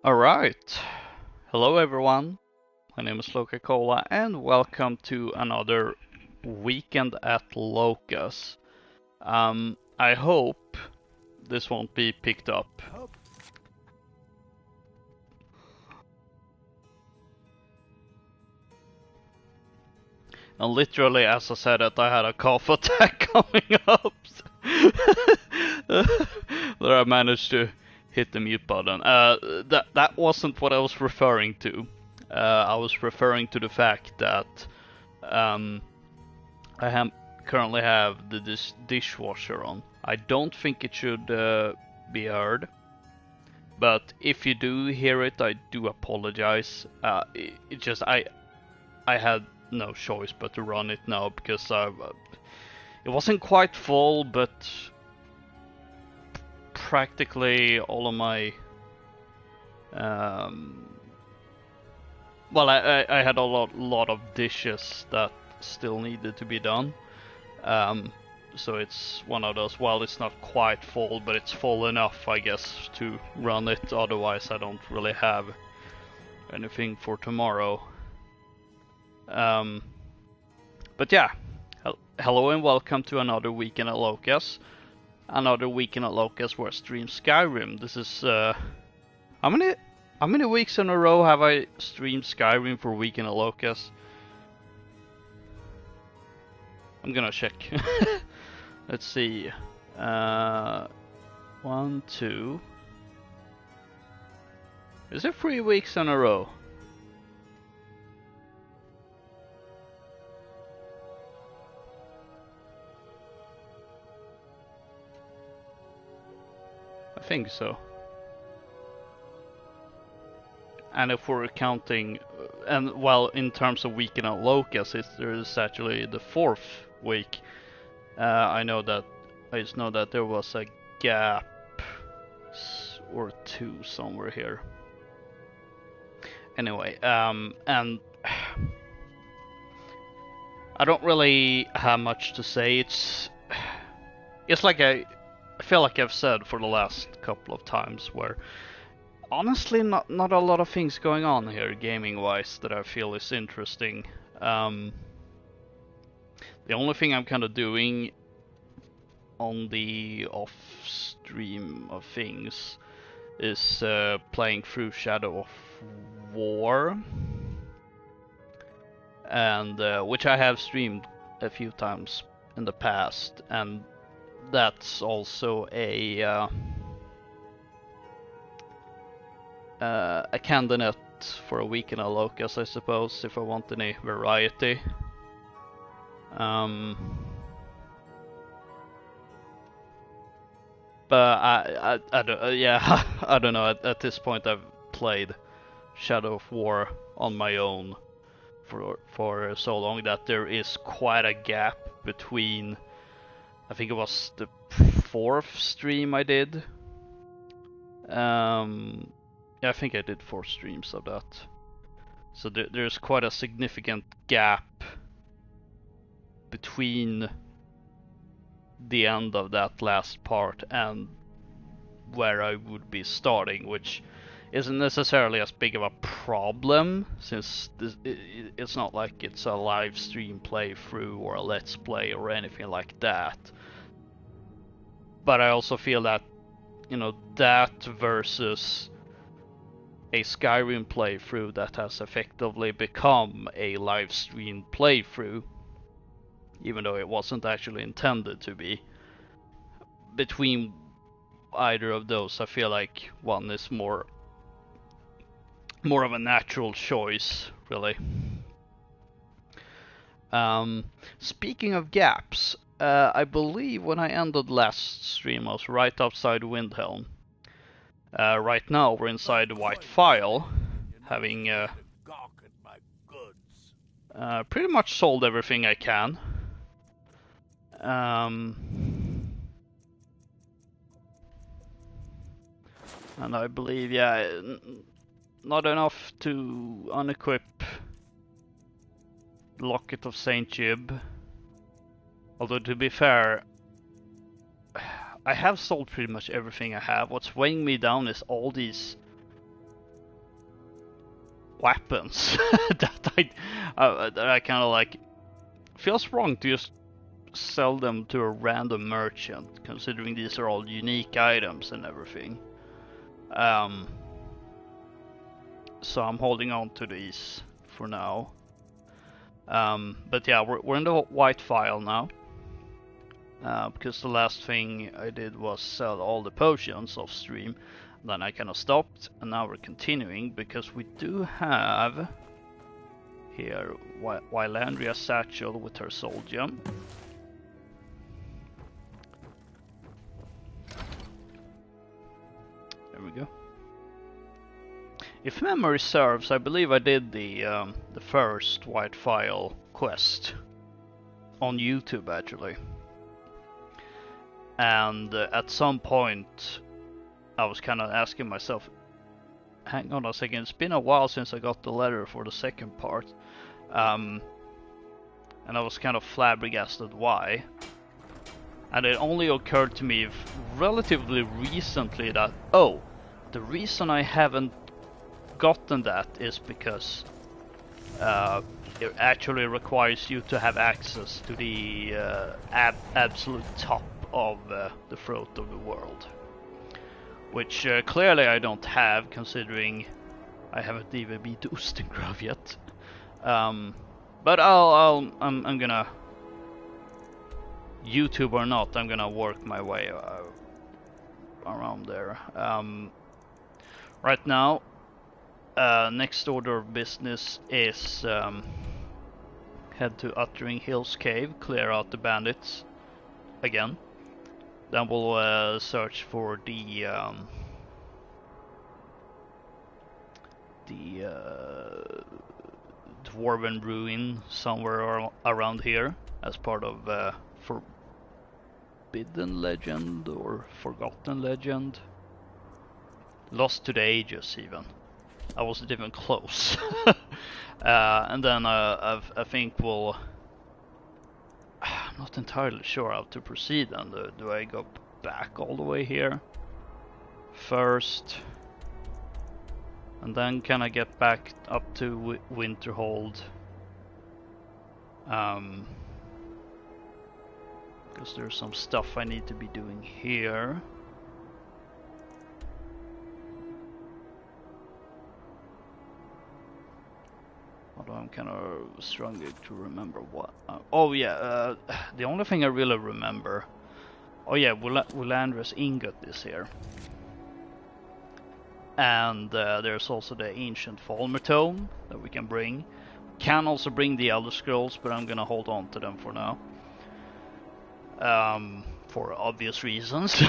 Alright, hello everyone, my name is Loka and welcome to another weekend at Loka's. I hope this won't be picked up. And literally as I said it, I had a cough attack coming up. That I managed to hit the mute button. That wasn't what I was referring to. I was referring to the fact that I currently have the dishwasher on. I don't think it should be heard, but if you do hear it, I do apologize. It just I had no choice but to run it now because it wasn't quite full, but practically all of my well, I had a lot of dishes that still needed to be done. So it's one of those, well, it's not quite full, but it's full enough, I guess, to run it. Otherwise, I don't really have anything for tomorrow. But yeah, hello and welcome to another weekend at Loka's. Another weekend at Loka's where I stream Skyrim. This is, how many weeks in a row have I streamed Skyrim for weekend at Loka's? I'm gonna check. Let's see. 1, 2. Is it 3 weeks in a row? I think so. And if we're counting, and well, in terms of weekend at Loka's, there is actually the 4th week. I just know that there was a gap or 2 somewhere here. Anyway, and I don't really have much to say. It's like I feel like I've said for the last couple of times, where honestly not a lot of things going on here gaming wise that I feel is interesting. The only thing I'm kind of doing on the off stream of things is playing through Shadow of War, and which I have streamed a few times in the past, and that's also a candidate for a weekend at Loka's, I suppose, if I want any variety. But I don't, yeah, I don't know. At this point, I've played Shadow of War on my own for so long that there is quite a gap between. I think it was the 4th stream I did. Yeah, I think I did 4 streams of that. So there's quite a significant gap between the end of that last part and where I would be starting, which isn't necessarily as big of a problem, since it's not like it's a live stream playthrough or a let's play or anything like that. But I also feel that, you know, that versus a Skyrim playthrough that has effectively become a live stream playthrough, even though it wasn't actually intended to be. Between either of those, I feel like one is more of a natural choice, really. Speaking of gaps, I believe when I ended last stream I was right outside Windhelm. Right now we're inside the White File, having pretty much sold everything I can. And I believe, yeah, not enough to unequip Locket of Saint Jib. Although, to be fair, I have sold pretty much everything I have. What's weighing me down is all these weapons that I kind of like. Feels wrong to just sell them to a random merchant, considering these are all unique items and everything. So I'm holding on to these for now. But yeah, we're in the white file now. Because the last thing I did was sell all the potions off stream. Then I kind of stopped, and now we're continuing because we do have here Wylandria Satchel with her soul gem. There we go. If memory serves, I believe I did the first white file quest on YouTube actually. And at some point I was kind of asking myself, hang on a second, it's been a while since I got the letter for the second part. And I was kind of flabbergasted why. And it only occurred to me relatively recently that, oh, the reason I haven't gotten that is because it actually requires you to have access to the absolute top of the throat of the world, which clearly I don't have, considering I haven't even beat Ustengrav yet. But I'm gonna, YouTube or not, I'm gonna work my way around there. Right now, next order of business is head to Uttering Hills Cave, clear out the bandits again. Then we'll search for the Dwarven Ruin somewhere around here as part of Forbidden Legend or Forgotten Legend. Lost to the Ages even. I wasn't even close. And then I think we'll... I'm not entirely sure how to proceed then. Do I go back all the way here first? And then can I get back up to Winterhold? Because there's some stuff I need to be doing here. Although I'm kind of struggling to remember what... oh yeah, the only thing I really remember... Oh yeah, Wylandria's ingot is here. And there's also the ancient Falmer tome that we can bring. Can also bring the Elder Scrolls, but I'm gonna hold on to them for now. For obvious reasons.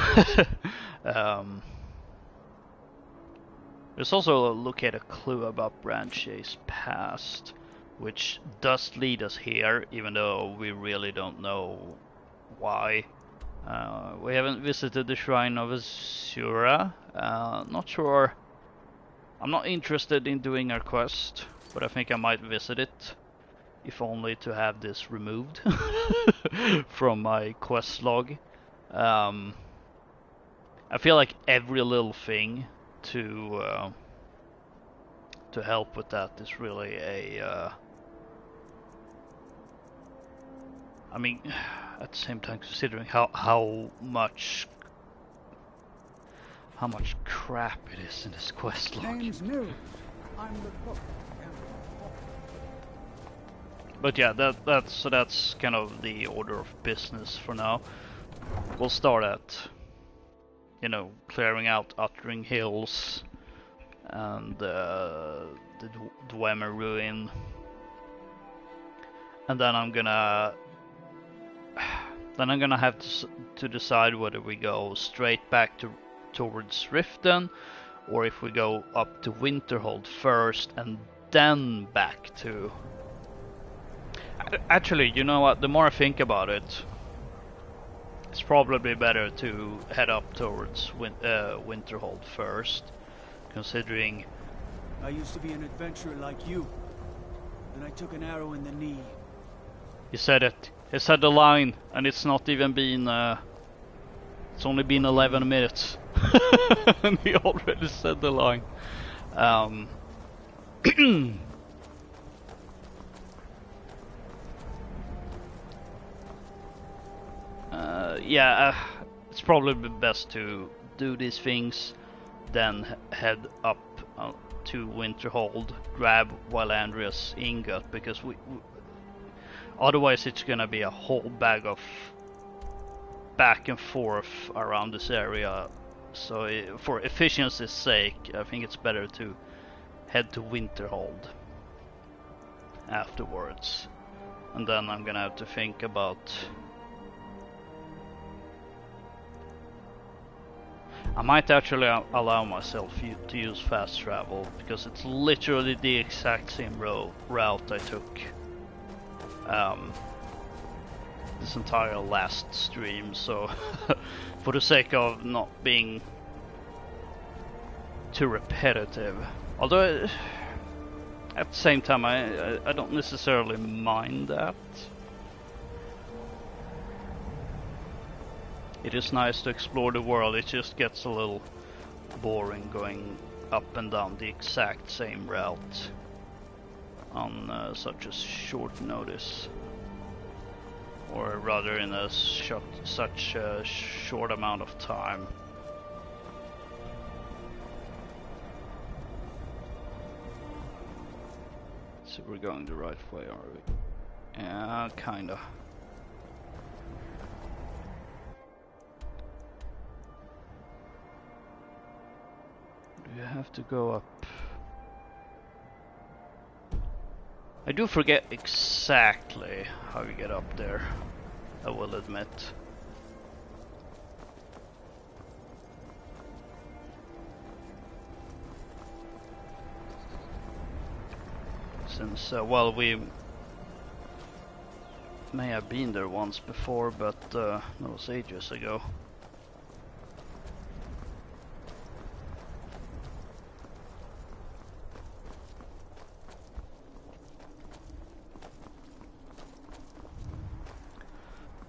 There's also a look at a clue about Branchay's past, which does lead us here, even though we really don't know why. We haven't visited the Shrine of Azura. Not sure. I'm not interested in doing our quest, but I think I might visit it, if only to have this removed from my quest log. I feel like every little thing to help with that is really a I mean, at the same time, considering how much crap it is in this quest log. But yeah, that's kind of the order of business for now. We'll start at, you know, clearing out Uttering Hills and the Dwemer Ruin, and then I'm gonna have to decide whether we go straight back towards Riften, or if we go up to Winterhold first and then back to... Actually, you know what, the more I think about it, it's probably better to head up towards Winterhold first, considering... I used to be an adventurer like you, and I took an arrow in the knee. He said it. He said the line, and it's not even been... it's only been 11 minutes. And he already said the line. Yeah, it's probably best to do these things, then head up to Winterhold, grab Wylandria's ingot, because we otherwise it's gonna be a whole bag of back and forth around this area. So for efficiency's sake, I think it's better to head to Winterhold afterwards, and then I'm gonna have to think about. I might actually allow myself to use fast travel, because it's literally the exact same route I took this entire last stream, so for the sake of not being too repetitive. Although at the same time I don't necessarily mind that. It is nice to explore the world, it just gets a little boring going up and down the exact same route on such a short notice. Or rather in a such a short amount of time. So we're going the right way, are we? Yeah, kinda. You have to go up. I do forget exactly how you get up there, I will admit. Since, well, we may have been there once before, but that was ages ago.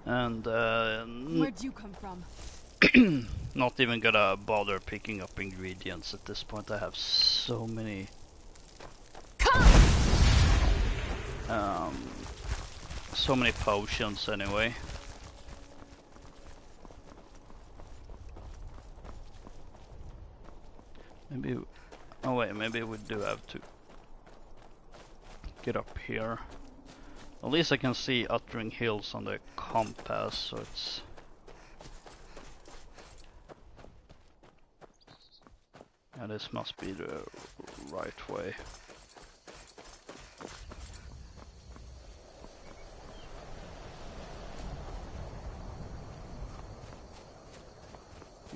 And where'd you come from? Not even gonna bother picking up ingredients at this point. I have so many so many potions anyway. Maybe, oh wait, maybe we do have to get up here. At least I can see Uttering Hills on the compass, so it's... Yeah, this must be the right way.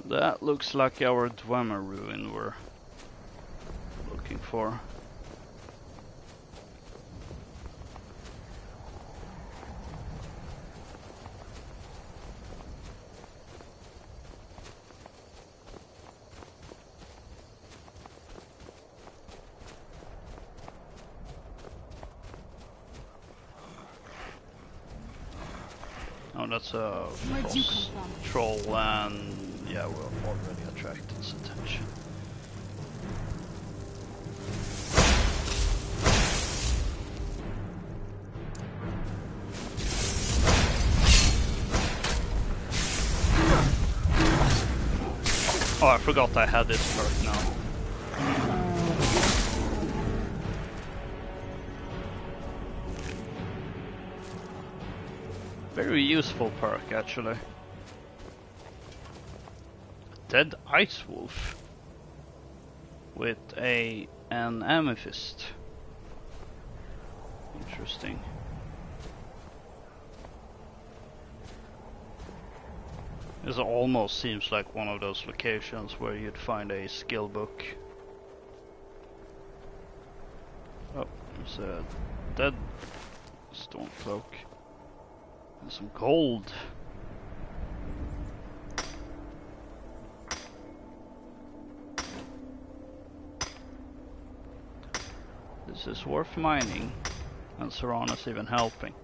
That looks like our Dwemer ruin we're looking for. Oh, that's a boss troll, and yeah, we're already attracted its attention. Oh, I forgot I had this perk now. Very useful perk, actually. Dead Ice Wolf with an amethyst. Interesting. This almost seems like one of those locations where you'd find a skill book. Oh, there's a dead stone cloak. And some gold. This is worth mining, and Serana's even helping.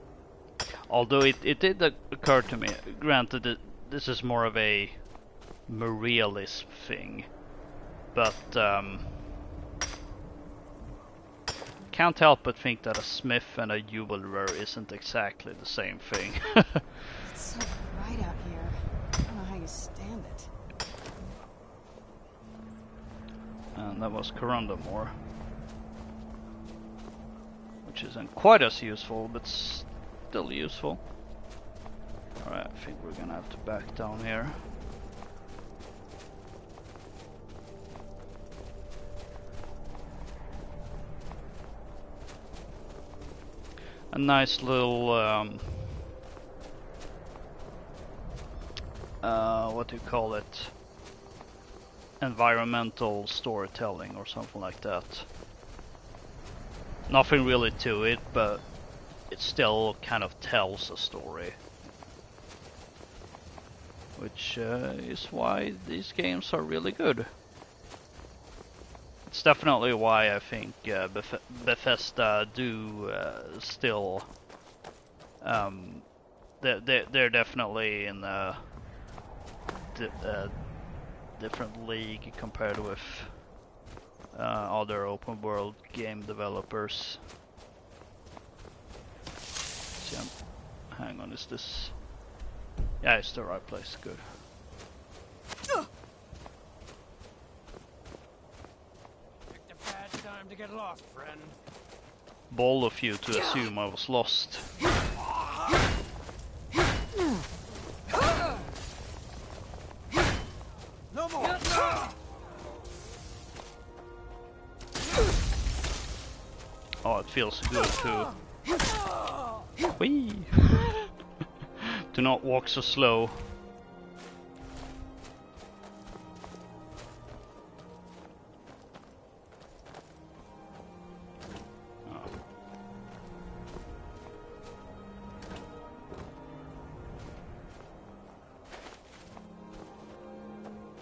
Although it did occur to me, granted that this is more of a Morealism thing, but can't help but think that a smith and a jeweler isn't exactly the same thing. It's so bright out here. I don't know how you stand it. And that was Corundamore, which isn't quite as useful, but still useful. Alright, I think we're gonna have to back down here. A nice little what do you call it? Environmental storytelling or something like that. Nothing really to it, but it still kind of tells a story. Which is why these games are really good. It's definitely why I think Bethesda do still they're definitely in a different league compared with other open world game developers. See, hang on, is this? Yeah, it's the right place. Good. Picked a bad time to get lost, friend. Bold of you to assume I was lost. No more. Oh, it feels good to. Whee! Do not walk so slow.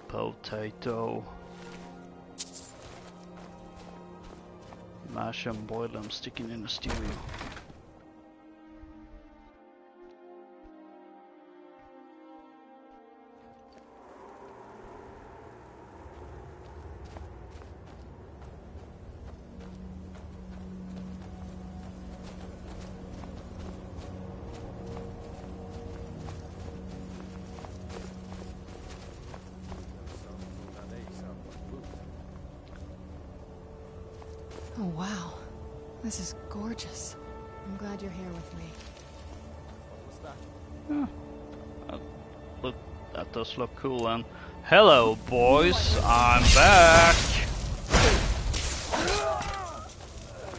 Potato. Mash and boil them, sticking in the stew. Oh wow, this is gorgeous. I'm glad you're here with me. Look, that does look cool. And hello, boys, I'm back.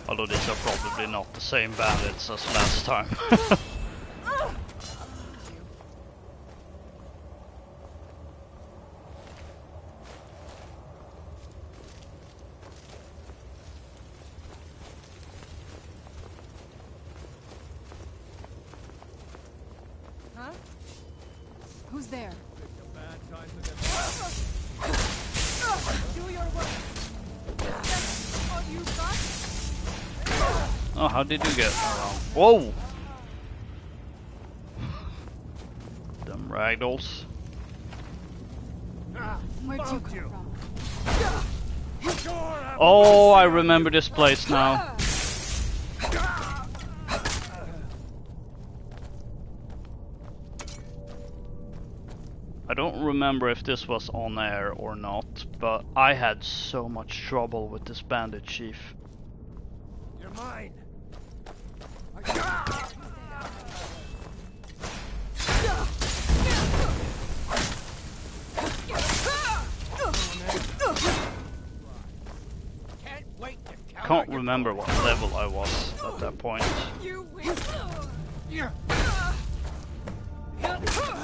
Although these are probably not the same bandits as last time. Huh? Who's there? Do your work. That's all you got? Oh, how did you get around? Whoa! Them ragdolls. Where'd you come from? Oh, I remember this place now. I don't remember if this was on air or not, but I had so much trouble with this bandit chief. You're mine. Can't wait to Can't remember what level I was at that point. You win.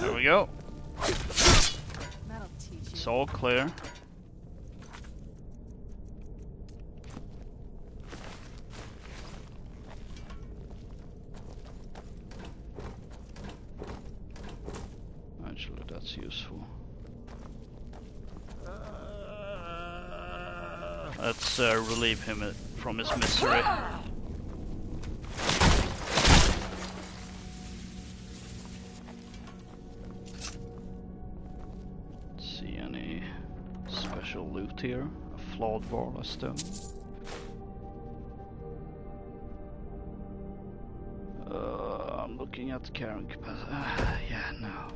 There we go. That'll teach you. It's all clear. Actually, that's useful. Let's relieve him from his misery. See any special loot here? A flawed Varla stone. looking at carrying capacity. Yeah, no.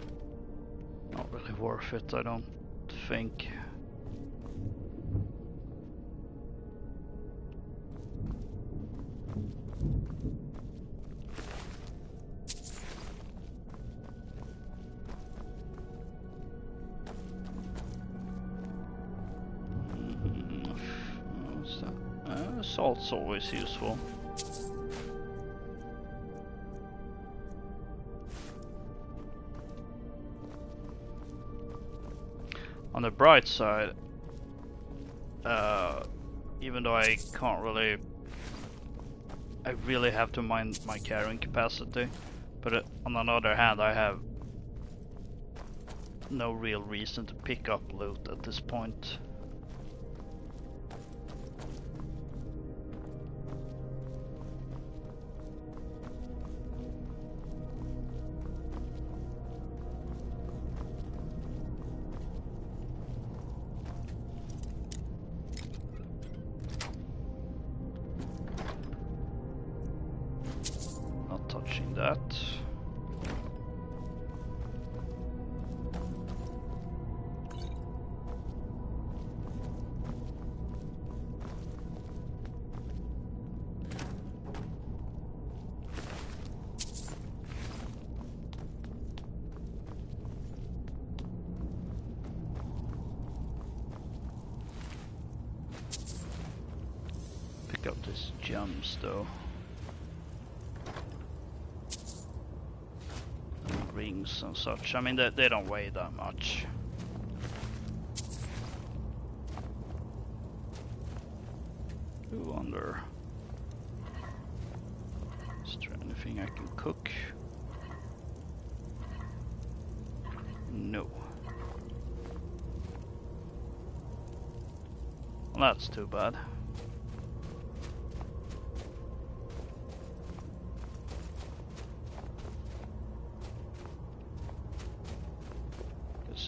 Not really worth it, I don't think. What's that? Salt's always useful. On the bright side, even though I can't really, I really have to mind my carrying capacity, but on the other hand, I have no real reason to pick up loot at this point. That. Pick up these gems though. Rings and such. I mean, they don't weigh that much. Ooh, wonder. Is there anything I can cook? No. Well, that's too bad.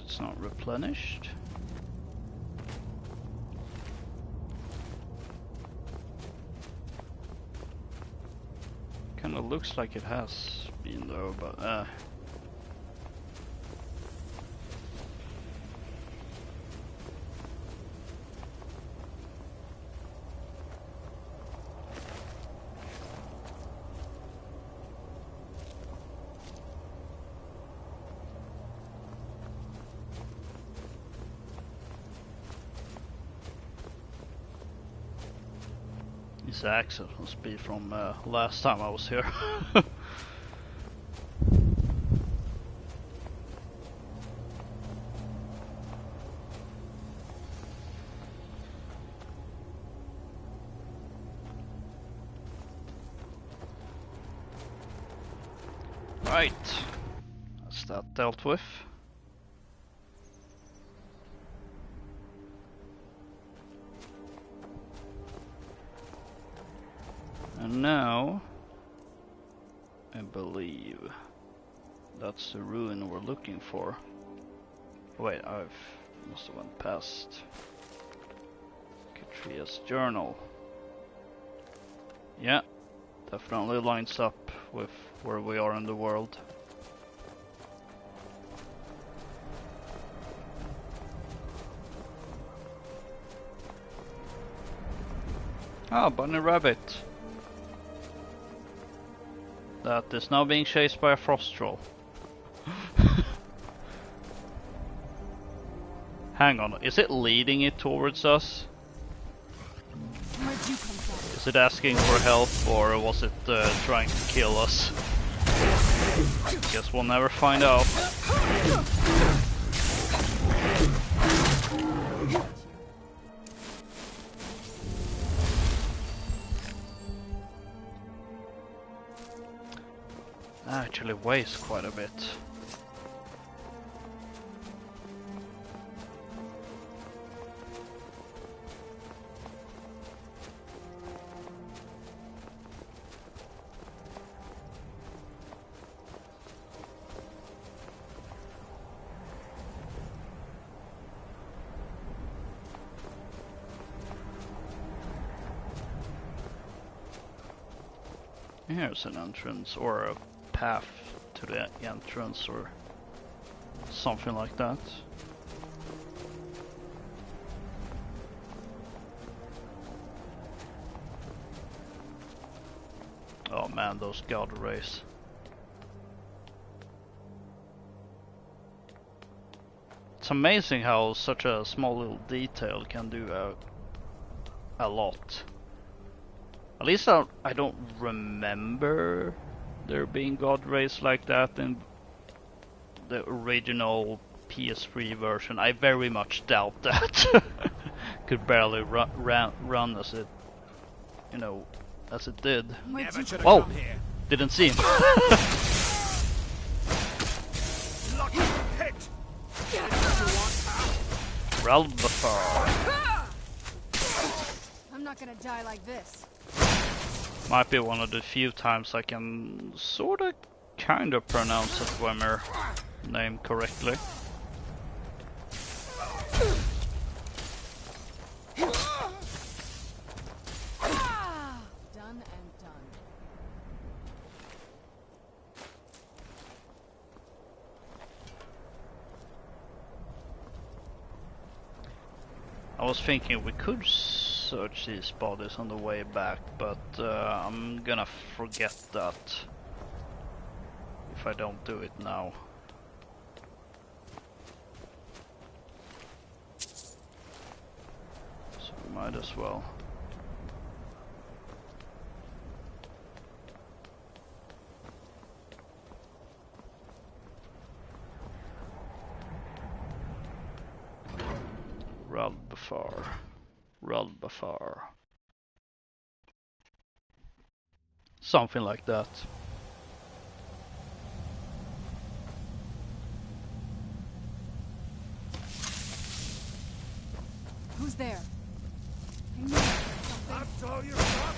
It's not replenished. Kinda looks like it has been though, but this accent must be from last time I was here. Right, that's that dealt with. And now, I believe that's the ruin we're looking for. Wait, must have went past Katria's journal. Yeah, definitely lines up with where we are in the world. Ah, bunny rabbit. That is now being chased by a frost troll. Hang on, is it leading it towards us? Where'd you come from? Is it asking for help, or was it trying to kill us? Guess we'll never find out. That actually weighs quite a bit. Here's an entrance, or a path to the entrance or something like that. Oh man, those god rays. It's amazing how such a small little detail can do a lot. At least I don't remember there being god rays like that in the original PS3 version. I very much doubt that. Could barely run as it, you know, as it did. Whoa! Didn't see him. Ralbafar. I'm not gonna die like this. Might be one of the few times I can sorta kinda pronounce a Dwemer name correctly. Done and done. I was thinking we could search these bodies on the way back, but I'm gonna forget that if I don't do it now. So we might as well. Ralbafar. Something like that. Who's there? I knew something.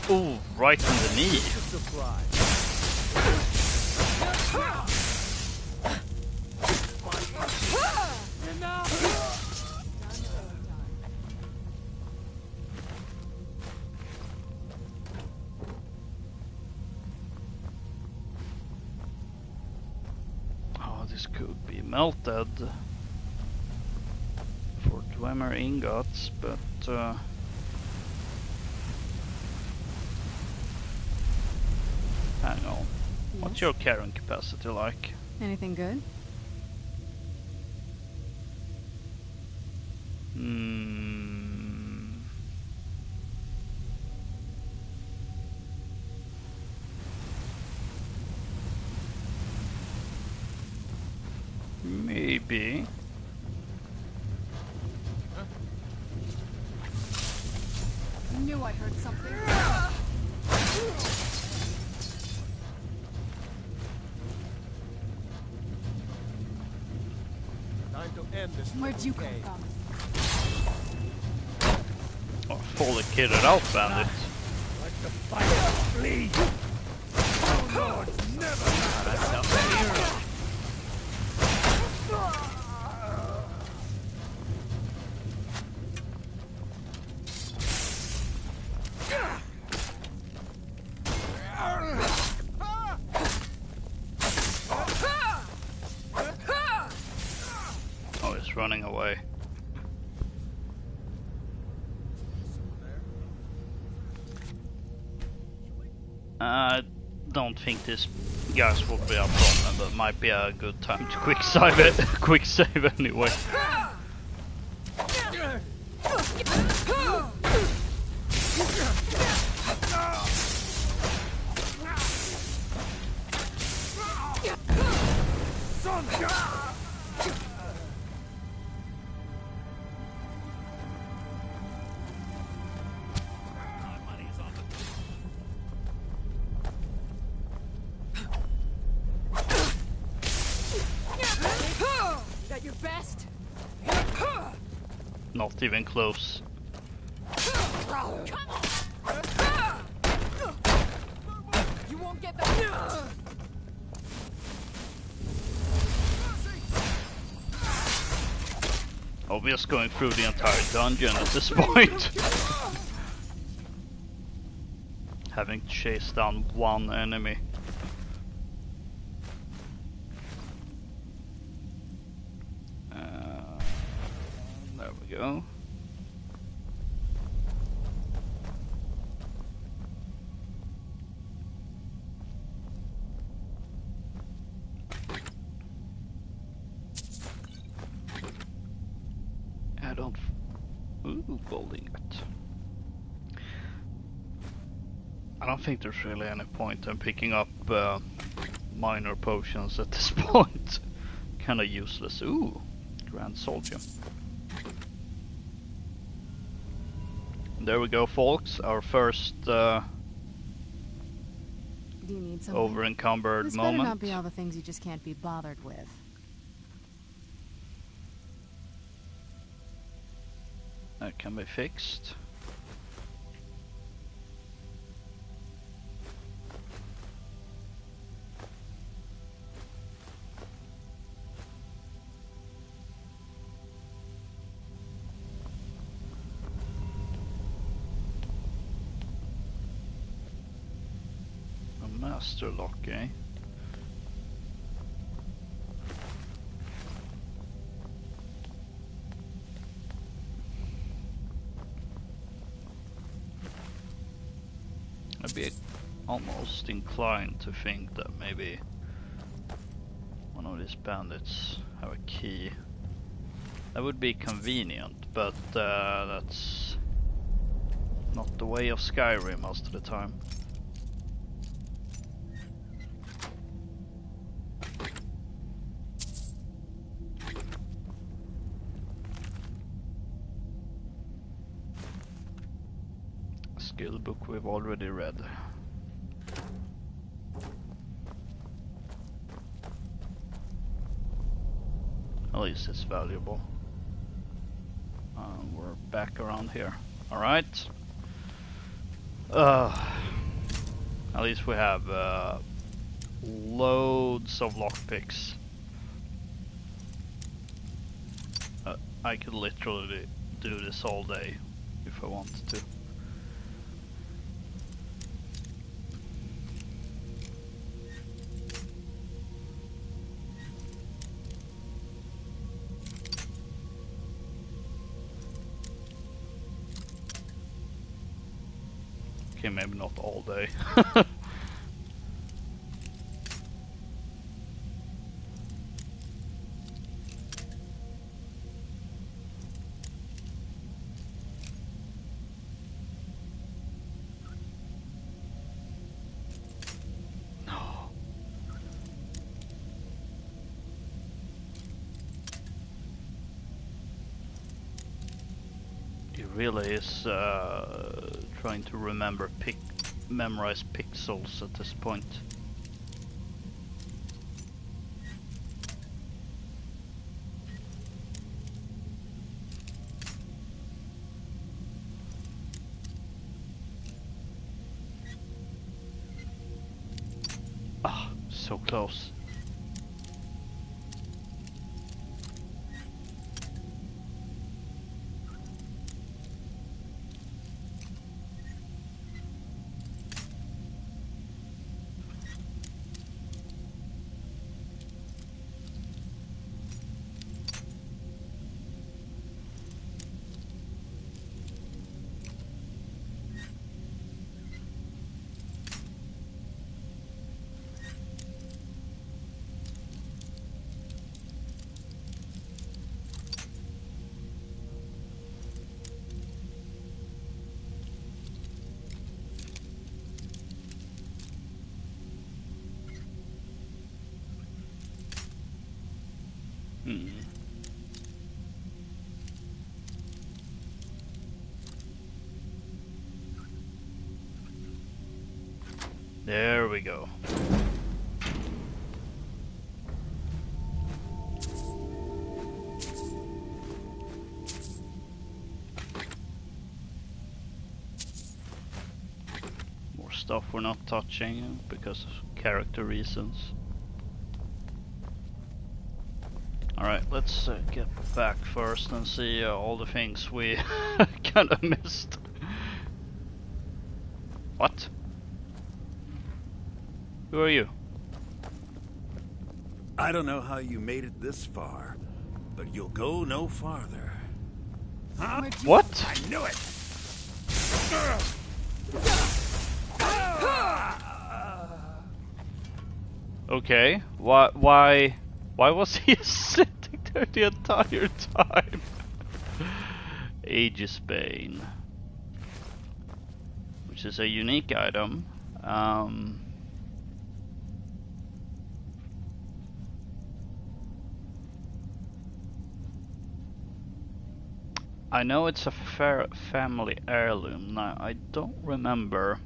Ooh, right in the knee. This could be melted for Dwemer ingots, but hang on. What's your carrying capacity like? Anything good? Maybe. I knew I heard something. Time to end this. Where'd you come from? Oh, fully kitted out bandit. Like the fire flee. Oh Lord, never let us hero. Oh, he's running away. I don't think this gas will be a problem, but it might be a good time to quick save it. Quick save anyway. That your best? Not even close. You won't get that. Oh, we're just going through the entire dungeon at this point. Having chased down one enemy. we go. I don't... Ooh, gold ingot. I don't think there's really any point in picking up minor potions at this point. Kinda useless. Ooh, Grand Soldier. There we go, folks. Our first Do you need something? over-encumbered This moment. better not be all the things you just can't be bothered with. That can be fixed. A master lock, eh? I'd be almost inclined to think that maybe one of these bandits have a key. That would be convenient, but that's not the way of Skyrim most of the time. Skill book we've already read. At least it's valuable. We're back around here. Alright. At least we have loads of lockpicks. I could literally do this all day if I wanted to. Okay, maybe not all day. No. It really is trying to memorize pixels at this point. Ah, so close. There we go. More stuff we're not touching because of character reasons. Alright, let's get back first and see all the things we kind of missed. What? Who are you? I don't know how you made it this far, but you'll go no farther. Huh? What? I knew it! Okay, why was he sitting there the entire time? Aegis Bane, which is a unique item. I know it's a family heirloom. Now I don't remember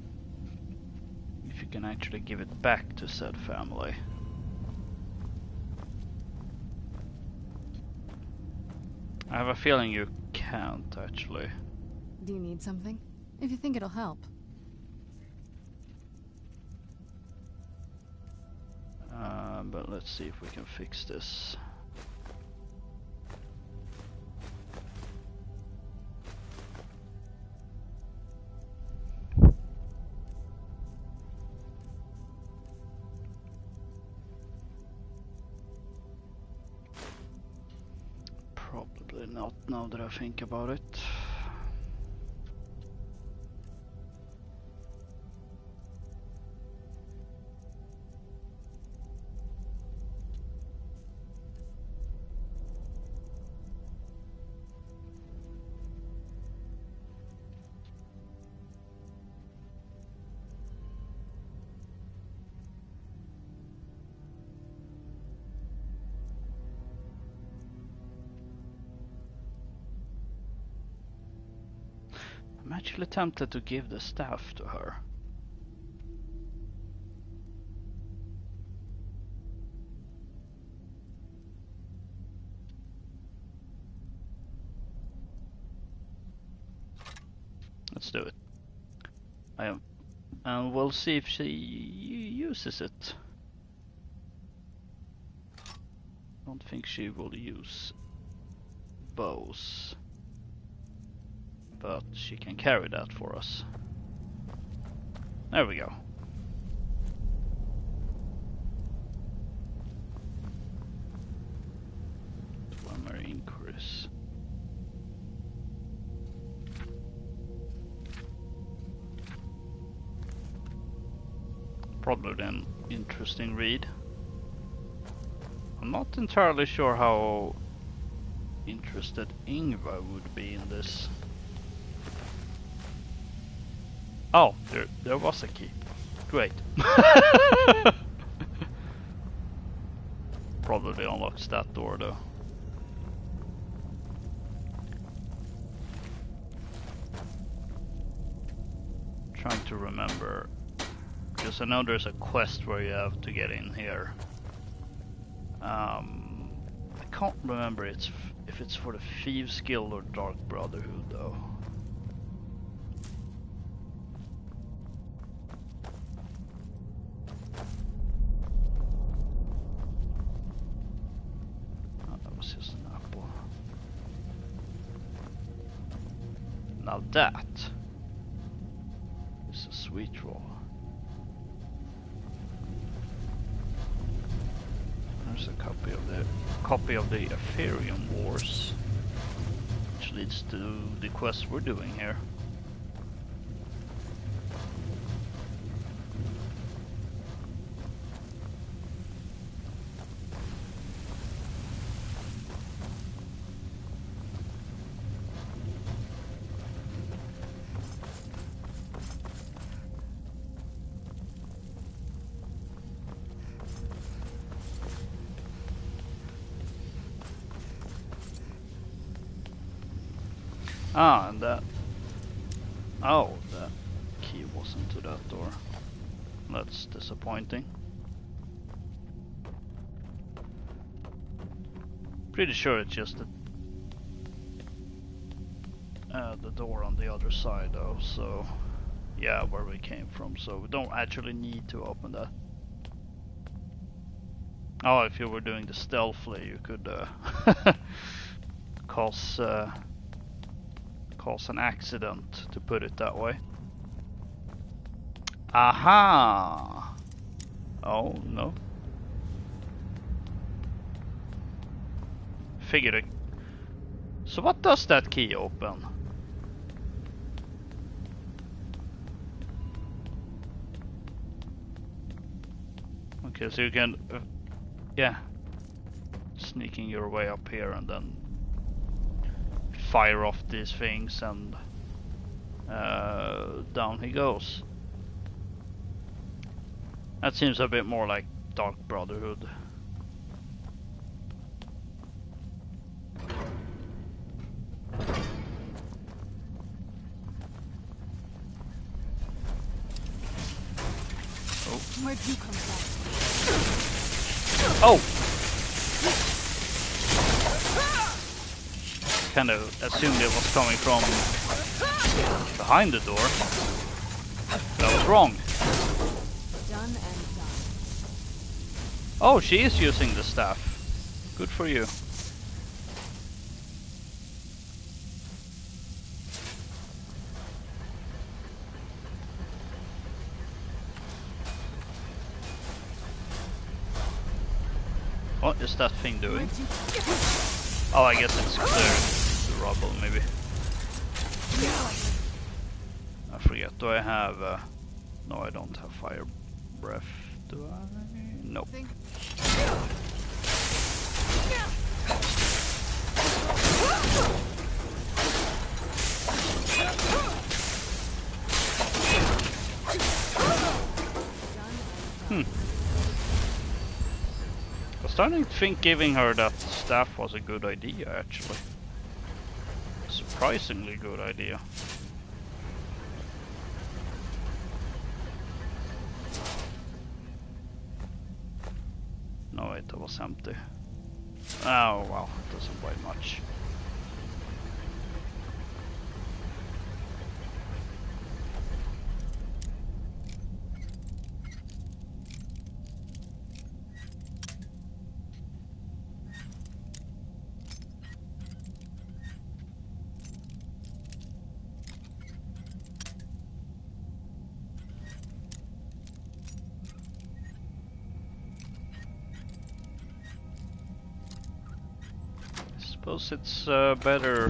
if you can actually give it back to said family. I have a feeling you can't actually. Do you need something? If you think it'll help. But let's see if we can fix this. Probably not, now that I think about it. I'm actually tempted to give the staff to her. Let's do it. And we'll see if she uses it. Don't think she will use bows, but she can carry that for us. There we go. Primary increase. Probably an interesting read. I'm not entirely sure how interested Ingvar would be in this. Oh, there was a key. Great. Probably unlocks that door though. Trying to remember, because I know there's a quest where you have to get in here. I can't remember if it's for the Thieves Guild or Dark Brotherhood though. Oh, that was just an apple. Now that is a sweet roll. There's a copy of the Ethereum Wars, which leads to the quest we're doing here. Ah, and that... Oh, that key wasn't to that door. That's disappointing. Pretty sure it's just the door on the other side though, so... Yeah, where we came from, so we don't actually need to open that. Oh, if you were doing the stealthily, you could cause an accident, to put it that way. Aha! Oh, no. Figured a So what does that key open? Okay, so you can, yeah, sneaking your way up here and then fire off these things and down he goes. That seems a bit more like Dark Brotherhood. Where'd you come from? Oh! Kind of assumed it was coming from behind the door. But I was wrong. Done and done. Oh, she is using the staff. Good for you. What is that thing doing? Oh, I guess it's clearing the rubble, maybe. I forget. Do I have... no, I don't have fire breath. Do I? Nope. I was starting to think giving her that staff was a good idea, actually. Surprisingly good idea. No, wait, that was empty. Oh, well, it doesn't weigh much. Suppose it's better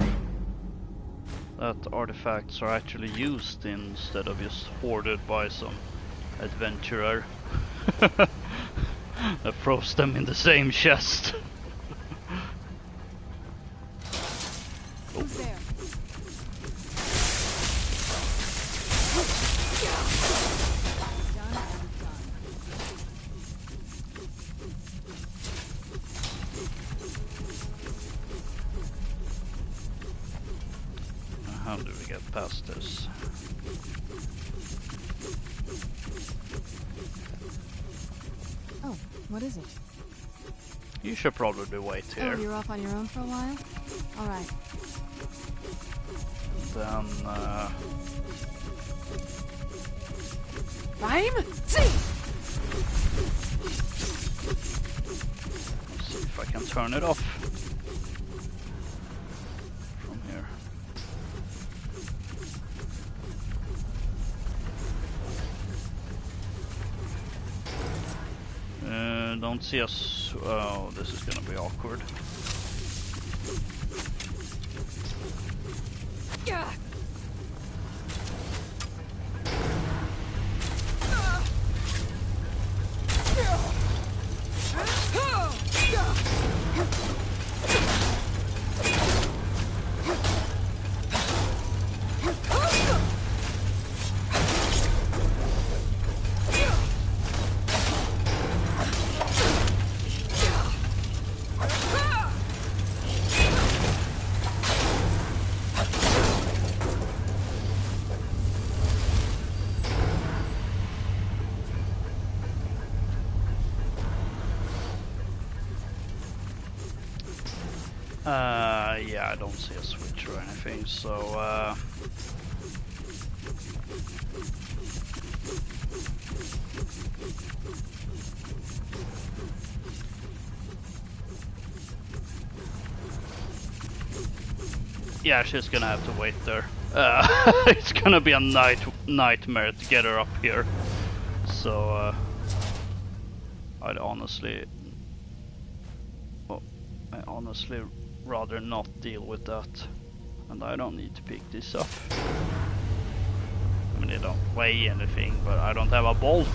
that artifacts are actually used instead of just hoarded by some adventurer that throws them in the same chest. Who's there? Done and done. How do we get past this? Oh, what is it? You should probably wait Oh, here. you're off on your own for a while? Alright. Then, Rhyme? See! let's see if I can turn it off from here. Don't see us. Oh, this is gonna be awkward. Yeah. Yeah, I don't see a switch or anything, so yeah, she's gonna have to wait there. It's gonna be a nightmare to get her up here. So I honestly rather not deal with that. And I don't need to pick this up. I mean, they don't weigh anything, but I don't have a bolt.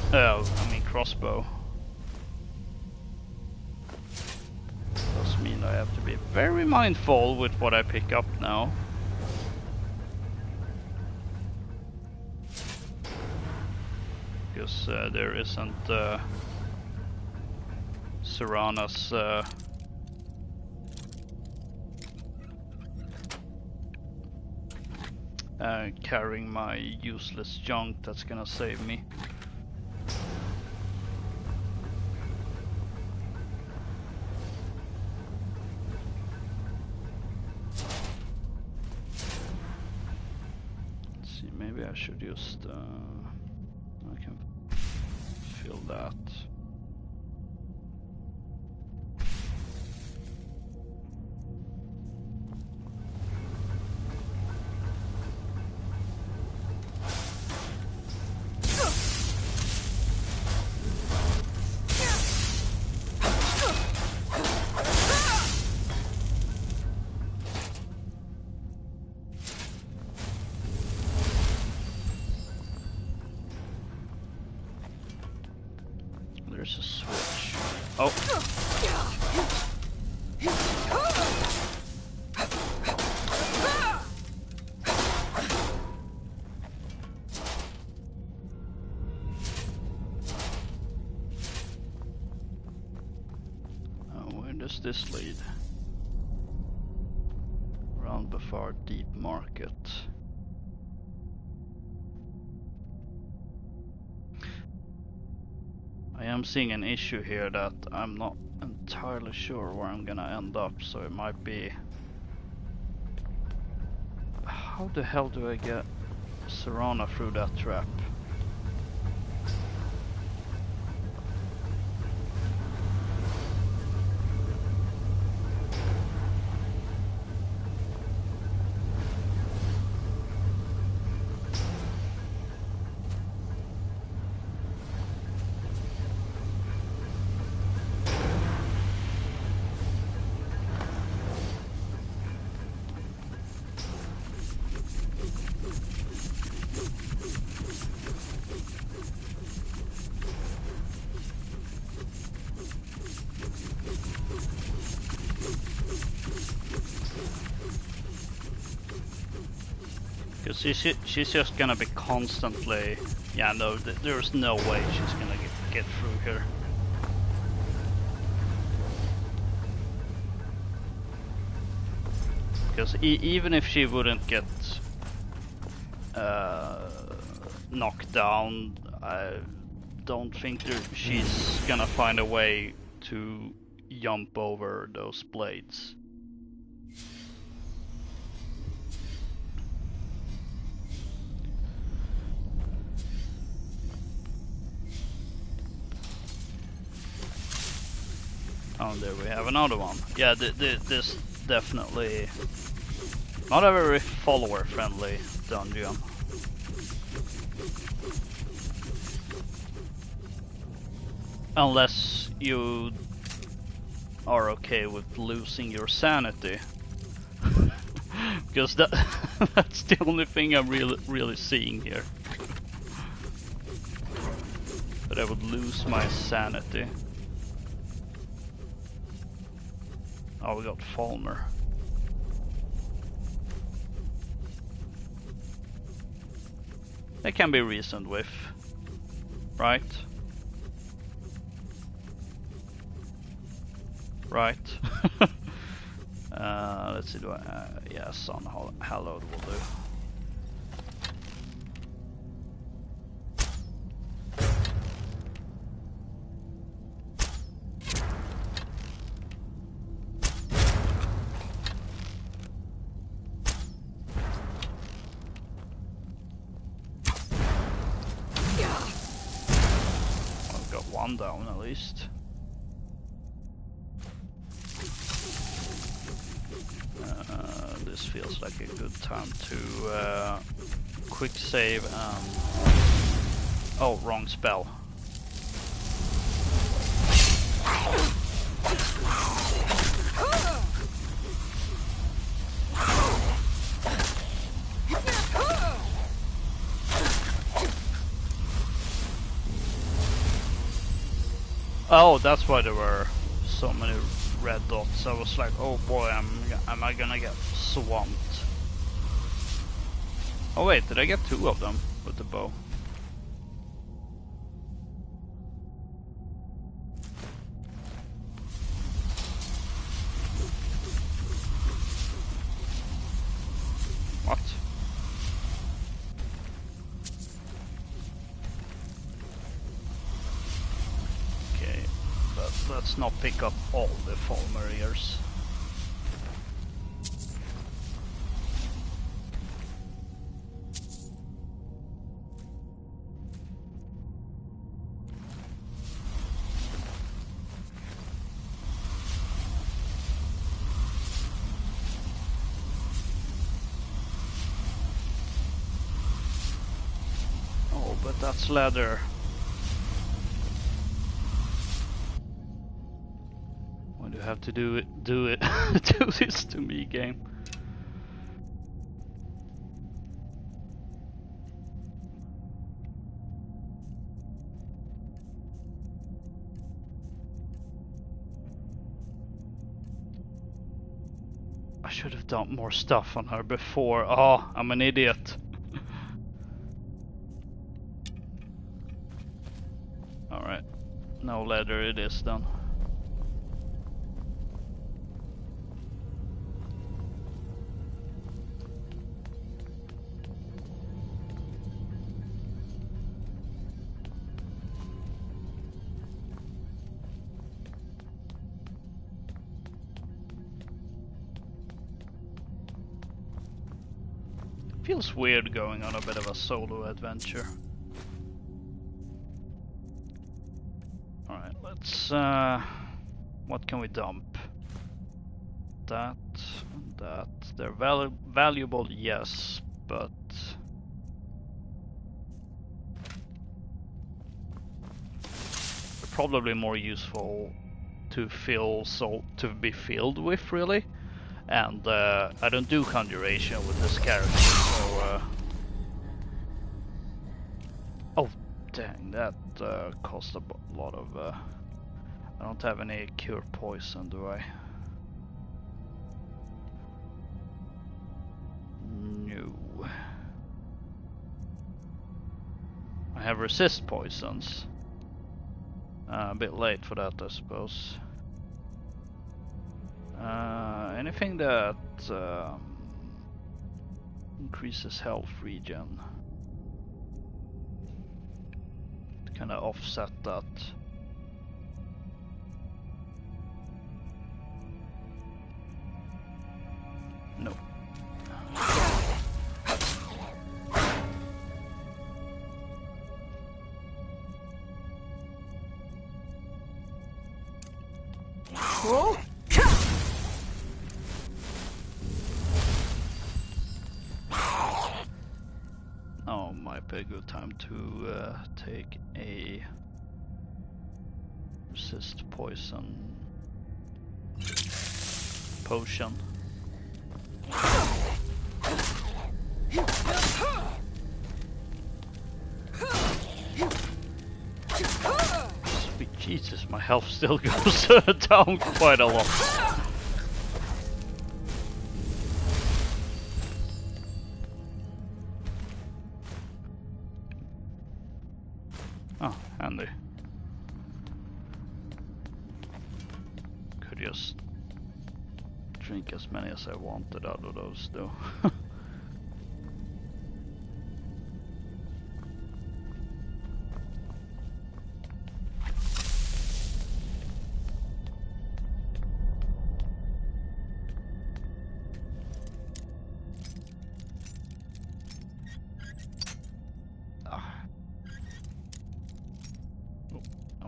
Crossbow. Does mean I have to be very mindful with what I pick up now. Because there isn't Serana's carrying my useless junk that's gonna save me. Let's see, maybe I should just I can fill that. There's a switch. Oh. Where does this lead? Round before Deep Market. I am seeing an issue here that I'm not entirely sure where I'm gonna end up, so it might be... How the hell do I get Serana through that trap? Because she's just gonna be constantly... Yeah, no, there's no way she's gonna get through here. Because even if she wouldn't get knocked down, I don't think she's gonna find a way to jump over those blades. Oh, there we have another one. Yeah, this definitely not a very follower-friendly dungeon. Unless you are okay with losing your sanity. Because that's the only thing I'm really seeing here. But I would lose my sanity. Oh, we got Falmer. They can be reasoned with, right? Right. Let's see, yeah, Sun Hallowed will do. Down at least. This feels like a good time to quick save and... Oh, wrong spell. Oh, that's why there were so many red dots. I was like, oh boy, am I gonna get swamped? Oh wait, did I get 2 of them with the bow? What? Okay, but let's not pick up all the Falmeriers. But that's leather. Why do you have to do it do this to me, game? I should have done more stuff on her before. Oh, I'm an idiot. Alright, no leather it is then. Feels weird going on a bit of a solo adventure. Alright, let's what can we dump? That and that. They're valuable, yes, but they're probably more useful to be filled with, really. And I don't do conjuration with this character, so oh dang, that cost a lot of I don't have any cure poison, do I? No. I have resist poisons. A bit late for that, I suppose. Anything that increases health regen to kind of offset that. No. Oh. Oh, might be a good time to take a resist poison potion. Sweet Jesus, my health still goes down quite a lot. Oh, handy. Could just drink as many as I wanted out of those though.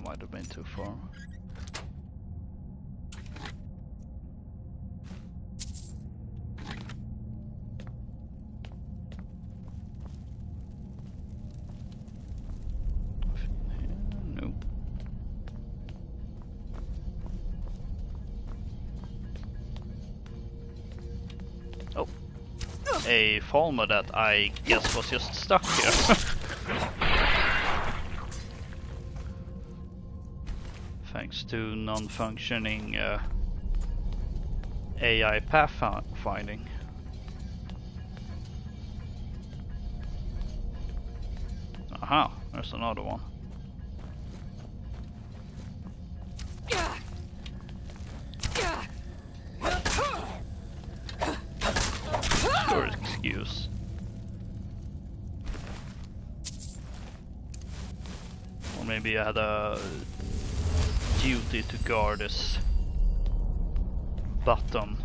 Might have been too far. Nope. Oh, a Falmer that I guess was just stuck here. thanks to non-functioning AI pathfinding. Aha, there's another one. Sure excuse. Or maybe I had a duty to guard this button.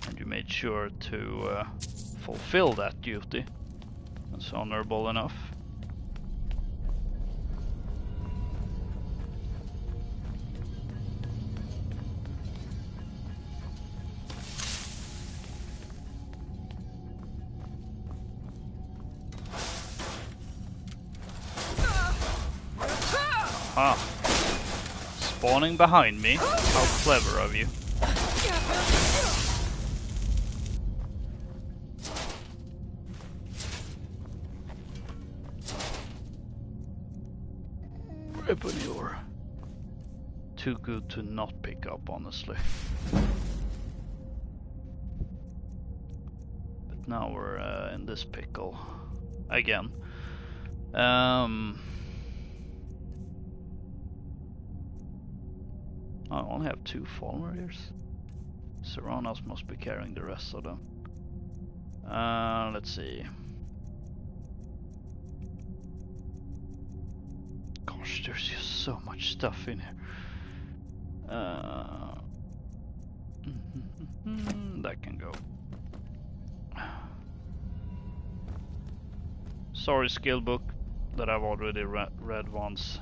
And you made sure to fulfill that duty. That's honorable enough. Ah, spawning behind me? How clever of you. Weapon you're too good to not pick up, honestly. But now we're in this pickle again. I only have 2 followers. Serranos must be carrying the rest of them. Let's see. Gosh, there's just so much stuff in here. That can go. Sorry, skill book that I've already read once.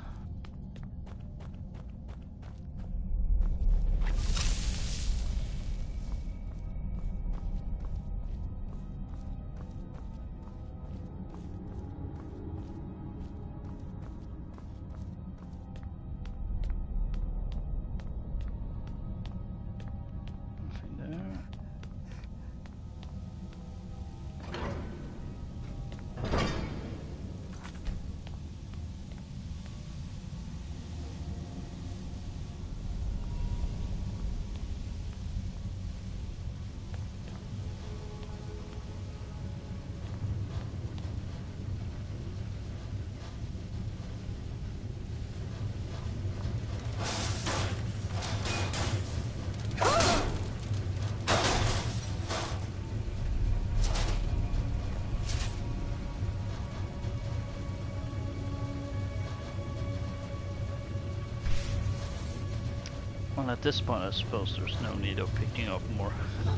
Well, at this point I suppose there's no need of picking up more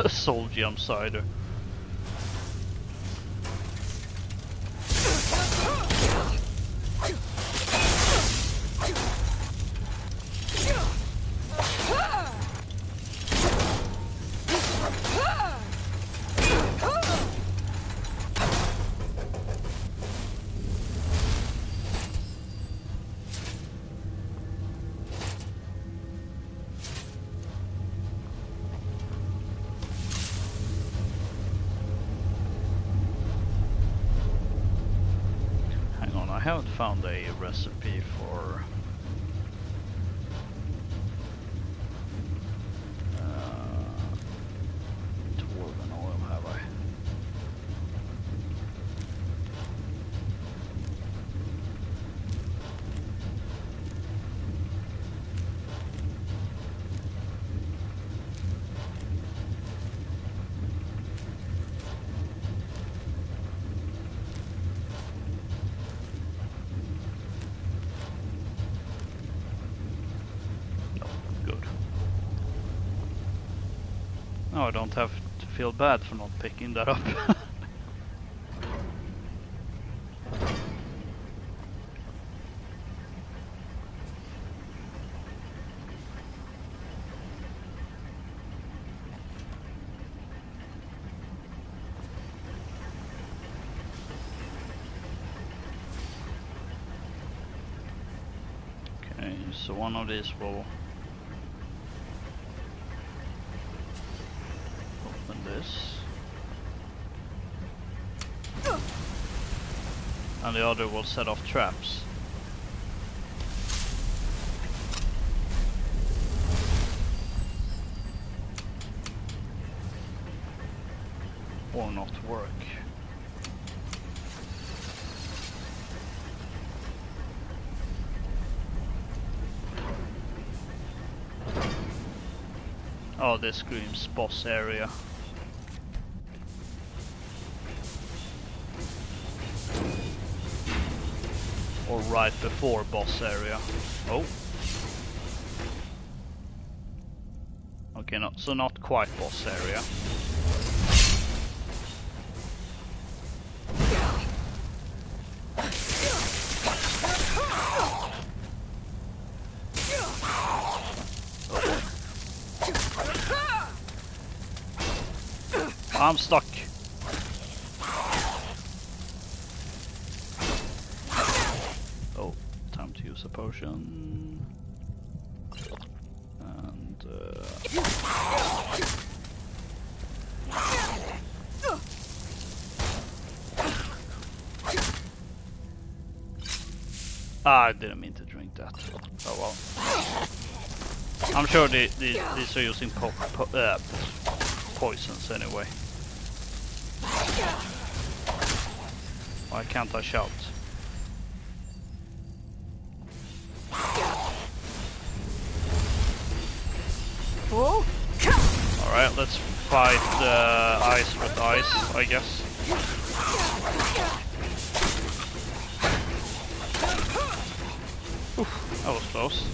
soul gems either. I haven't found a recipe for dwarven oil, have I? Oh, I don't have to feel bad for not picking that up. Okay, so one of these will open this. and the other will set off traps. Or not work. Oh, this screams boss area. Or right before boss area. Oh. Okay, not quite boss area. I'm stuck. Oh, time to use a potion. And I didn't mean to drink that. Oh well. I'm sure these are using poisons anyway. Why can't I shout? Alright, let's fight ice with ice, I guess. Oof, that was close.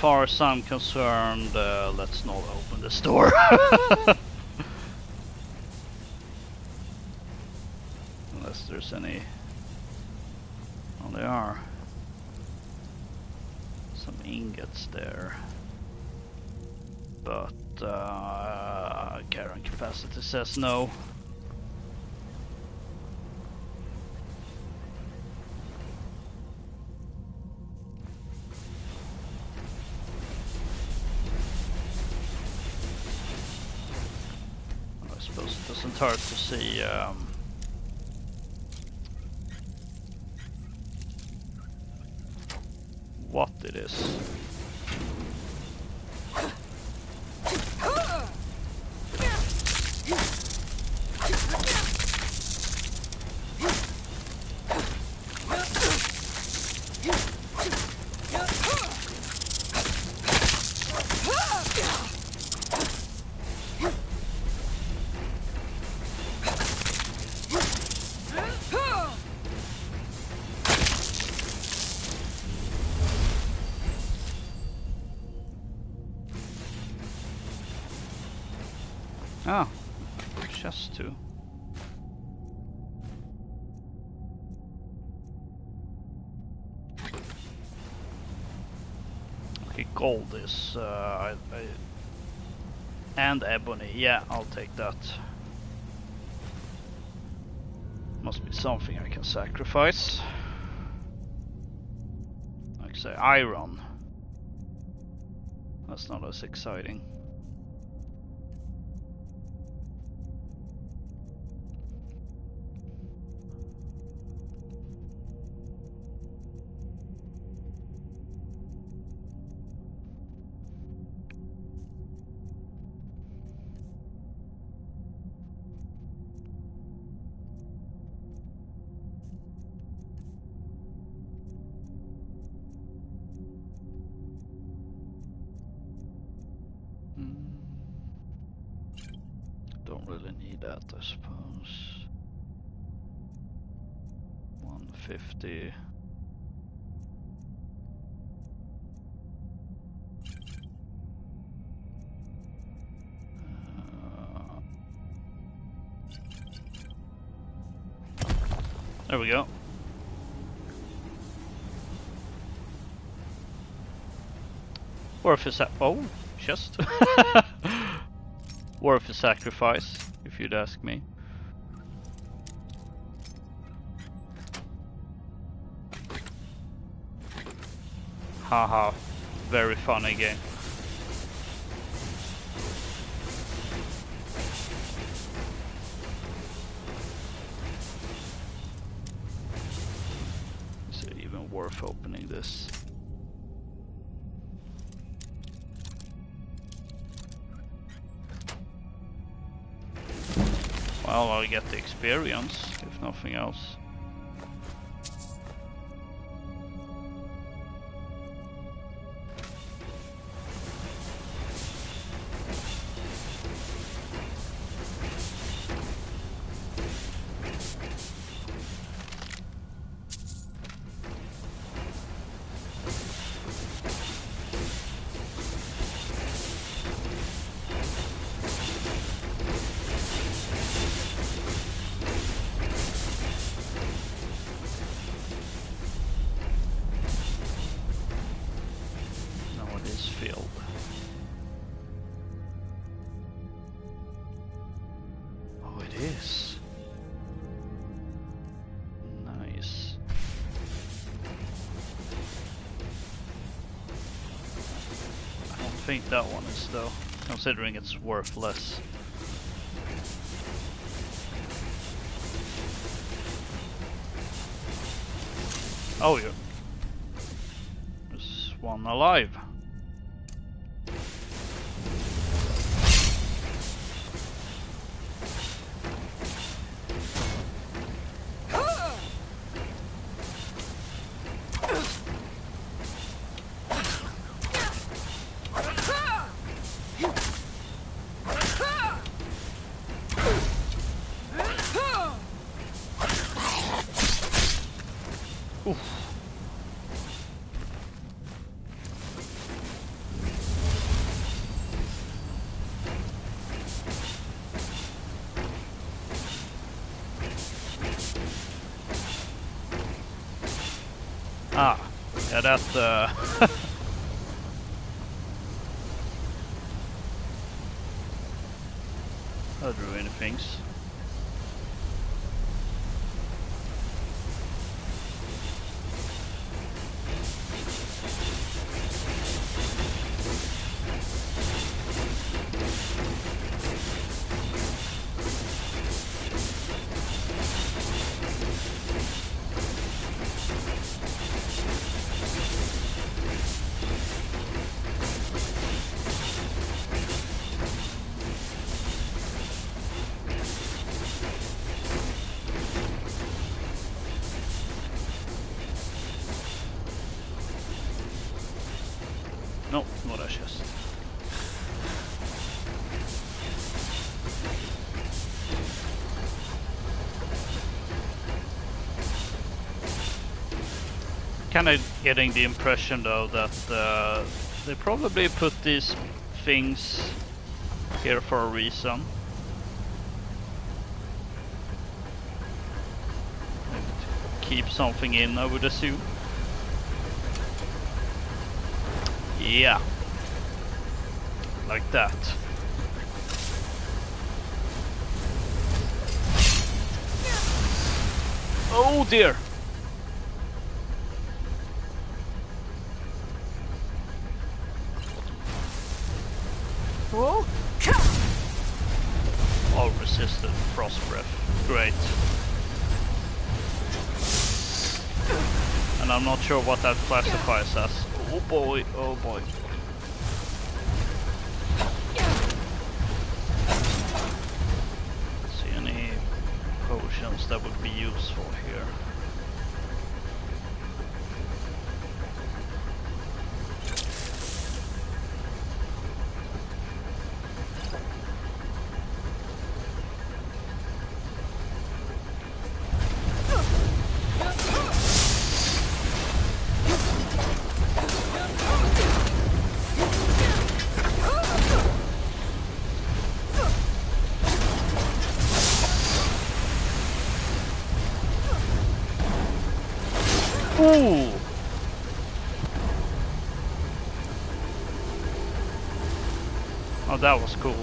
Far as I'm concerned, let's not open this door. Unless there's any... Oh, there are. Some ingots there. But, carrying capacity says no. It doesn't hurt to see what it is. Oh, chest too. Okay, gold is and ebony. Yeah, I'll take that. Must be something I can sacrifice. Like say iron. That's not as exciting. Don't really need that, I suppose. 150. There we go. Worth a oh, chest. Worth a sacrifice, if you'd ask me. Haha, very funny game. Is it even worth opening this? Well, I'll get the experience, if nothing else. I think that one is though, considering it's worth less. Oh yeah, there's one alive. Ah, yeah, that that ruined things. No, not a chest. Kind of getting the impression though that they probably put these things here for a reason. Maybe to keep something in, I would assume. Yeah, like that. Oh dear. Whoa. All resisted frost breath. Great. And I'm not sure what that classifies as. Oh boy, oh boy. See any potions that would be useful here? Ooh! Oh, that was cool.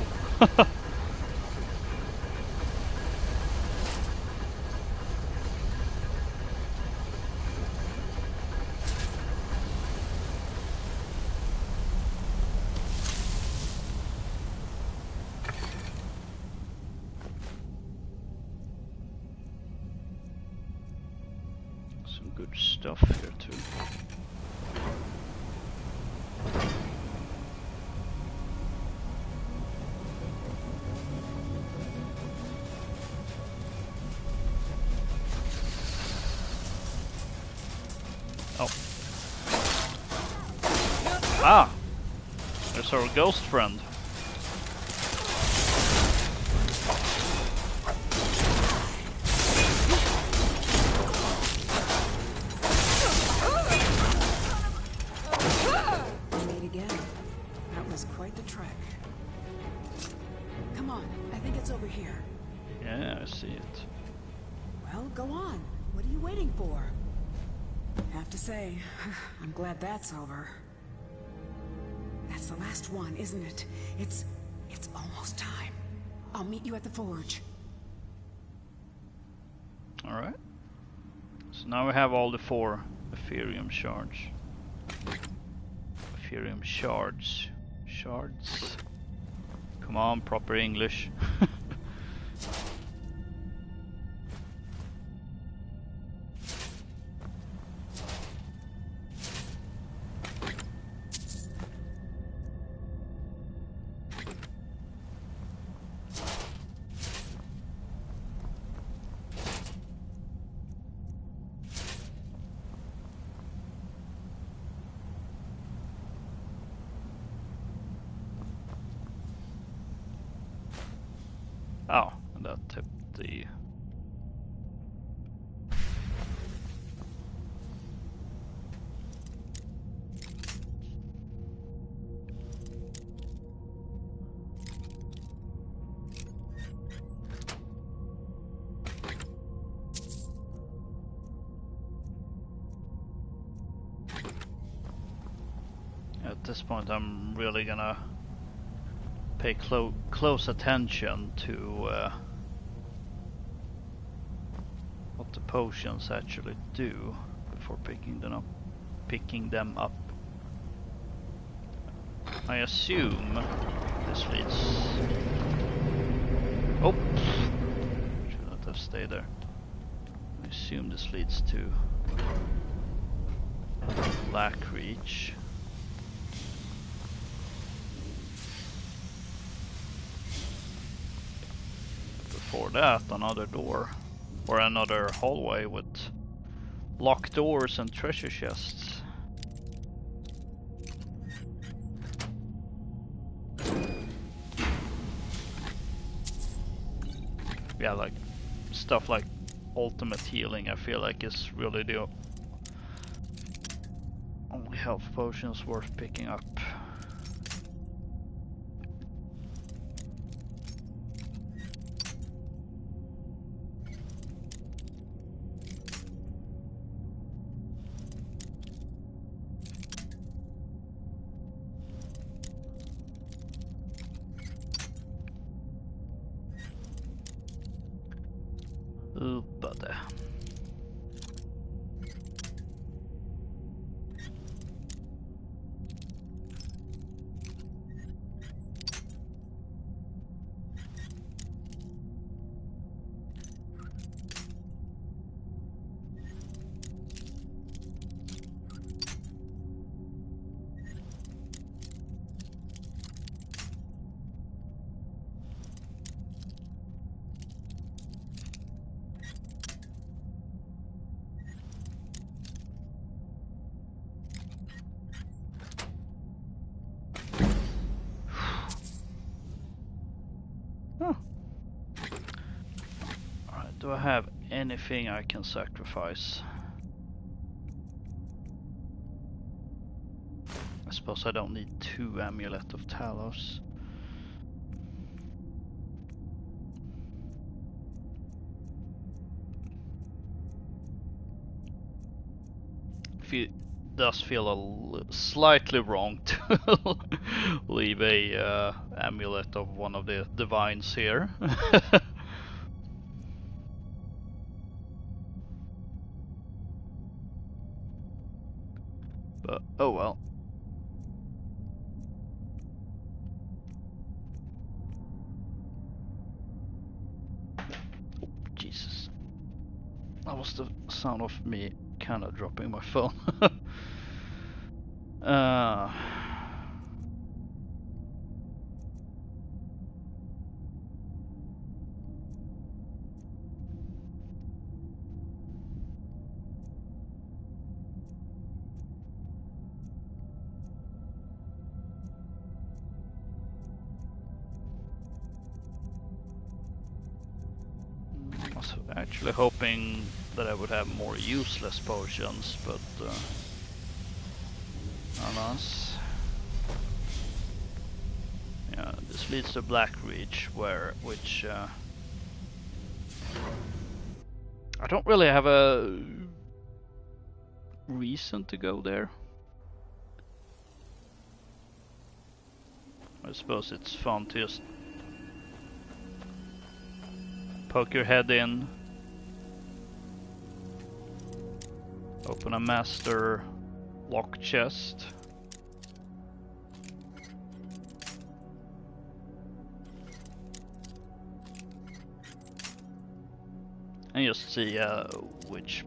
some good stuff here too. Oh. Ah! There's our ghost friend. Meet again. That was quite the trek. Come on, I think it's over here. Yeah, I see it. Well, go on. What are you waiting for? Have to say, I'm glad that's over. That's the last one, isn't it? It's almost time. I'll meet you at the forge. Alright. So now we have all the 4 Ethereum shards. Ethereum shards. Shards. Come on, proper English. Oh, and that tipped the... At this point I'm really gonna pay close attention to what the potions actually do before picking them up. I assume this leads... Oh! Should not have stayed there. I assume this leads to Black Reach. Before that, another door, or another hallway with locked doors and treasure chests. Yeah, like stuff like ultimate healing, I feel like is really the only health potions worth picking up. Ooh, buddy. Alright, do I have anything I can sacrifice? I suppose I don't need 2 Amulet of Talos. Does feel slightly wrong to leave a amulet of one of the divines here. But oh well. Oh, Jesus. That was the sound of me kind of dropping my phone. I was actually hoping that I would have more useless potions, but alas. Yeah, this leads to Black Reach, which I don't really have a reason to go there. I suppose it's fun to just poke your head in, open a master lock chest. And just see which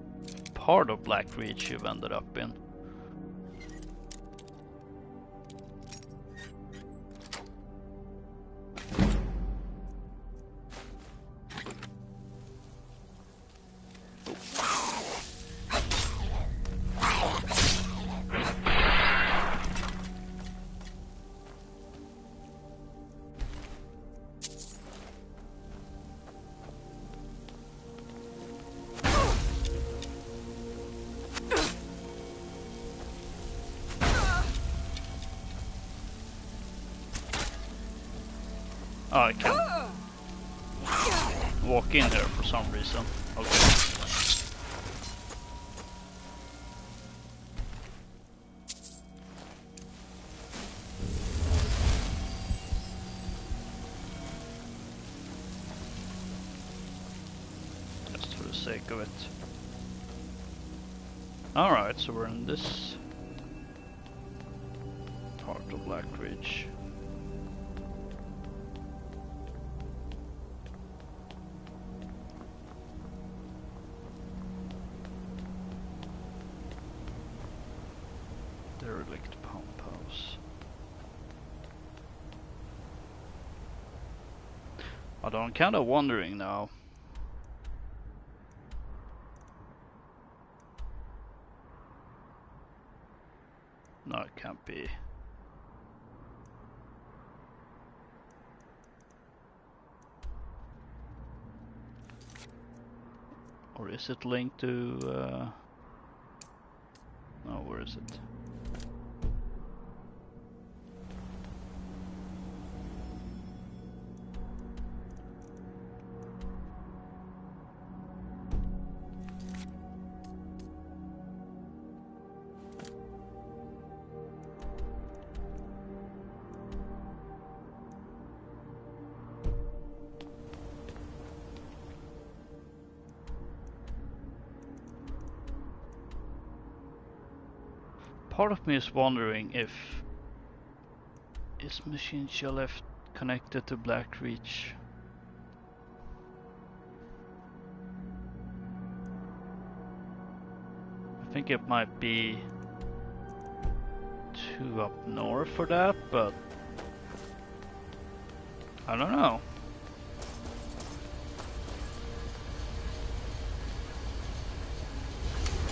part of Black Reach you've ended up in. Oh, I can't walk in there for some reason. Okay. Just for the sake of it. Alright, so we're in this part of Black Ridge. Derelict pump house. Although I'm kind of wondering now. No, it can't be. Or is it linked to... No, where is it? Part of me is wondering if is machine shell left connected to Black Reach. I think it might be too up north for that, but I don't know.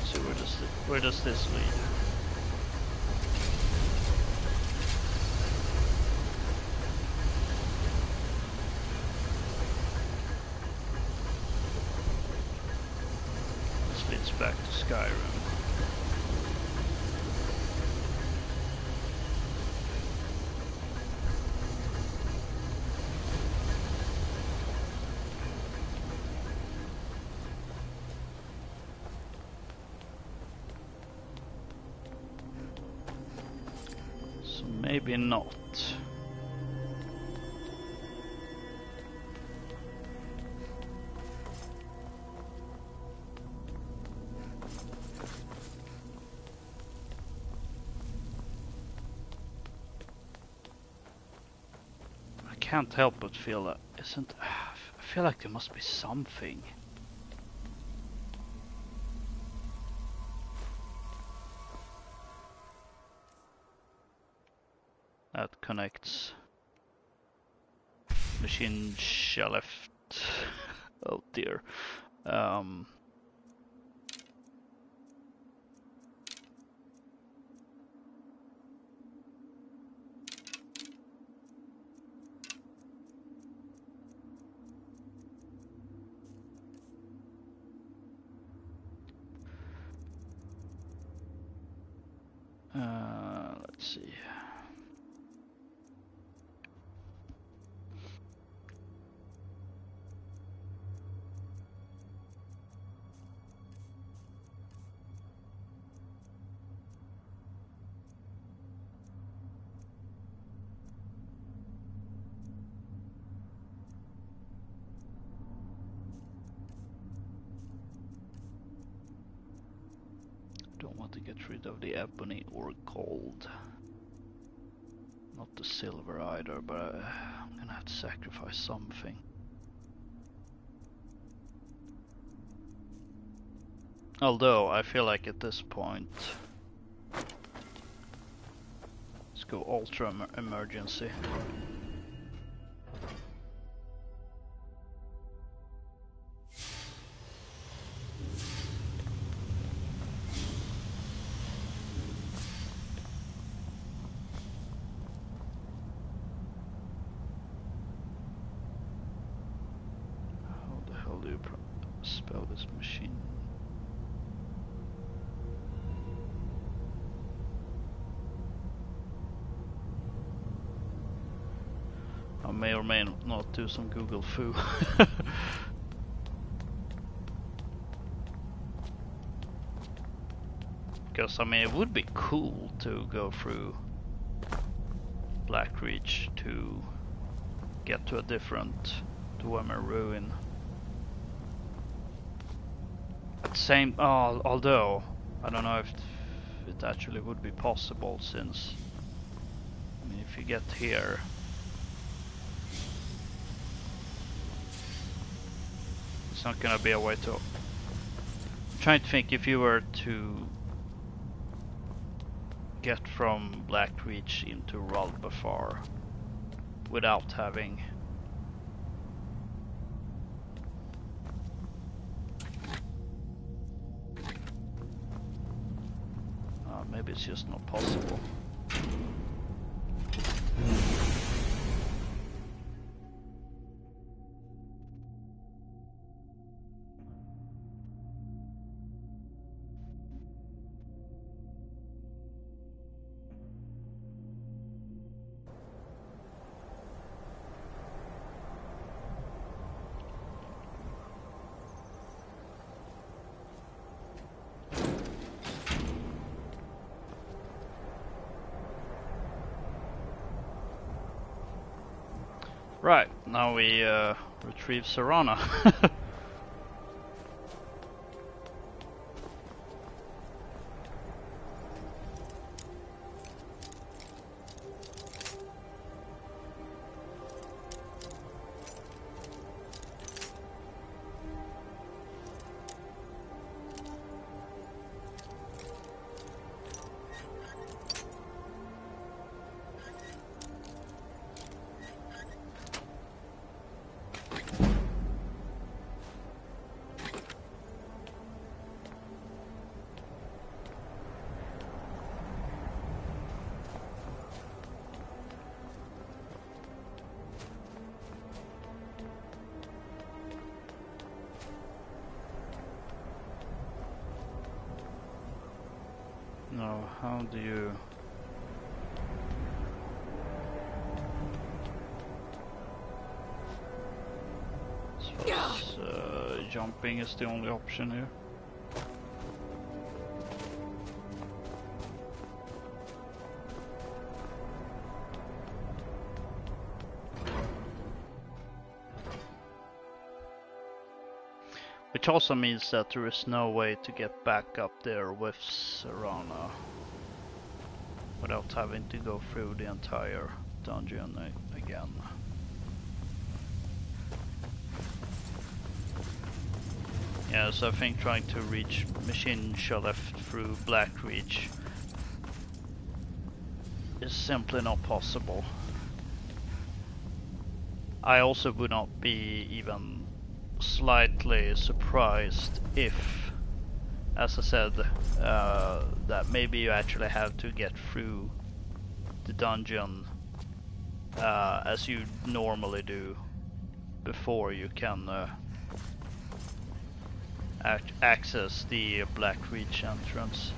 So where does this lead? Back to Skyrim. So maybe not. I can't help but feel that I feel like there must be something. That connects machine shelf. Oh dear. Let's see. Don't want to get rid of the ebony or gold. Not the silver either, but I'm gonna have to sacrifice something. Although I feel like at this point, let's go ultra emergency. How do you spell this machine? I may or may not do some Google foo. Because I mean it would be cool to go through Blackreach to get to a different Dwemer ruin. At the same, although I don't know if it actually would be possible, since I mean if you get here, it's not gonna be a way to. I'm trying to think if you were to get from Blackreach into Ralbafar without having maybe it's just not possible. Right, now we retrieve Serana. No, how do you... Jumping is the only option here. Which also means that there is no way to get back up there with Serana without having to go through the entire dungeon again. Yeah, so I think trying to reach Machine Shelf through Blackreach is simply not possible. I also would not be even slightly surprised if, as I said, that maybe you actually have to get through the dungeon as you normally do before you can access the Black Reach entrance.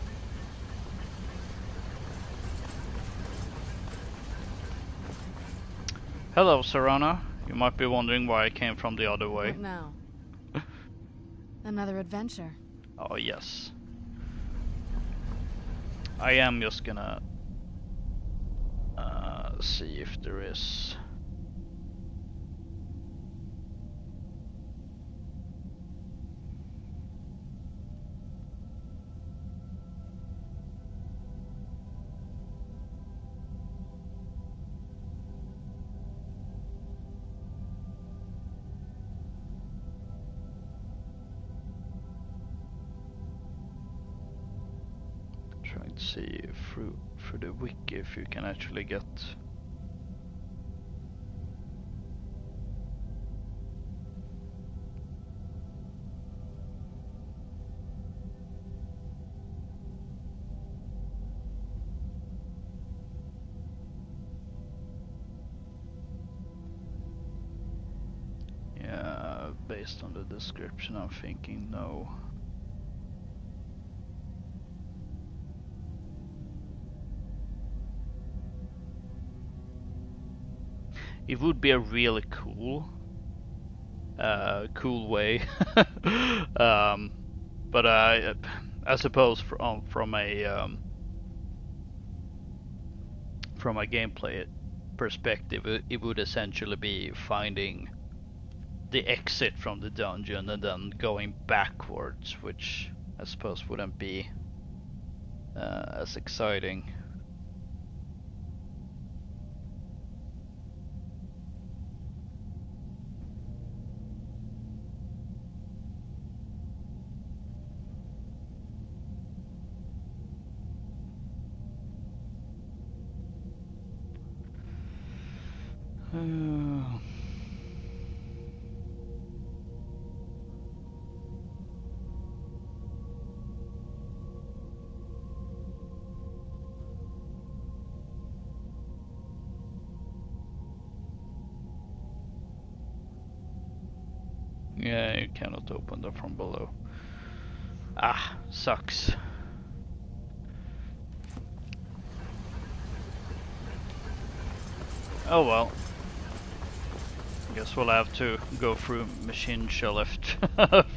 Hello, Serana. You might be wondering why I came from the other way. What now? Another adventure. Oh yes. I am just gonna see if there is. Trying to see through the wiki if you can actually get. Yeah, based on the description, I'm thinking no. It would be a really cool way, but I suppose from a gameplay perspective, it would essentially be finding the exit from the dungeon and then going backwards, which I suppose wouldn't be as exciting. Yeah, you cannot open them from below. Ah, sucks. Oh well. Guess we'll have to go through machine lift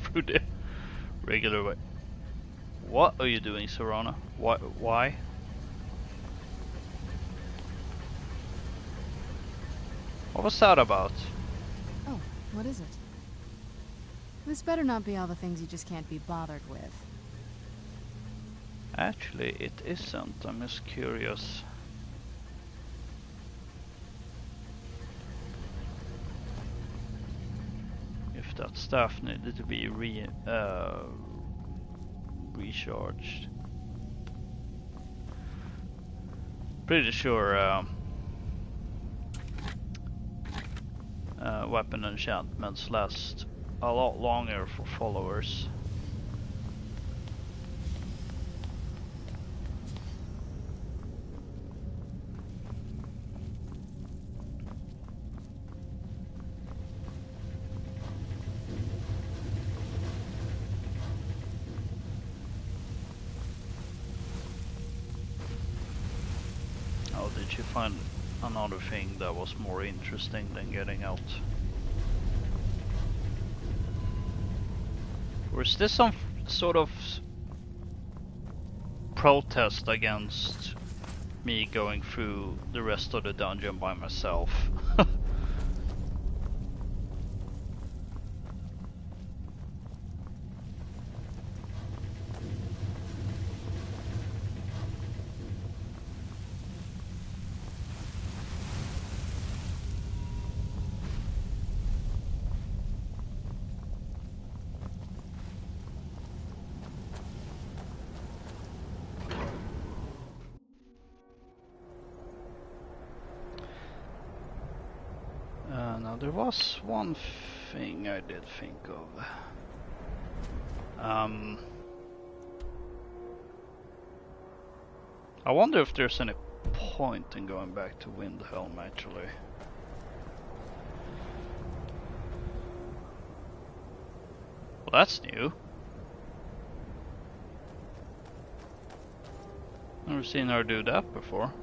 through the regular way. What are you doing, Serana? Why? What was that about? Oh, what is it? This better not be all the things you just can't be bothered with. Actually, it isn't. I'm just curious. If that stuff needed to be recharged. Pretty sure weapon enchantments last a lot longer for followers. Oh, did you find another thing that was more interesting than getting out? Or is this some sort of protest against me going through the rest of the dungeon by myself? There was one thing I did think of. I wonder if there's any point in going back to Windhelm actually. Well, that's new. Never seen her do that before.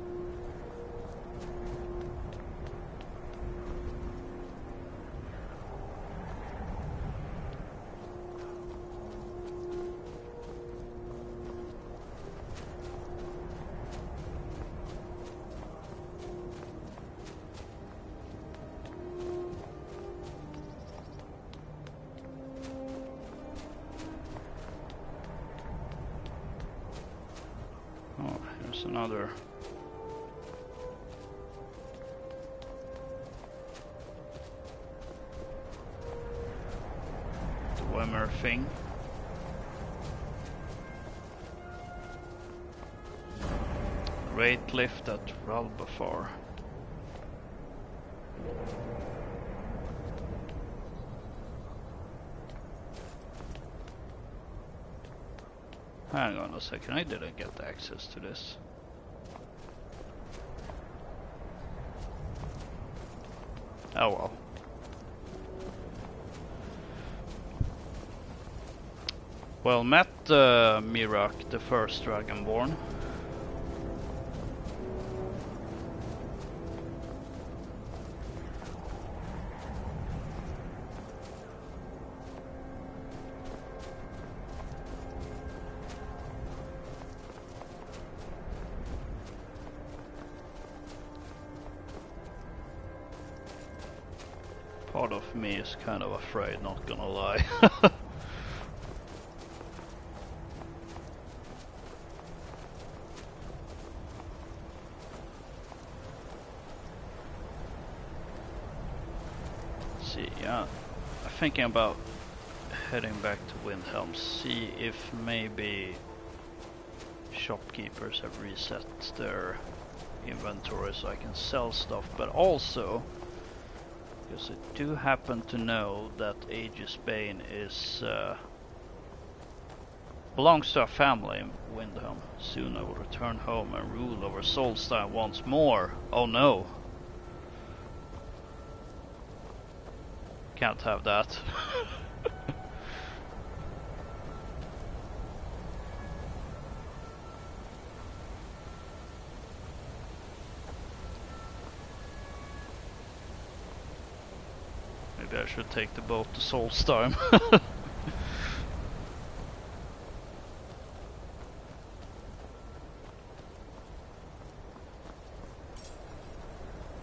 Oh, here's another. Dwemer thing. Great lift at Ralbafar. Hang on a second, I didn't get access to this. Oh well. Well, met Mirak, the first Dragonborn. Part of me is kind of afraid, not gonna lie. See, yeah, I'm thinking about heading back to Windhelm, see if maybe shopkeepers have reset their inventory so I can sell stuff, but also because I do happen to know that Aegis Bane is belongs to a family in Windhelm. Soon I will return home and rule over Solstheim once more. Oh no. Can't have that. Maybe I should take the boat to Solstheim.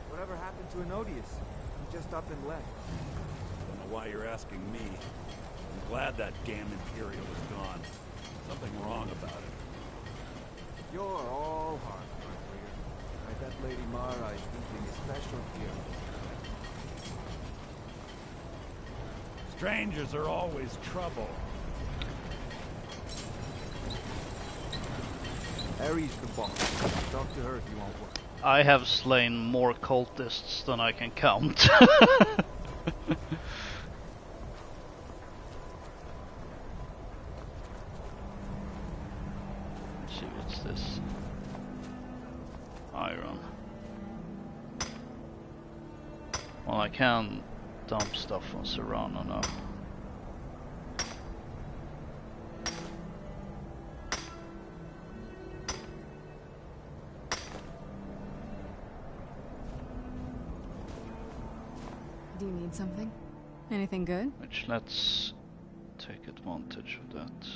Whatever happened to Anodius? He just up and left. Don't know why you're asking me. I'm glad that damn Imperial is gone. Something wrong about it. You're all heart, Mark. I bet Lady Mara is keeping a special care. Strangers are always trouble. Ares the boss. Talk to her if you want work. I have slain more cultists than I can count. Let's see, what's this? Iron. Well, I can dump stuff on Serrano now. Do you need something? Anything good? Which, let's take advantage of that.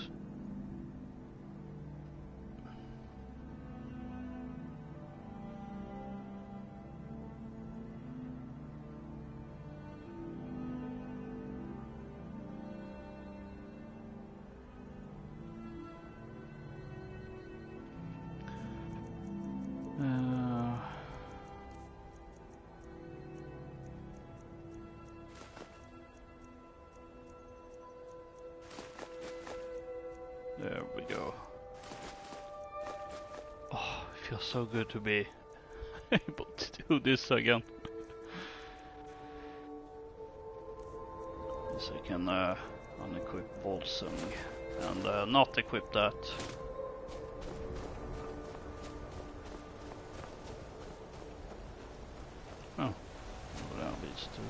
There we go. Oh, it feels so good to be able to do this again. So I can unequip Volsung and not equip that. Oh, what that leads to.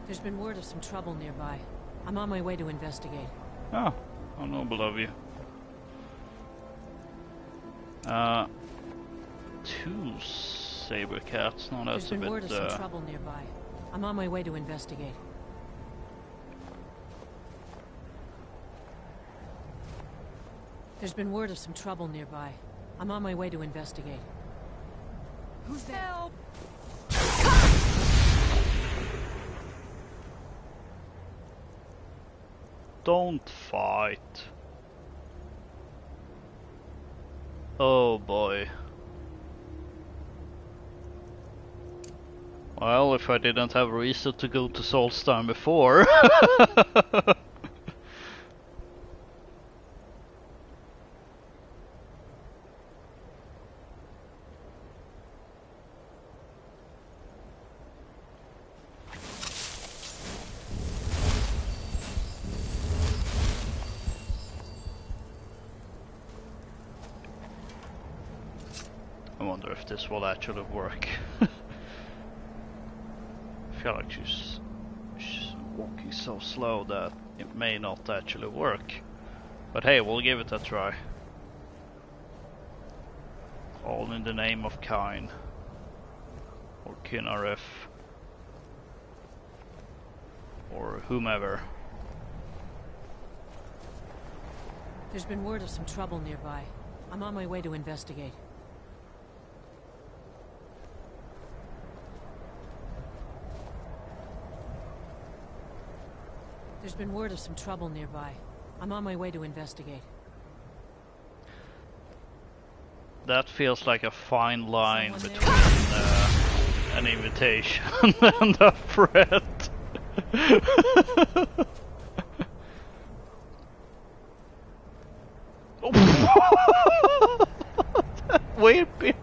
There's been word of some trouble nearby. I'm on my way to investigate. Oh, how noble of you. Two saber cats. No, that's There's been a bit. word of some trouble nearby. I'm on my way to investigate. There's been word of some trouble nearby. I'm on my way to investigate. Who's there? Help! Don't fight. Oh boy. Well, if I didn't have a reason to go to Solstheim before. I wonder if this will actually work. I feel like she's walking so slow that it may not actually work. But hey, we'll give it a try. All in the name of Kain. Or Kinaref. Or whomever. There's been word of some trouble nearby. I'm on my way to investigate. There's been word of some trouble nearby. I'm on my way to investigate. That feels like a fine line between an invitation and a threat. Wait a minute.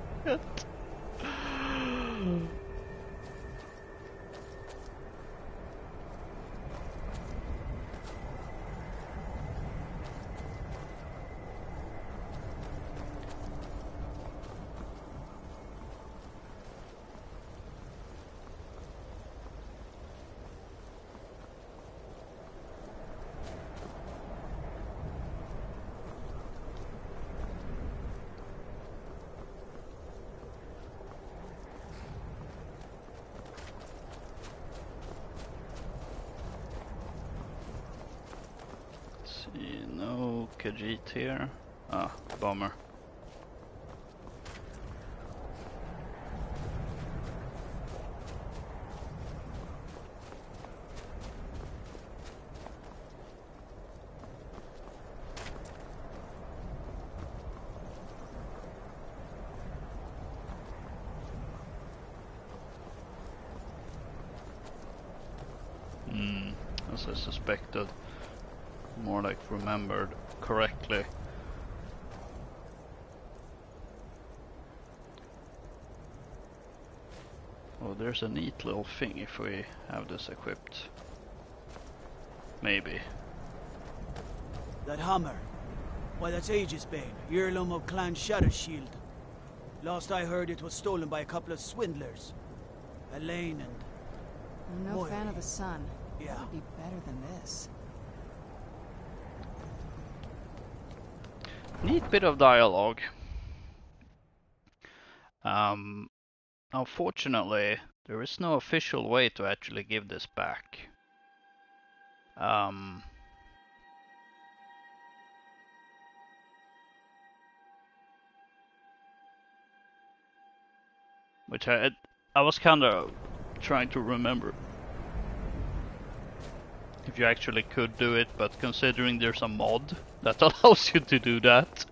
No Khajiit here. Ah, bummer. As I suspected. More like remembered correctly. Oh, there's a neat little thing if we have this equipped. Maybe. That hammer. Why, that's Aegisbane, heirloom of Clan Shadowshield. Last I heard, it was stolen by a couple of swindlers. Elaine and... I'm no fan of the sun. Yeah. That would be better than this. Neat bit of dialogue. Unfortunately, there is no official way to actually give this back. Which I was kind of trying to remember if you actually could do it, but considering there's a mod that allows you to do that.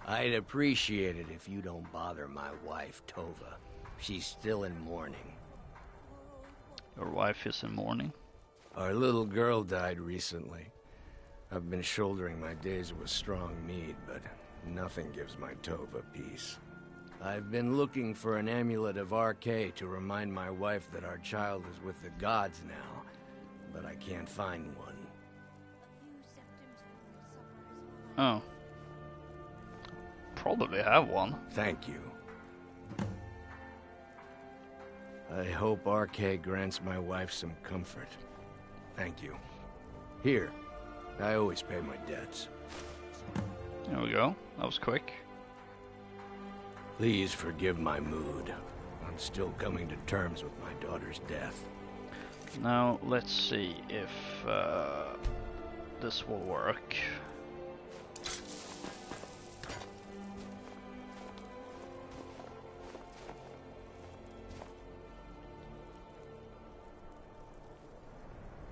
I'd appreciate it if you don't bother my wife, Tova. She's still in mourning. Your wife is in mourning. Our little girl died recently. I've been shouldering my days with strong mead, but nothing gives my Tova peace. I've been looking for an amulet of RK to remind my wife that our child is with the gods now, but I can't find one. Oh. Probably have one. Thank you. I hope RK grants my wife some comfort. Thank you. Here, I always pay my debts. There we go. That was quick. Please forgive my mood. I'm still coming to terms with my daughter's death. Now, let's see if this will work.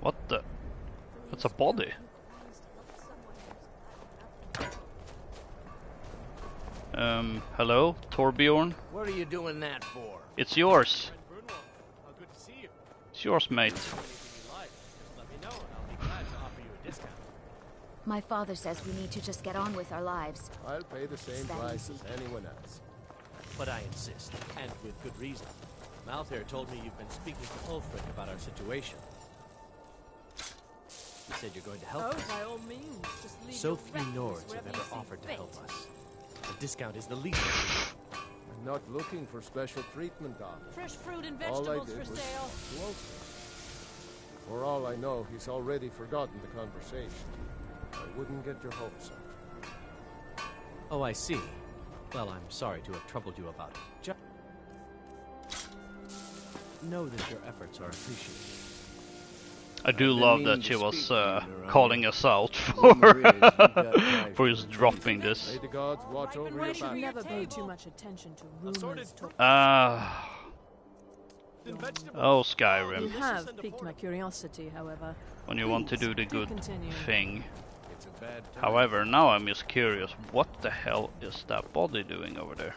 What the? That's a body. Hello, Torbjorn? What are you doing that for? It's yours. Good to see you. It's yours, mate. Anything you like, just let me know and I'll be glad to offer you a discount. My father says we need to just get on with our lives. I'll pay the same That price easy. as anyone else. But I insist, and with good reason. Malthair told me you've been speaking to Ulfric about our situation. He said you're going to help us. by all means. Just leave So your few refuse Nords have wherever ever you see offered to fit. help us. A discount is the least of it. I'm not looking for special treatment, Doc. Fresh fruit and All I vegetables did for was sale. to Ulfric. For all I know, he's already forgotten the conversation. I wouldn't get your hopes up. Oh, I see. Well, I'm sorry to have troubled you about it. Just know that your efforts are appreciated. I do been love meaning that to she was speak to you, Miranda. calling us out Rumor is you've got for ties for to just the dropping May this. the gods watch over We your should back. never pay too much attention to rumors. Oh, You Skyrim. have piqued my curiosity, however. When you want to do the Please, do good continue. thing. It's a bad time. However, now I'm just curious, what the hell is that body doing over there?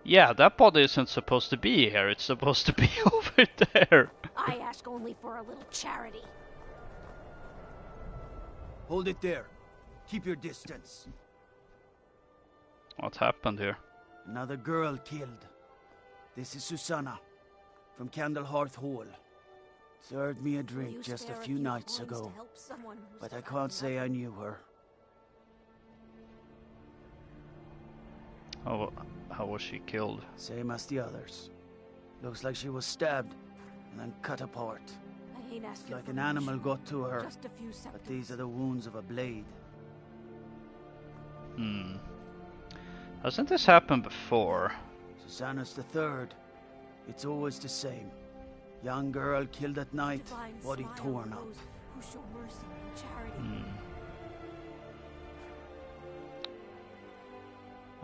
Yeah, that body isn't supposed to be here, it's supposed to be over there. I ask only for a little charity. Hold it there. Keep your distance. What happened here? Another girl killed. This is Susanna, from Candlehearth Hall. Served me a Will drink you just a spare few nights coins ago, to help someone who's but I forgotten can't say I nothing? knew her. How was she killed? Same as the others. Looks like she was stabbed and then cut apart. I ain't asking Like for an much. animal got to her, Just a few but seconds. these are the wounds of a blade. Hasn't this happened before? Susanna's the third. It's always the same. Young girl killed at night, Divine body smile torn on up. those who show mercy and charity.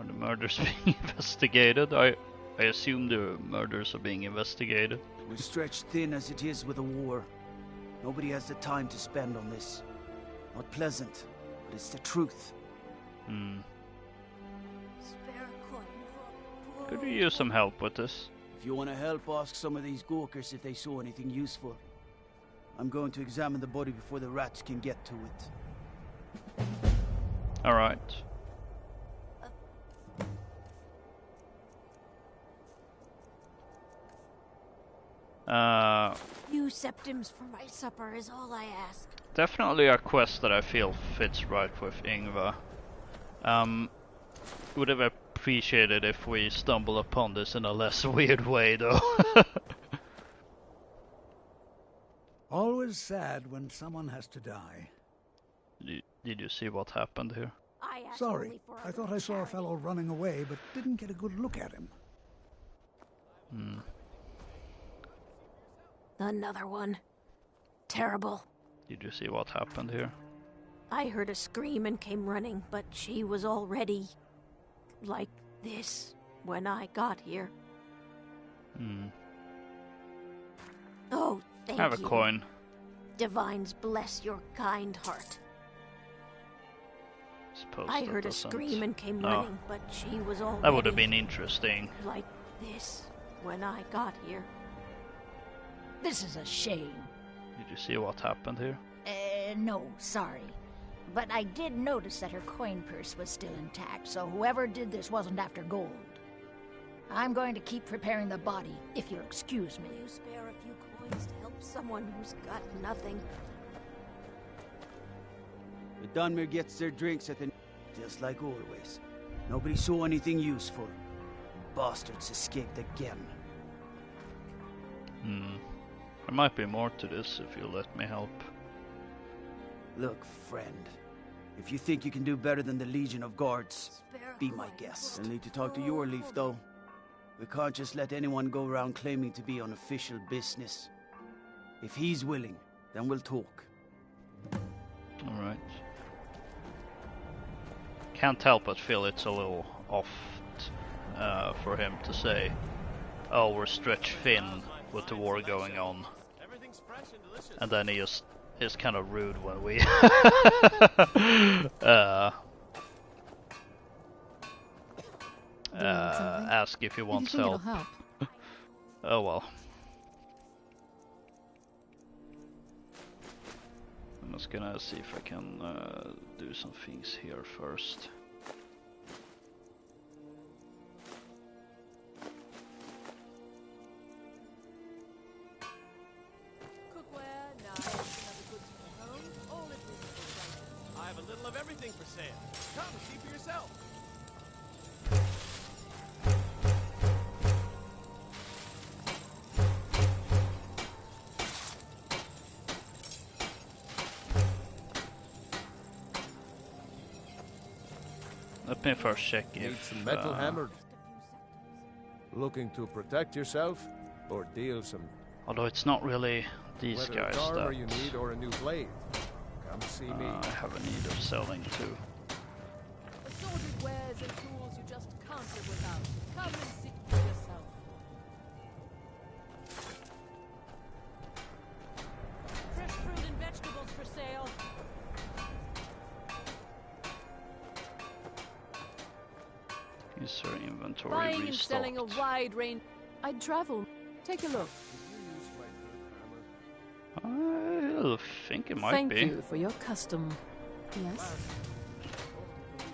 Are the murders being investigated? I assume the murders are being investigated. We're stretched thin as it is with the war. Nobody has the time to spend on this. Not pleasant, but it's the truth. Spare a coin for a Could poor we use some help with this? If you want to help, ask some of these Gawkers if they saw anything useful. I'm going to examine the body before the rats can get to it. Alright. few septims for my supper is all I ask. Definitely a quest that I feel fits right with Ingvar. Would have appreciated if we stumble upon this in a less weird way though. Always sad when someone has to die. Did you see what happened here? I ask Sorry, only for a I thought little I saw a charity. fellow running away, but didn't get a good look at him. Another one. Terrible. Did you see what happened here? I heard a scream and came running, but she was already like this when I got here. Oh, thank you. Have a coin. Divines bless your kind heart. Suppose I that heard a doesn't- scream and came No. running, but she was already That would have been interesting. like this when I got here. This is a shame. Did you see what happened here? No, sorry. But I did notice that her coin purse was still intact, so whoever did this wasn't after gold. I'm going to keep preparing the body, if you'll excuse me. You spare a few coins to help someone who's got nothing. The Dunmer gets their drinks at the... just like always. Nobody saw anything useful. Bastards escaped again. There might be more to this if you let me help. Look, friend. If you think you can do better than the Legion of Guards, be my guest. I'll need to talk to your Leaf, though. We can't just let anyone go around claiming to be on official business. If he's willing, then we'll talk. Alright. Can't help but feel it's a little off for him to say, oh, we're stretched thin with the war going on. And then he is kind of rude when we ask if he wants help. Oh well. I'm just gonna see if I can do some things here first. I have a little of everything for sale. Come, see for yourself. Let me first check Need if... some metal hammered. Looking to protect yourself or deal some... Although it's not really these Whether guys it's armor that you need or a new blade. Come see me. I have a need of selling to. Assorted wares and tools you just can't live without. Come and see for yourself. Fresh fruit and vegetables for sale. Is her inventory Buying and restocked? selling a wide range. I'd travel. Take a look. I think it might Thank be. you for your custom. Yes.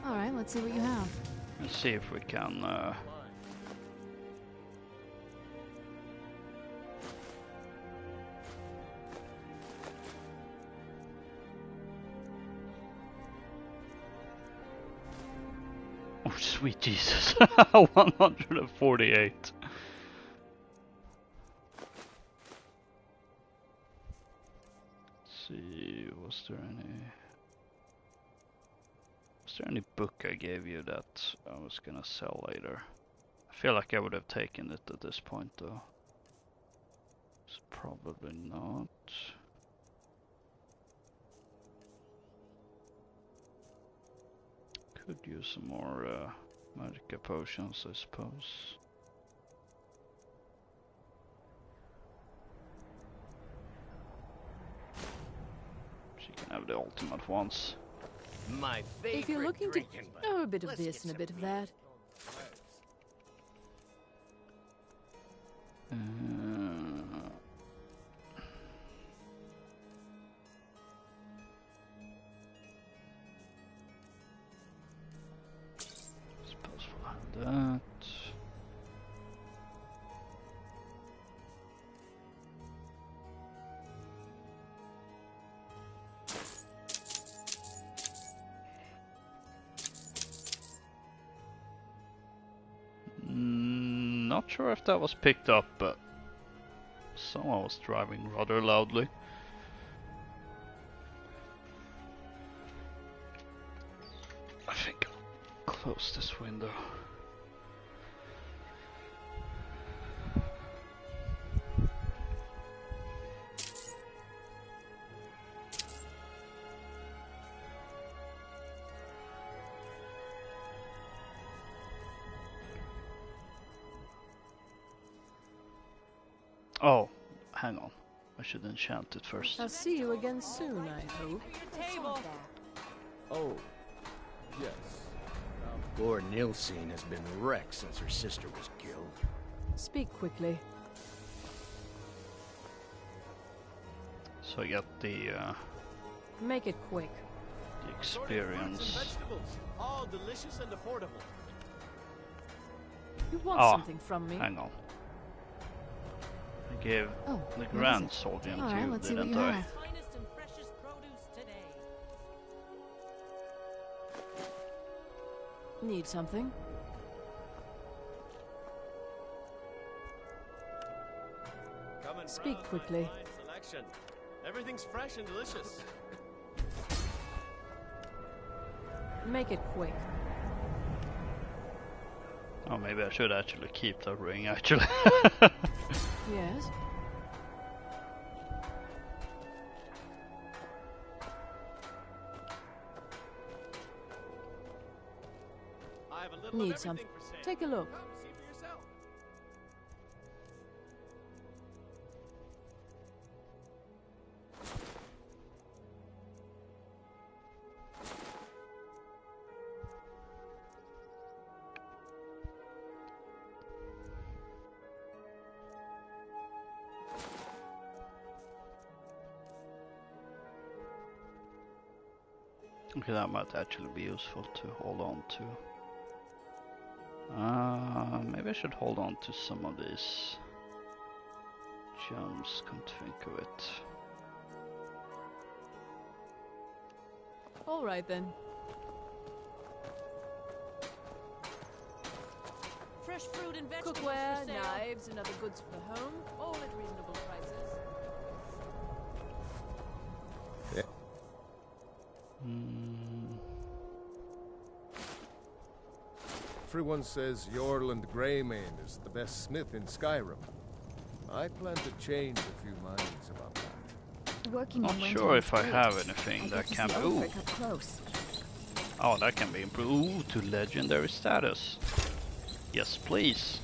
All right, let's see what you have. Let's see if we can. Oh, sweet Jesus! 148. See, was there any book I gave you that I was gonna sell later? I feel like I would have taken it at this point though. It's probably not. Could use some more magic potions, I suppose. She can have the ultimate once. My favorite If you're looking to drinking buddy. know a bit of Let's this get and a bit some of that. Suppose we'll have that. Not sure if that was picked up, but someone was driving rather loudly. I think I'll close this window. Oh, hang on. I should enchant it first. I'll see you again soon, I hope. Oh, yes. Poor Nilsine has been wrecked since her sister was killed. Speak quickly. So I got the Make it quick. experience. Vegetables, all delicious and affordable. You want something from me? Hang on. I gave the what Grand is it? Soldier All right, to, let's see what didn't you I? have. Finest and freshest produce today. Need something? Come and Speak browse my quickly. fine selection. Everything's fresh and delicious. Make it quick. Oh, maybe I should actually keep the ring, actually. Yes? I have a little of Need everything something. for sale. Take a look. Come see for yourself. Okay, that might actually be useful to hold on to. Maybe I should hold on to some of these gems, come to think of it. All right then. Fresh fruit and vegetables Cookware, for sale. knives, and other goods for the home, all at reasonable prices. Everyone says Yorland Greymane is the best smith in Skyrim. I plan to change a few minds about that. Working Not in sure winter if is I great. have anything I that get to can. see Ooh. Ulfric up close. Oh, that can be improved. Ooh, to legendary status. Yes, please.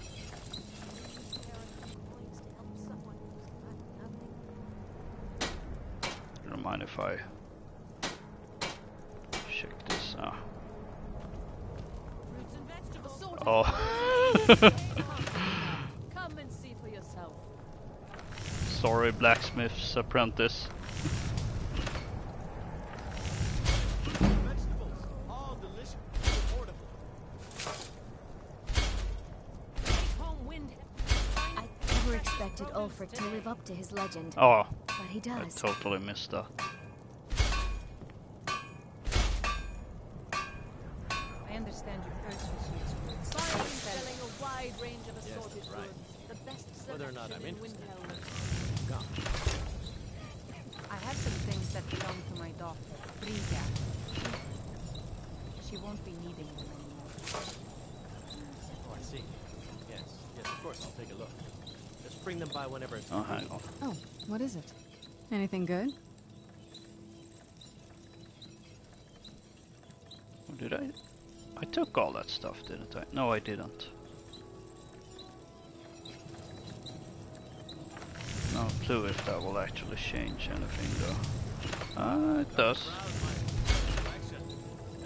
Don't mind if I check this out. Fruits and vegetables. Oh. Come and see for yourself. Sorry, blacksmith's apprentice. Vegetables, all delicious and affordable. Take home wind. I never expected Ulfric to live up to his legend, Oh, but he I does. totally missed that. I understand your thirst for sweet foods. Skyrim selling a wide range of assorted that's right. goods. The best Whether or not selection I'm in interested. Windhelm. Come. I have some things that belong to my daughter, Frigga. She won't be needing them anymore. Oh, I see. Yes, of course, I'll take a look. Just bring them by whenever it's Oh, hang on. Oh, what is it? Anything good? Or did I? I took all that stuff, didn't I? No, I didn't. No clue if that will actually change anything, though. It does. browse my selection.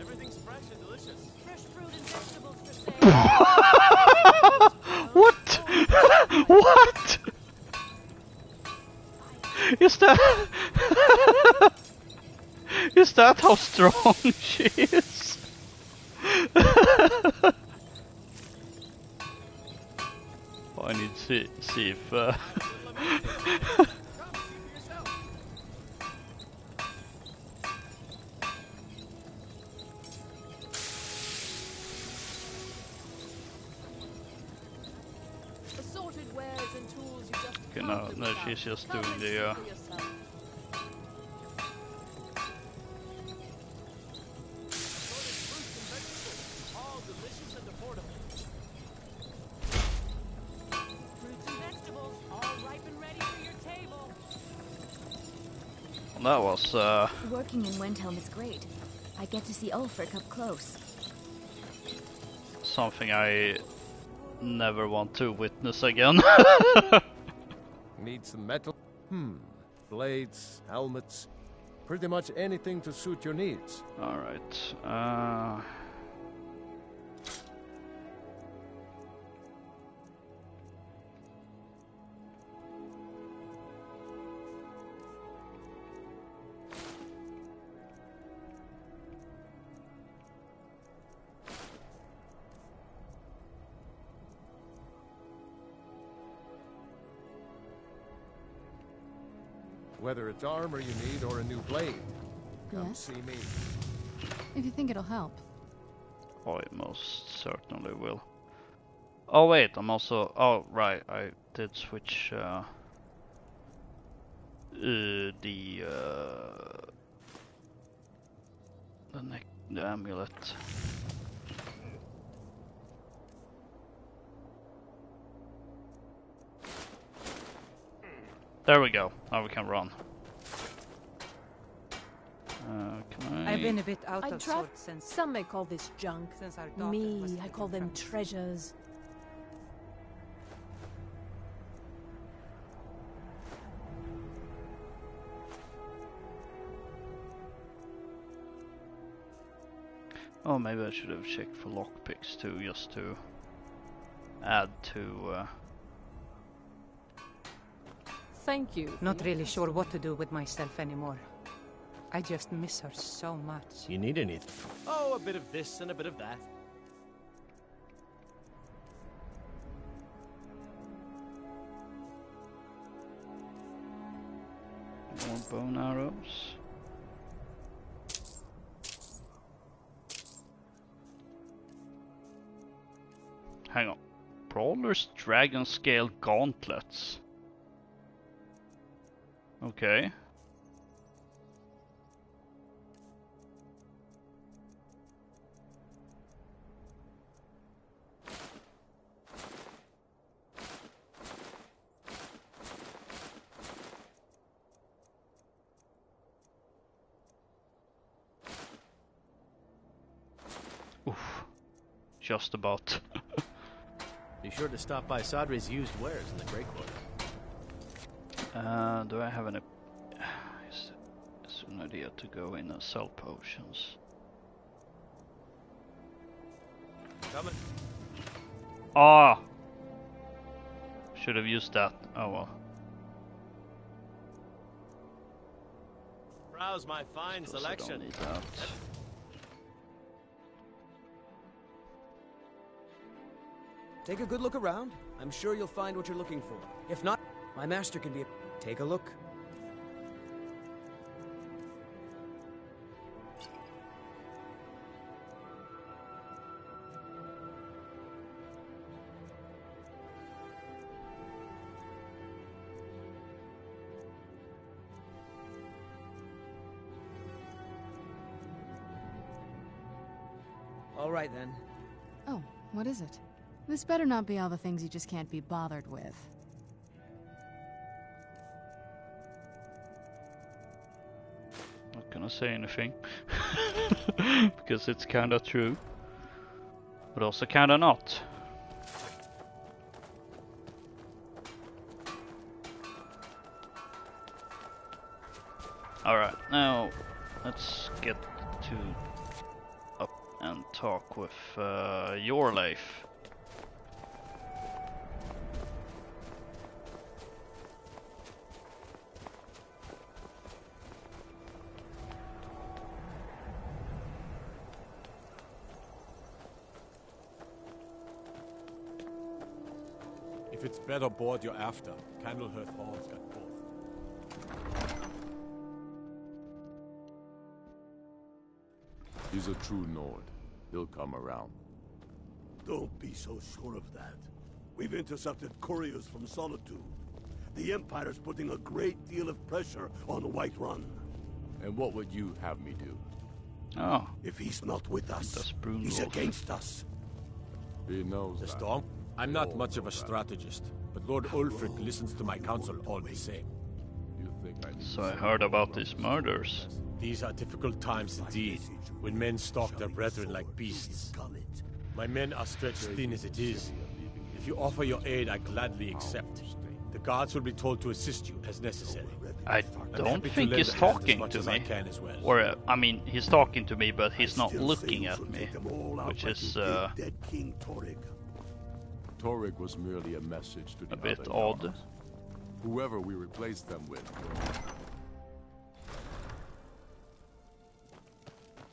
Everything's fresh and delicious. Fresh fruit and vegetables for sale. What? What? Is that? Is that how strong she is? Oh, I need to see if. Come see for yourself. Assorted wares and tools you just Okay, can't no, live no, without. she's just Come doing and the. see for yourself. Assorted fruits and vegetables, all delicious and affordable. Fruits and vegetables, all ripe and ready for your table. That was Working in Windhelm is great. I get to see Ulfric up close. something I never want to witness again. Need some metal? Blades, helmets, pretty much anything to suit your needs. Alright. Whether it's armor you need or a new blade, come Yes? see me. If you think it'll help. Oh, it most certainly will. Oh wait, I'm also... Oh, right, I did switch the amulet. There we go. Now we can run. Can I... I've been a bit out I of trust sorts since some may call this junk. our daughter was Me, I taken call them from us. treasures. Oh, maybe I should have checked for lockpicks too, just to add to... Thank you. Not really sure what to do with myself anymore. I just miss her so much. You need anything? Oh, a bit of this and a bit of that. More bone arrows. Hang on. Brawler's Dragon Scale Gauntlets. Okay. Oof. Just about. Be sure to stop by Sadri's used wares in the Grey Quarter. Do I have any... It's an idea to go in and sell potions. Coming. Ah! Should have used that. Oh well. Browse my fine Suppose I selection. don't need that. Take a good look around. I'm sure you'll find what you're looking for. If not, my master can be... Take a look. All right, then. Oh, what is it? This better not be all the things you just can't be bothered with. Not gonna say anything. Because it's kinda true. But also kinda not. Alright, now let's get to up and talk with your life. If it's better board you're after, Candlehearth Hall's got both. He's a true Nord. He'll come around. Don't be so sure of that. We've intercepted couriers from Solitude. The Empire's putting a great deal of pressure on Whiterun. And what would you have me do? Oh. If he's not with us, he's against us. He knows The Storm? I'm not much of a strategist, but Lord Ulfric listens to my counsel all the same. You think I need So I heard about these murders. These are difficult times indeed, when men stalk their brethren like beasts. My men are stretched thin as it is. If you offer your aid, I gladly accept. The guards will be told to assist you as necessary. I don't think he's talking to me. Or, I mean, he's talking to me, but he's not looking at me. Which is Torrig was merely a message to the a bit other odd. Yarls. Whoever we replace them with.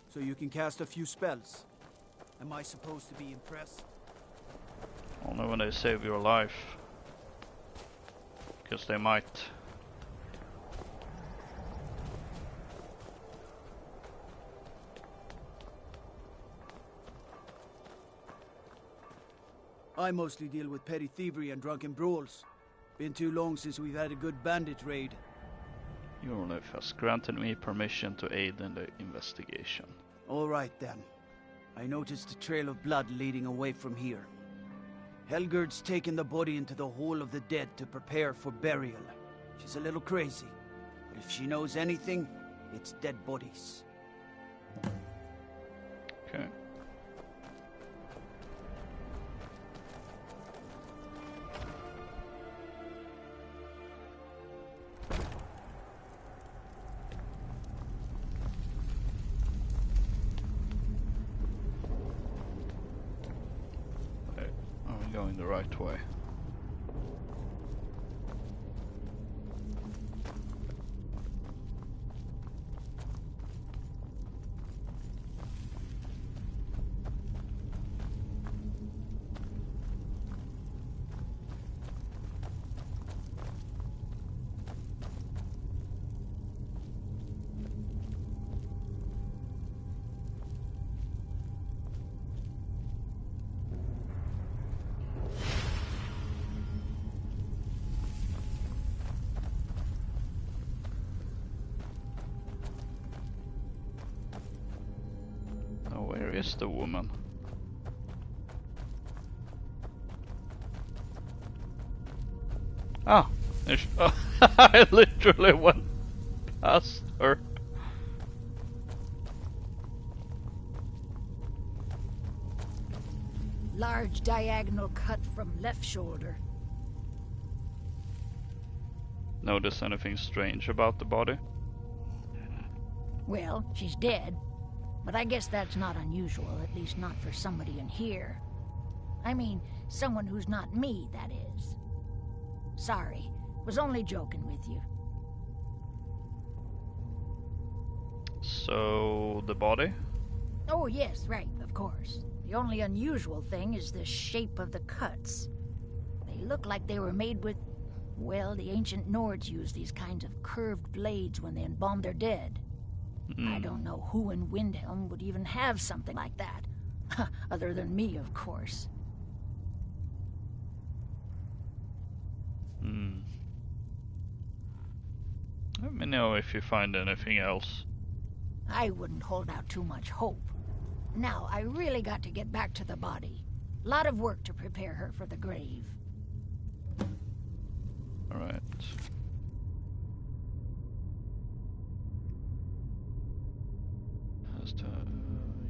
So you can cast a few spells. Am I supposed to be impressed? Only when they save your life. Because they might. I mostly deal with petty thievery and drunken brawls. Been too long since we've had a good bandit raid. Your life has granted me permission to aid in the investigation. All right then. I noticed a trail of blood leading away from here. Helgerd's taken the body into the Hall of the Dead to prepare for burial. She's a little crazy, but if she knows anything, it's dead bodies. Okay. Going the right way. Where is the woman? Ah, I literally went past her. Large diagonal cut from left shoulder. Notice anything strange about the body? Well, she's dead. But I guess that's not unusual, at least not for somebody in here. I mean, someone who's not me, that is. Sorry, was only joking with you. So, the body? Oh yes, right, of course. The only unusual thing is the shape of the cuts. They look like they were made with... Well, the ancient Nords used these kinds of curved blades when they embalmed their dead. I don't know who in Windhelm would even have something like that. Other than me, of course. Let me know if you find anything else. I wouldn't hold out too much hope. Now, I really got to get back to the body. Lot of work to prepare her for the grave. Alright.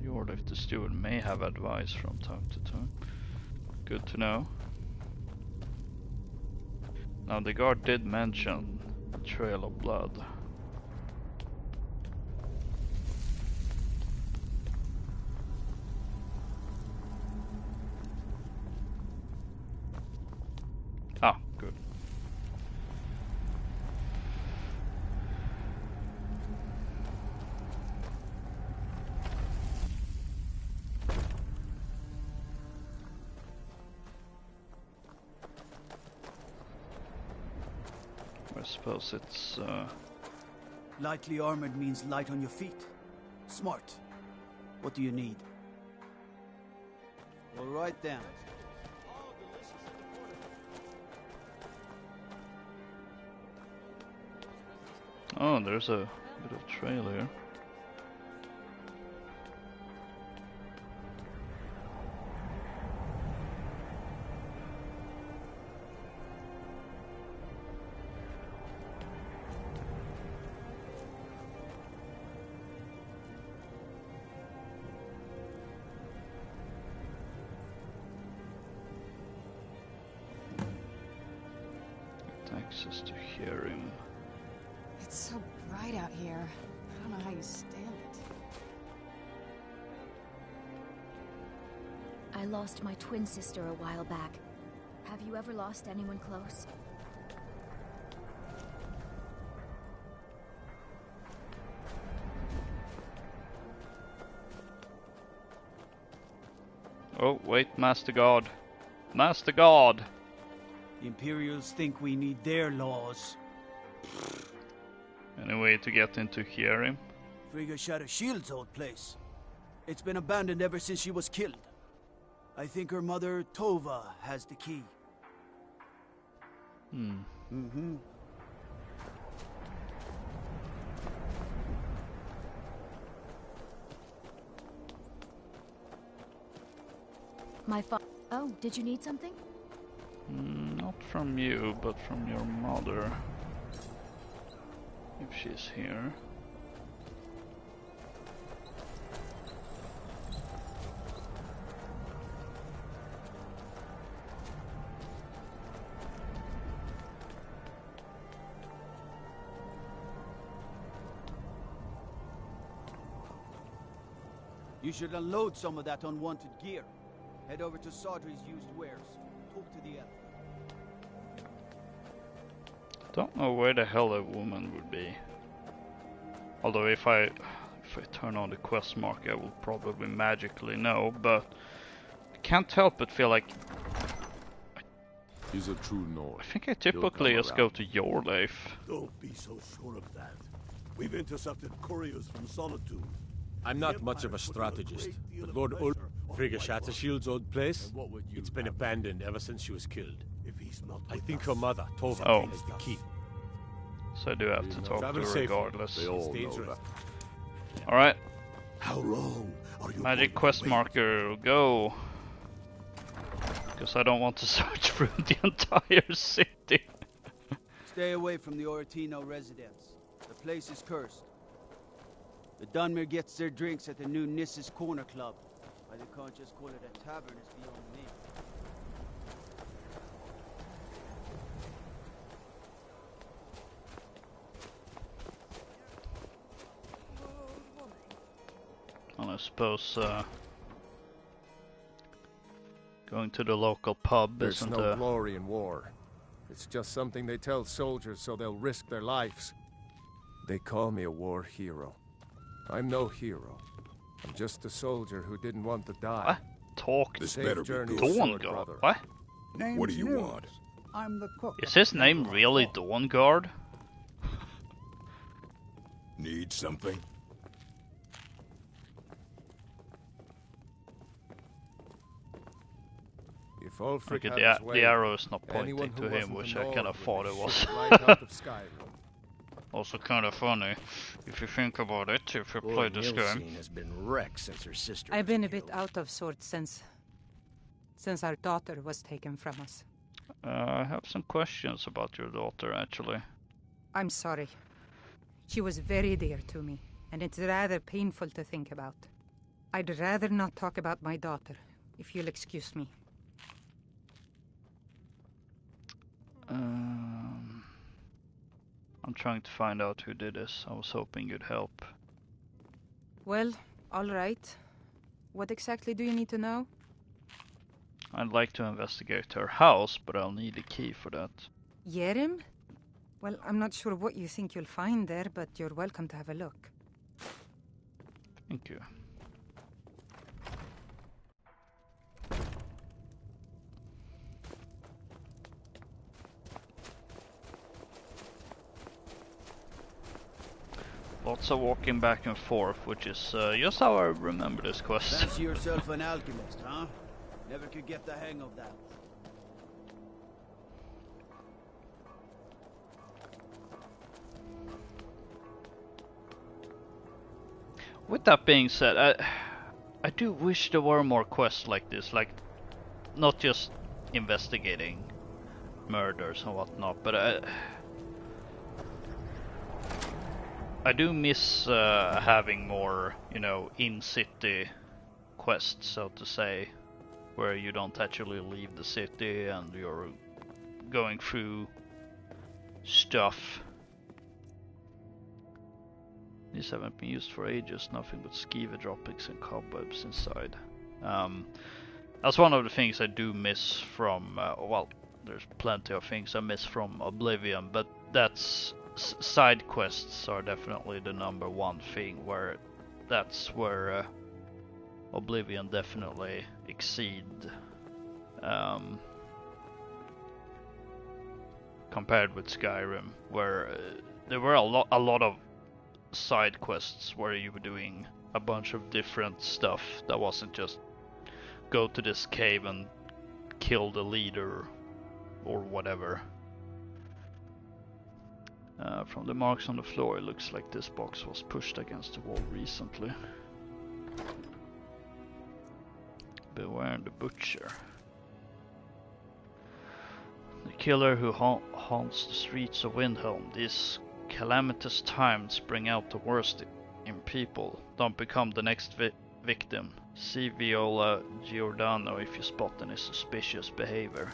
Your if the steward may have advice from time to time. Good to know. Now the guard did mention a trail of blood. Ah, good. I suppose it's Lightly armored means light on your feet. Smart. What do you need? All right then. oh, there's a bit of trail here. Access to hear him. It's so bright out here. I don't know how you stand it. I lost my twin sister a while back. Have you ever lost anyone close? Oh, wait, Master God. Master God! The Imperials think we need their laws. Any way to get into hear him? Frigga Shatter Shield's old place. It's been abandoned ever since she was killed. I think her mother, Tova, has the key. Mm-hmm. Oh, did you need something? Not from you, but from your mother. If she's here. You should unload some of that unwanted gear. Head over to Sodri's used wares. Talk to the elf. Don't know where the hell a woman would be. Although if I turn on the quest mark, I will probably magically know. But I can't help but feel like he's a true Nord. I think I typically just go to your life. Don't be so sure of that. We've intercepted couriers from Solitude. I'm not much of a strategist, but Lord Ulf, Frigga Shattershield's old place, it's been abandoned ever since she was killed. I think her mother, Tova, has the key. So I do have to talk to her regardless. They all know that. Alright. How long are you Magic quest marker, go. Because I don't want to search through the entire city. Stay away from the Oratino residence. The place is cursed. The Dunmer gets their drinks at the new Nissa's Corner Club. Why they can't just call it a tavern is beyond me. Well, I suppose going to the local pub There's isn't no glory in war. It's just something they tell soldiers so they'll risk their lives. They call me a war hero. I'm no hero. I'm just a soldier who didn't want to die. What? Talk. This better be Dawnguard. What? What do you want? I'm the cook. Is his name really Dawnguard? Need something? If Ulfric Okay, had his way, the arrow is not pointing anyone to who him, wasn't which an I kind of Nord thought it would be was. shipped right out of Skyrim. Also kind of funny, if you think about it, if you play this game. Has been wrecked since her sister. I've been a bit out of sorts since our daughter was taken from us. I have some questions about your daughter, actually. I'm sorry. She was very dear to me, and it's rather painful to think about. I'd rather not talk about my daughter, if you'll excuse me. I'm trying to find out who did this. I was hoping you'd help. Well, all right. What exactly do you need to know? I'd like to investigate her house, but I'll need a key for that. Yerim? Well, I'm not sure what you think you'll find there, but you're welcome to have a look. Thank you. Lots of walking back and forth, which is just how I remember this quest. Fancy yourself an alchemist, huh? Never could get the hang of that. With that being said, I do wish there were more quests like this, like not just investigating murders and whatnot, but I do miss having more, you know, in-city quests, so to say, where you don't actually leave the city and you're going through stuff. These haven't been used for ages, nothing but skeever droppings and cobwebs inside. That's one of the things I do miss from, well, there's plenty of things I miss from Oblivion, but that's side quests are definitely the number one thing, where that's where Oblivion definitely exceed compared with Skyrim, where there were a lot of side quests where you were doing a bunch of different stuff that wasn't just go to this cave and kill the leader or whatever. From the marks on the floor, it looks like this box was pushed against the wall recently. Beware the butcher. The killer who haunts the streets of Windhelm. These calamitous times bring out the worst in people. Don't become the next victim. See Viola Giordano if you spot any suspicious behavior.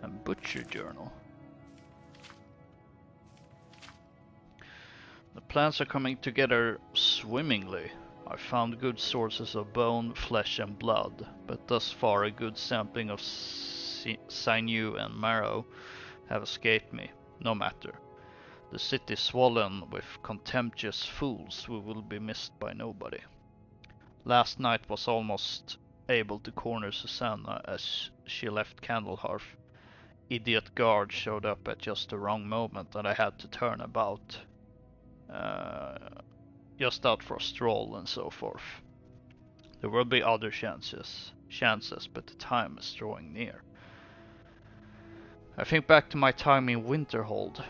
And Butcher Journal. The plans are coming together swimmingly. I found good sources of bone, flesh and blood, but thus far a good sampling of sinew and marrow have escaped me. No matter. The city swollen with contemptuous fools who will be missed by nobody. Last night was almost able to corner Susanna as she left Candlehearth. Idiot guard showed up at just the wrong moment and I had to turn about. Just out for a stroll and so forth. There will be other chances, but the time is drawing near. I think back to my time in Winterhold.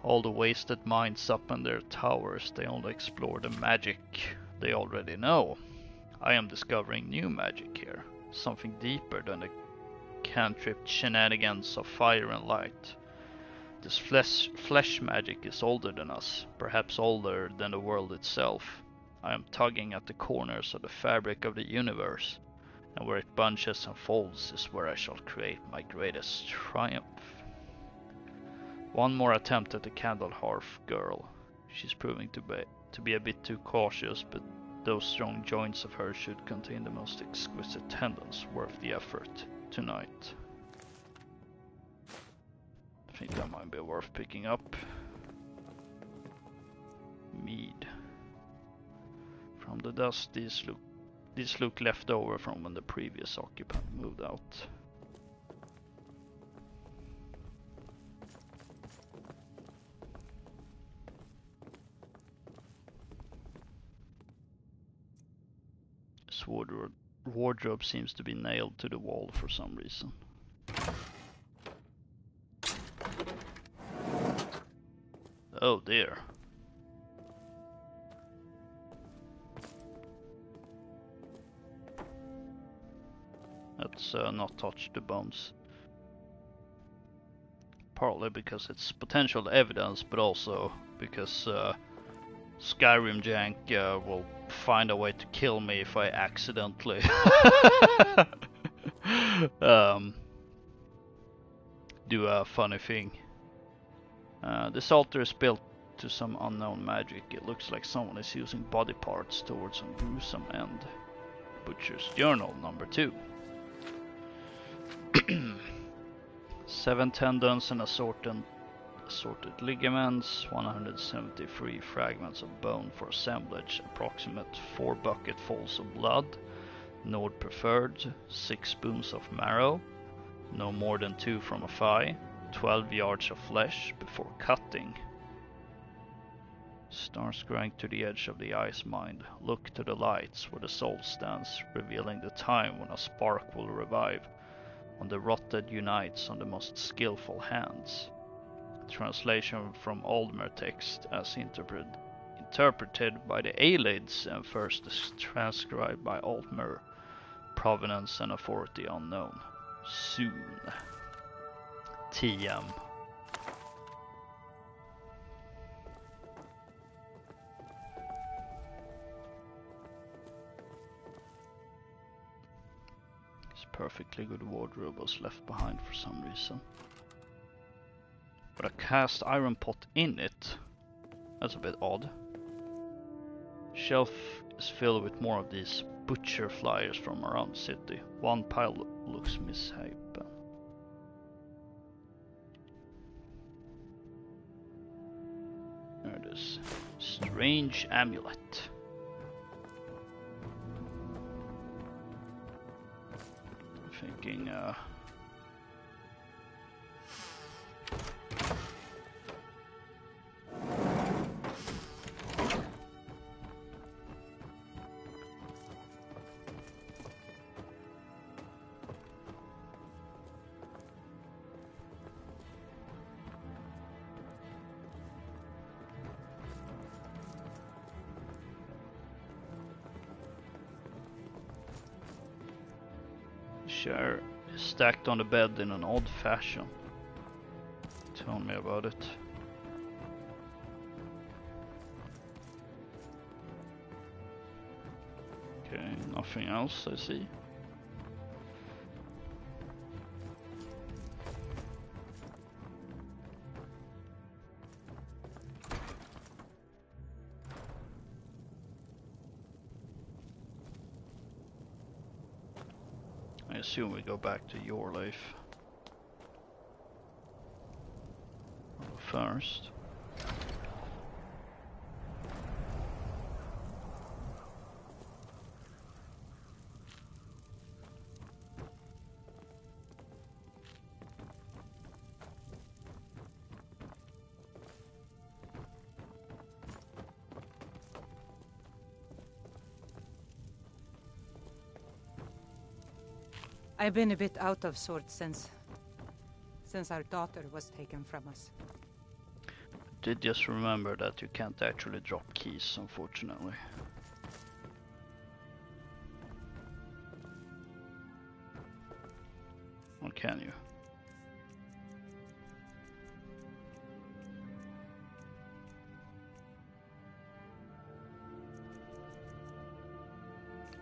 All the wasted minds up in their towers, they only explore the magic they already know. I am discovering new magic here, something deeper than the cantrip shenanigans of fire and light. This flesh magic is older than us, perhaps older than the world itself. I am tugging at the corners of the fabric of the universe, and where it bunches and folds is where I shall create my greatest triumph. One more attempt at the Candlehearth girl. She's proving to be a bit too cautious, but those strong joints of hers should contain the most exquisite tendons worth the effort tonight. I think that might be worth picking up. Mead. From the dust, these look left over from when the previous occupant moved out. This wardrobe seems to be nailed to the wall for some reason. Oh dear. Let's not touch the bones. Partly because it's potential evidence, but also because Skyrim Jank will find a way to kill me if I accidentally do a funny thing. This altar is built to some unknown magic. It looks like someone is using body parts towards some gruesome end. Butcher's Journal number 2. 7 tendons and assorted ligaments, 173 fragments of bone for assemblage, approximate 4 bucketfuls of blood, Nord preferred, 6 spoons of marrow, no more than 2 from a thigh, 12 yards of flesh before cutting. Stars growing to the edge of the ice mind. Look to the lights where the soul stands, revealing the time when a spark will revive, when the rotted unites on the most skillful hands. Translation from Oldmer text as interpreted by the Aelids and first transcribed by Altmer. Provenance and authority unknown. Soon. TM. This perfectly good wardrobe was left behind for some reason. But a cast iron pot in it? That's a bit odd. Shelf is filled with more of these butcher flyers from around the city. One pile looks misshapen. There it is. Strange amulet. Thinking, chair is stacked on the bed in an odd fashion. Tell me about it. Okay, nothing else I see. I assume we go back to your life first. I've been a bit out of sorts since our daughter was taken from us. Did just remember that you can't actually drop keys, unfortunately. Or can you?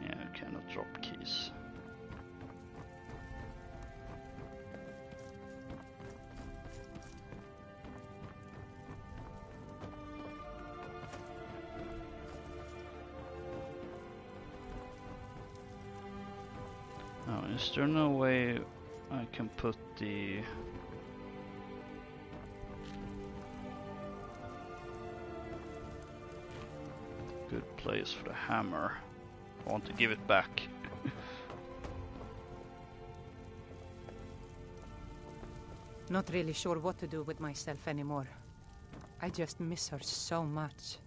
Yeah, you cannot drop keys. Now, is there no way I can put the good place for the hammer? I want to give it back. Not really sure what to do with myself anymore. I just miss her so much.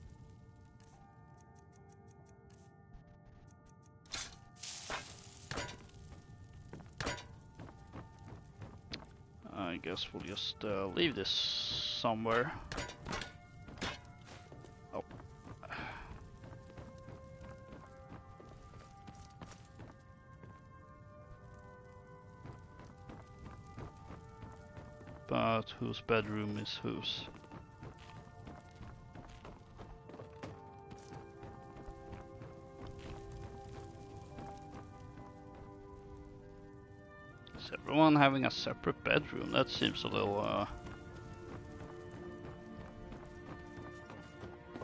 I guess we'll just leave this somewhere. Oh. But whose bedroom is whose? Is everyone having a separate bedroom? That seems a little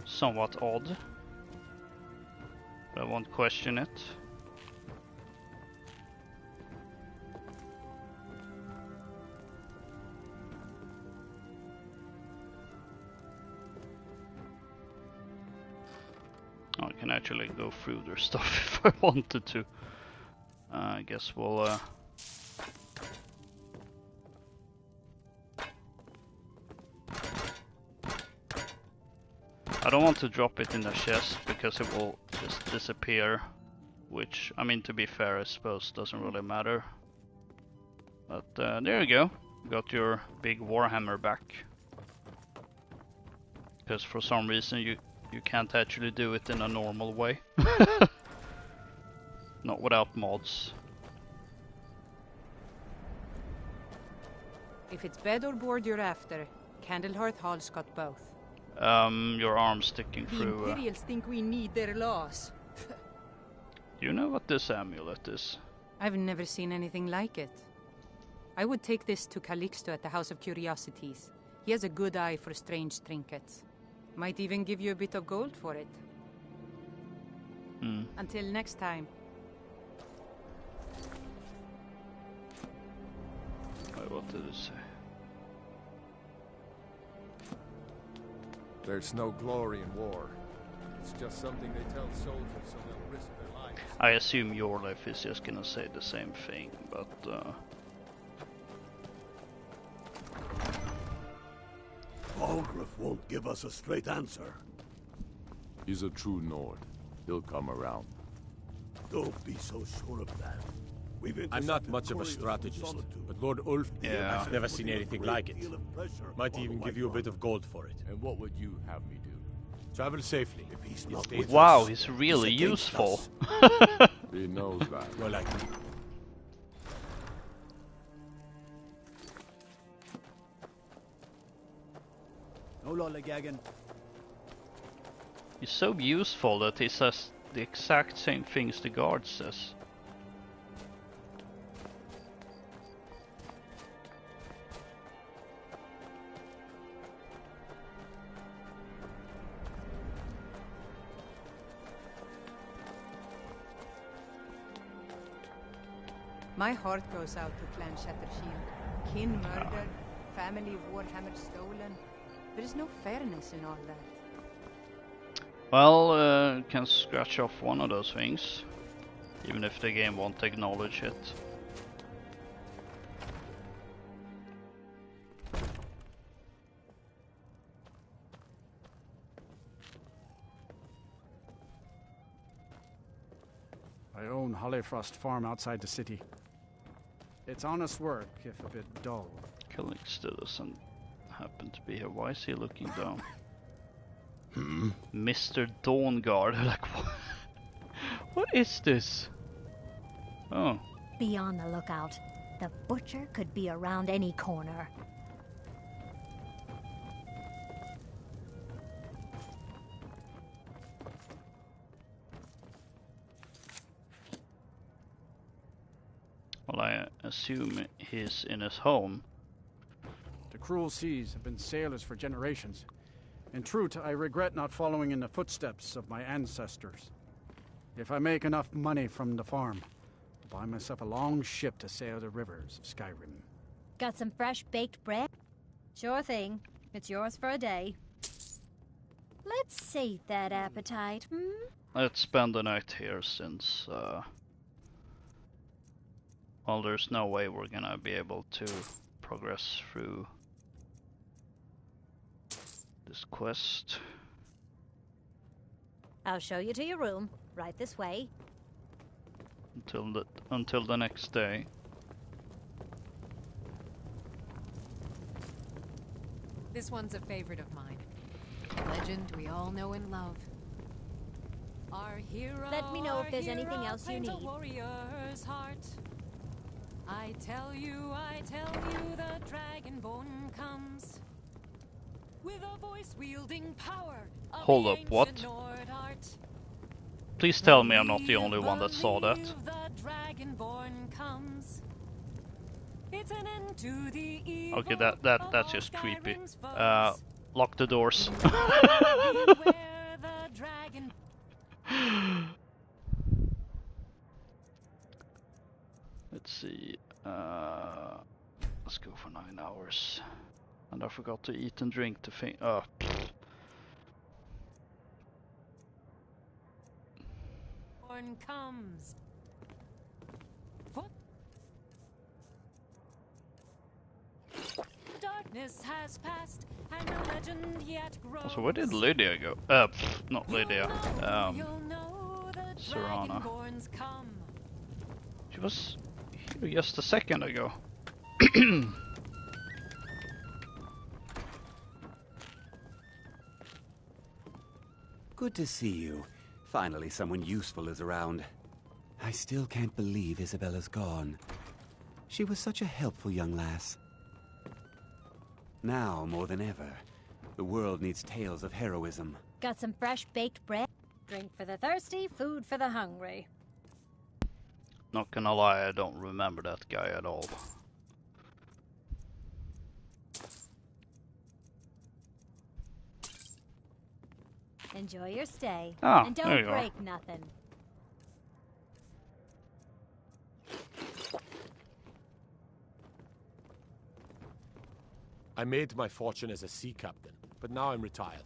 somewhat odd. But I won't question it. Oh, I can actually go through their stuff if I wanted to. I guess we'll I don't want to drop it in the chest because it will just disappear, which, I mean, to be fair, I suppose doesn't really matter. But there you go, got your big warhammer back. Because for some reason you can't actually do it in a normal way. Not without mods. If it's bed or board you're after, Candlehearth Hall's got both. Your arm sticking The through. Imperials think we need their laws. You know what this amulet is? I've never seen anything like it. I would take this to Calixto at the House of Curiosities. He has a good eye for strange trinkets. Might even give you a bit of gold for it. Until next time. Wait, what did it say? There's no glory in war. It's just something they tell soldiers so they'll risk their lives. I assume your life is just gonna say the same thing, but Balgruuf won't give us a straight answer. He's a true Nord. He'll come around. Don't be so sure of that. I'm not much of a strategist, but Lord Ulf, I've never seen anything like it. Might even give you a bit of gold for it. And what would you have me do? Travel safely. wow, he's really useful. He knows that. You're like me. No lollygagging. He's so useful that he says the exact same things the guard says. My heart goes out to Clan Shattershield. Kin murdered, family Warhammer stolen. There is no fairness in all that. Well, can scratch off one of those things, even if the game won't acknowledge it. I own Hollifrost Farm outside the city. It's honest work, if a bit dull. Killing still doesn't happen to be here. Why is he looking down? Mr. Dawnguard. Like, what? What is this? Oh. Be on the lookout. The butcher could be around any corner. Well, I assume he's in his home. The cruel seas have been sailors for generations. In truth, I regret not following in the footsteps of my ancestors. If I make enough money from the farm, I'll buy myself a long ship to sail the rivers of Skyrim. Got some fresh baked bread? Sure thing. It's yours for a day. Let's sate that appetite, Let's spend the night here since, well, there's no way we're gonna be able to progress through this quest. I'll show you to your room. Right this way. Until the next day. This one's a favorite of mine. A legend we all know and love. Our hero, let me know if there's anything else you need. Warrior's heart. I tell you, the Dragonborn comes with a voice-wielding power. Hold up, what? Please tell me I'm not the only one that saw that. Okay, that's just creepy. Lock the doors. Let's see. Let's go for 9 hours. And I forgot to eat and drink to think. Oh. Comes. Darkness has passed, and the legend yet grows. So where did Lydia go? Not Lydia. Serana. She was here just a second ago. Good to see you. Finally, someone useful is around. I still can't believe Isabella's gone. She was such a helpful young lass. Now, more than ever, the world needs tales of heroism. Got some fresh baked bread? Drink for the thirsty, food for the hungry. Not gonna lie, I don't remember that guy at all. Enjoy your stay. Ah, and there don't you are. break nothing. I made my fortune as a sea captain, but now I'm retired.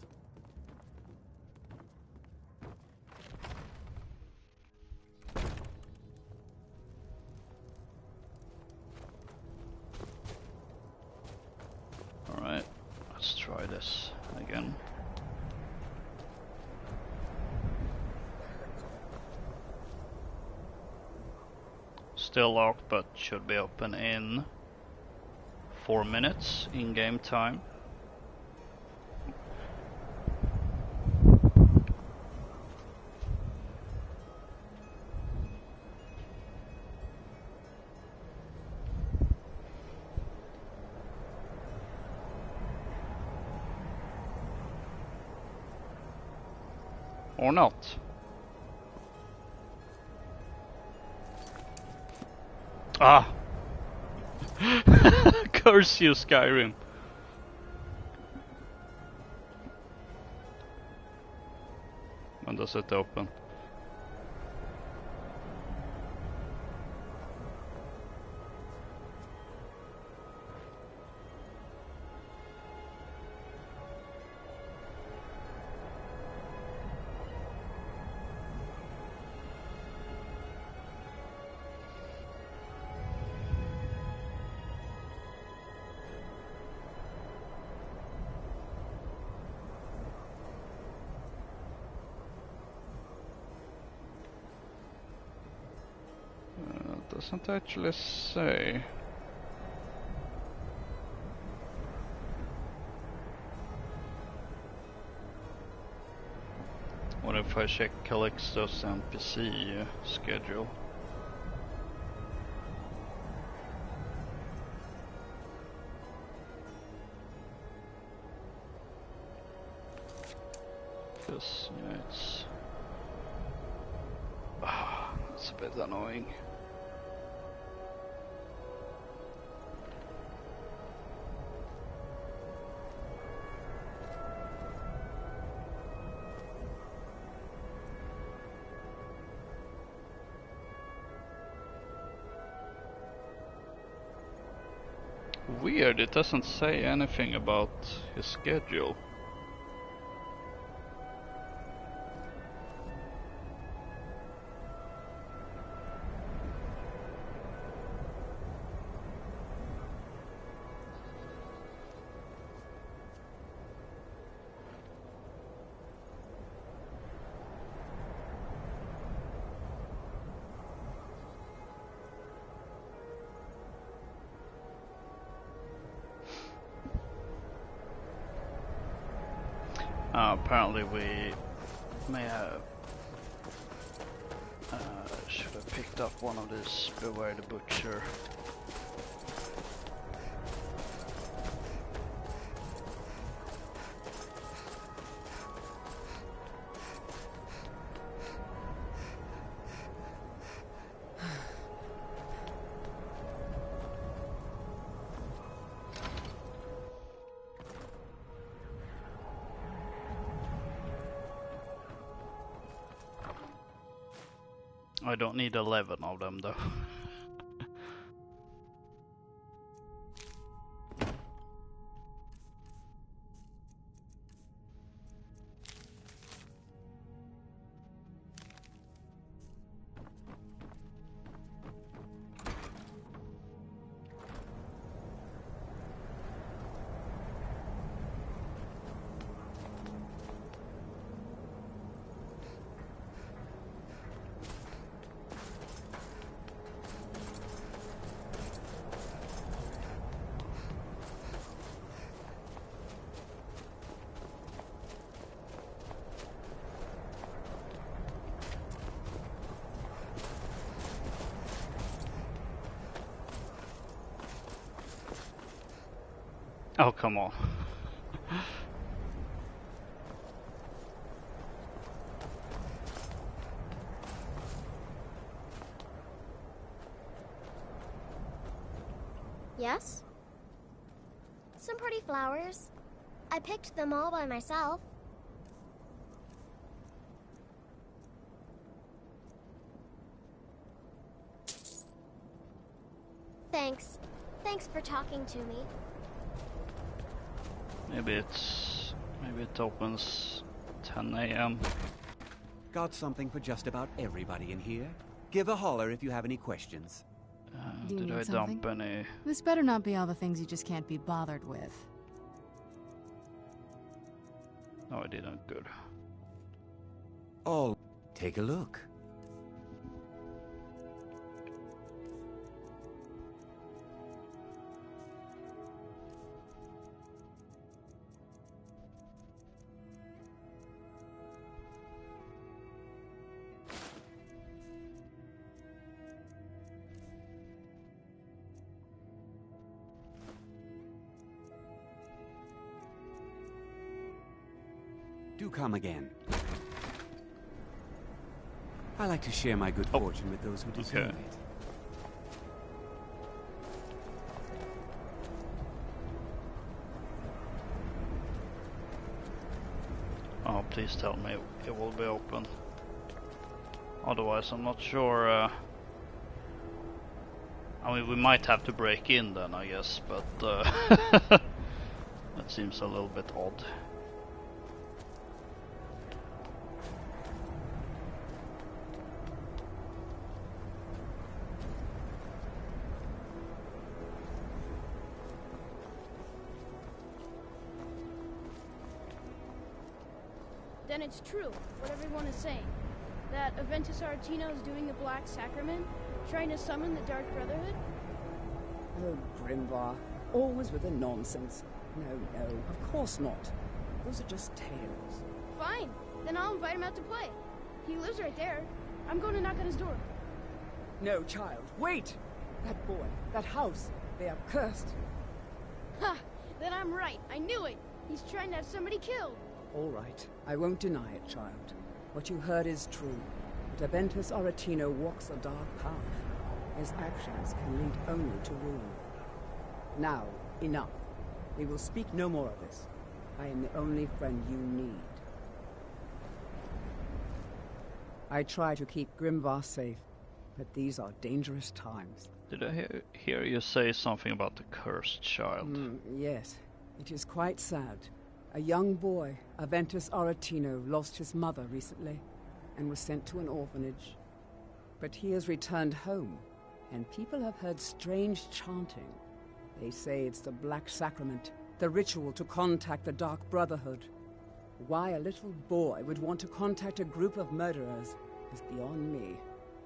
Alright, let's try this again. Still locked, but should be open in 4 minutes in game time. Or not. Ah! Curse you, Skyrim. When does it open? Doesn't actually say. What if I check Calixto's NPC schedule? Because yeah, it's a bit annoying. Weird, it doesn't say anything about his schedule. Apparently we may have should have picked up one of these Beware the Butcher. I don't need 11 of them though. Oh, come on. Yes? Some pretty flowers. I picked them all by myself. Thanks. Thanks for talking to me. Maybe it opens 10 a.m. Got something for just about everybody in here. Give a holler if you have any questions. Do you Did need I something? dump any? This better not be all the things you just can't be bothered with. No, I didn't. Good. Oh, take a look. Do come again. I like to share my good fortune with those who deserve okay. it. Oh, please tell me it will be open. Otherwise, I'm not sure. I mean, we might have to break in then, I guess, but that seems a little bit odd. Then it's true, what everyone is saying. That Aventus Aretino is doing the Black Sacrament, trying to summon the Dark Brotherhood? Oh, Grimvar. Always with the nonsense. No, of course not. Those are just tales. Fine, then I'll invite him out to play. He lives right there. I'm going to knock on his door. No, child, wait! That boy, that house, they are cursed. Ha! Then I'm right. I knew it. He's trying to have somebody killed. All right, I won't deny it, child. What you heard is true. But Aventus Aretino walks a dark path. His actions can lead only to ruin. Now, enough. We will speak no more of this. I am the only friend you need. I try to keep Grimvar safe, but these are dangerous times. Did I hear you say something about the cursed child? Yes, it is quite sad. A young boy, Aventus Aretino, lost his mother recently and was sent to an orphanage. But he has returned home, and people have heard strange chanting. They say it's the Black Sacrament, the ritual to contact the Dark Brotherhood. Why a little boy would want to contact a group of murderers is beyond me.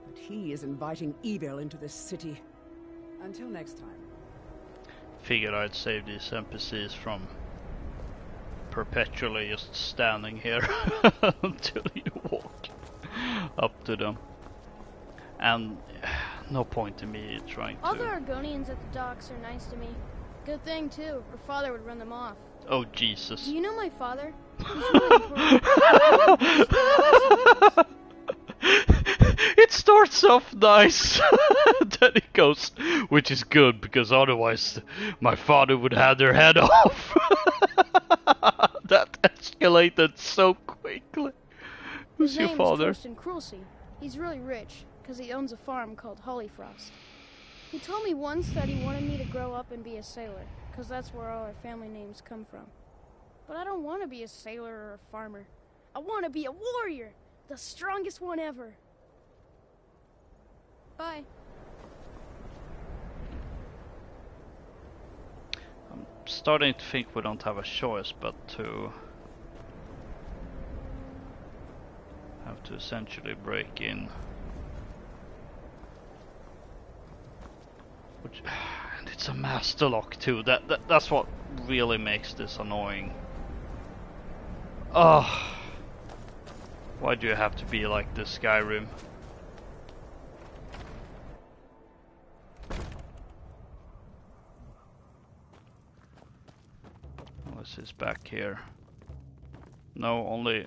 But he is inviting evil into this city. Until next time. Figured I'd save these NPCs from perpetually just standing here until you walk up to them. And no point in me trying All to... the Argonians at the docks are nice to me. Good thing, too. Her father would run them off. Oh, Jesus. Do you know my father? He's really important. It starts off nice, then it goes, which is good, because otherwise my father would have their head off. That escalated so quickly. Who's His your name father? is Torsten Krulsey. He's really rich, because he owns a farm called Hollyfrost. He told me once that he wanted me to grow up and be a sailor, because that's where all our family names come from. But I don't want to be a sailor or a farmer. I want to be a warrior, the strongest one ever. Bye. I'm starting to think we don't have a choice but to have to essentially break in. Which, and it's a master lock too. That's what really makes this annoying. Oh, why do you have to be like this, Skyrim? Unless it's back here. No, only.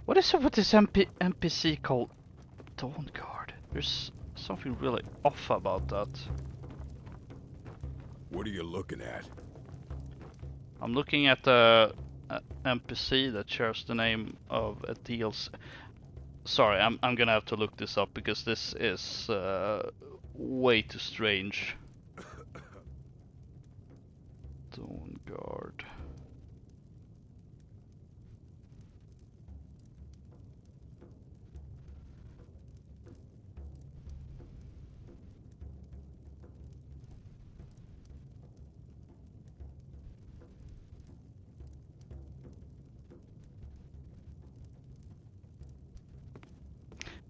What is it with this NPC called Dawn Guard? There's something really off about that. What are you looking at? I'm looking at the NPC that shares the name of a DLC. Sorry, I'm gonna have to look this up because this is way too strange. guard.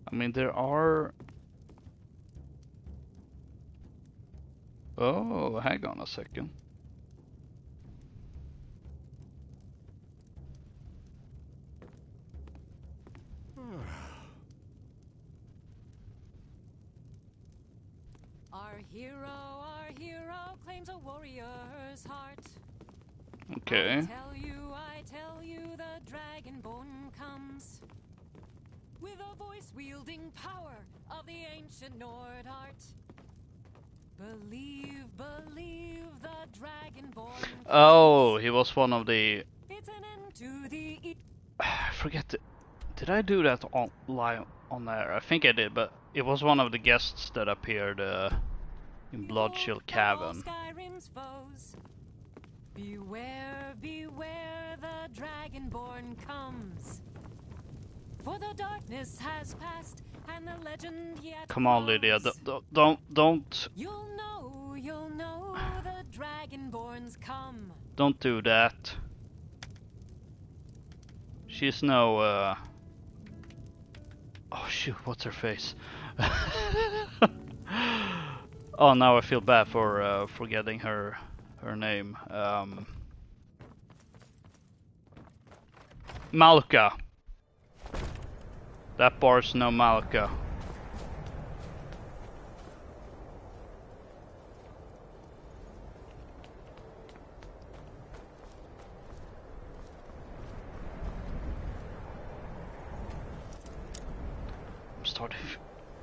I mean, there are... Oh, hang on a second. Our hero claims a warrior's heart. Okay. I tell you, the Dragonborn comes with a voice-wielding power of the ancient Nord art. Believe, the Dragonborn comes. Oh, he was one of the... It's an end to the... I forget. Did I do that on live on there? I think I did, but it was one of the guests that appeared in Bloodchill Cavern. Skyrim's foes. Beware, beware, the Dragonborn comes. For the darkness has passed, and the legend yet Come on, Lydia, don't. You'll know, the Dragonborns come. Don't do that. She's no, Oh shoot, what's her face? Oh, now I feel bad for forgetting her name. Malka. That bar's no Malka.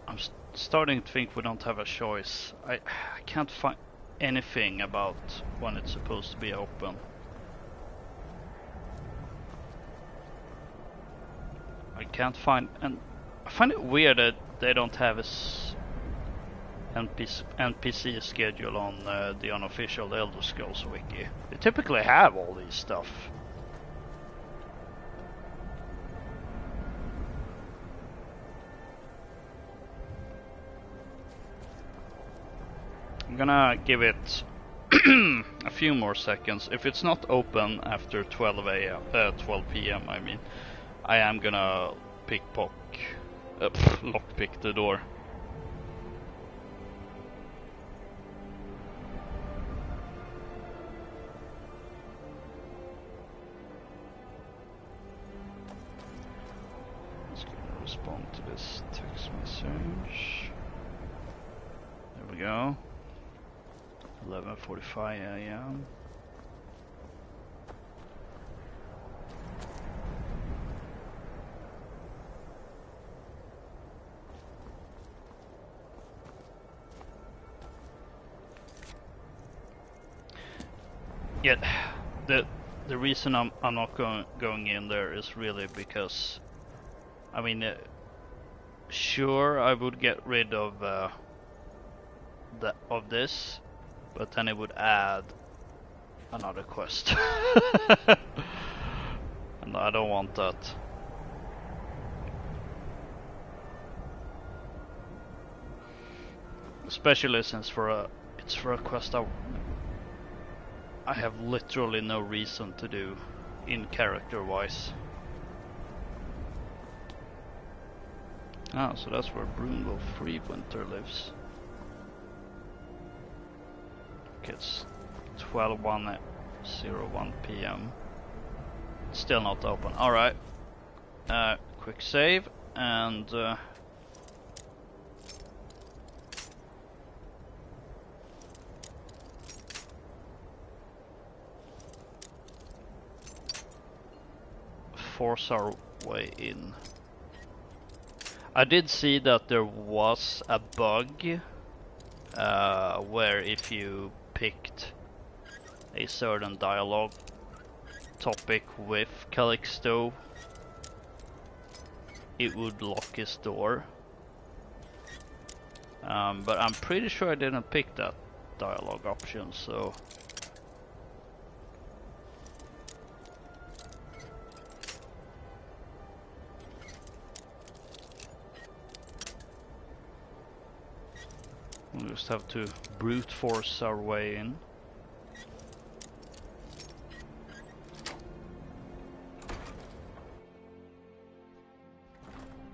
I'm starting to think we don't have a choice. I can't find anything about when it's supposed to be open. I can't find, and I find it weird that they don't have a NPC schedule on the unofficial Elder Scrolls wiki. They typically have all these stuff. I'm gonna give it a few more seconds. If it's not open after 12 p.m. I mean, I am gonna lockpick the door. Just gonna respond to this text message. There we go. 11:45 a.m. Yet, the reason I'm not going in there is really because, I mean, sure I would get rid of this. But then it would add another quest. And I don't want that. Especially since it's for a quest I have literally no reason to do in character wise. Ah, so that's where Brunwolf Freewinter lives. It's 12:01 p.m. Still not open. Alright. Quick save and force our way in. I did see that there was a bug where if you picked a certain dialogue topic with Calixto, it would lock his door. But I'm pretty sure I didn't pick that dialogue option, so We'll just have to brute force our way in.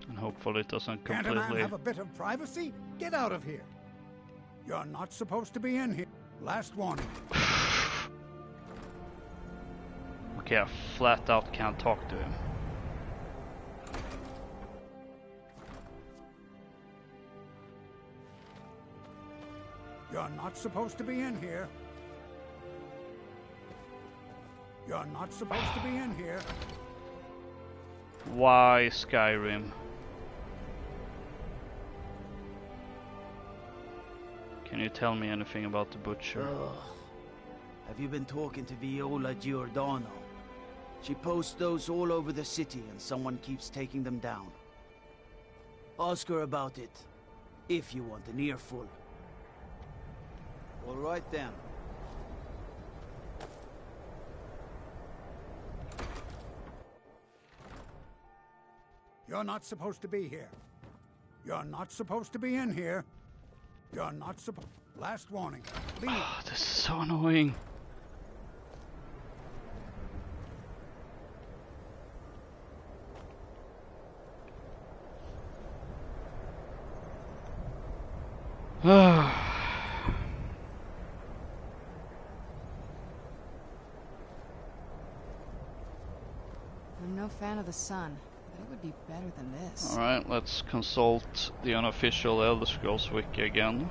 And hopefully it doesn't Can't completely... a man have a bit of privacy? Get out of here. You're not supposed to be in here. Last warning. Okay, I flat out can't talk to him. You're not supposed to be in here. You're not supposed to be in here. Why Skyrim? Can you tell me anything about the butcher? Have you been talking to Viola Giordano? She posts those all over the city and someone keeps taking them down. Ask her about it, if you want an earful. All right then. You're not supposed to be here. You're not supposed to be in here. You're not supposed... Last warning. Leave. Oh, this is so annoying. I'm no fan of the sun, but it would be better than this. Alright, let's consult the unofficial Elder Scrolls wiki again.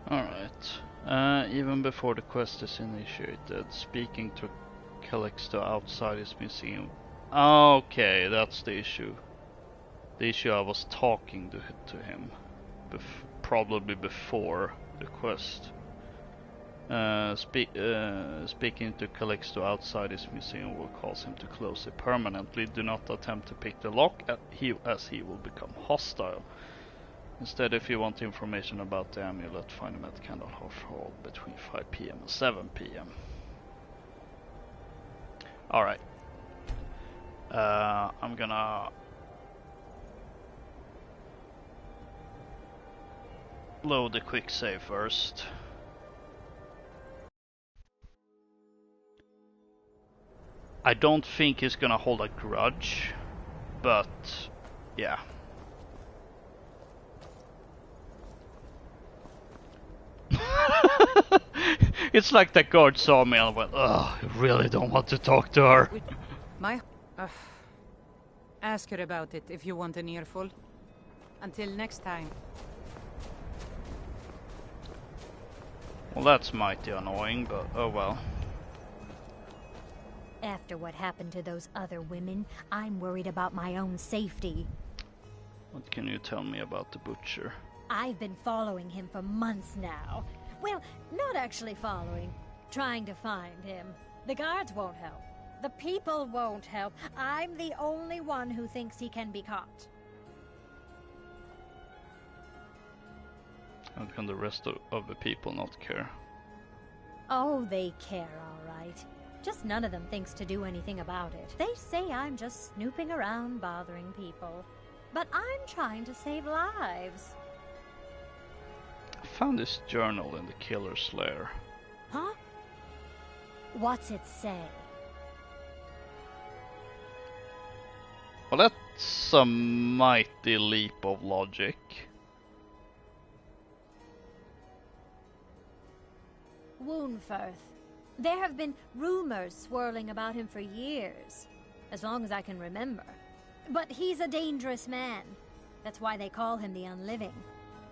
Alright, even before the quest is initiated, speaking to Calixto outside his museum. Okay, that's the issue. The issue I was talking to him, probably before the quest. Speaking to Calixto outside his museum will cause him to close it permanently. Do not attempt to pick the lock, as he will become hostile. Instead, if you want information about the amulet, find him at Candlehearth Hall between 5 PM and 7 PM. Alright. I'm gonna load the quick save first. I don't think he's gonna hold a grudge, but yeah. It's like the guard saw me and went, "Ugh, I really don't want to talk to her." Ask her about it if you want an earful. Until next time. Well, that's mighty annoying, but oh well. After what happened to those other women, I'm worried about my own safety. What can you tell me about the butcher? I've been following him for months now. Well, not actually following. Trying to find him. The guards won't help. The people won't help. I'm the only one who thinks he can be caught. How can the rest of the people not care? Oh, they care, all right. Just none of them thinks to do anything about it. They say I'm just snooping around bothering people. But I'm trying to save lives. I found this journal in the killer's lair. Huh? What's it say? Well, that's a mighty leap of logic. Woundfirth. There have been rumors swirling about him for years, as long as I can remember. But he's a dangerous man. That's why they call him the Unliving.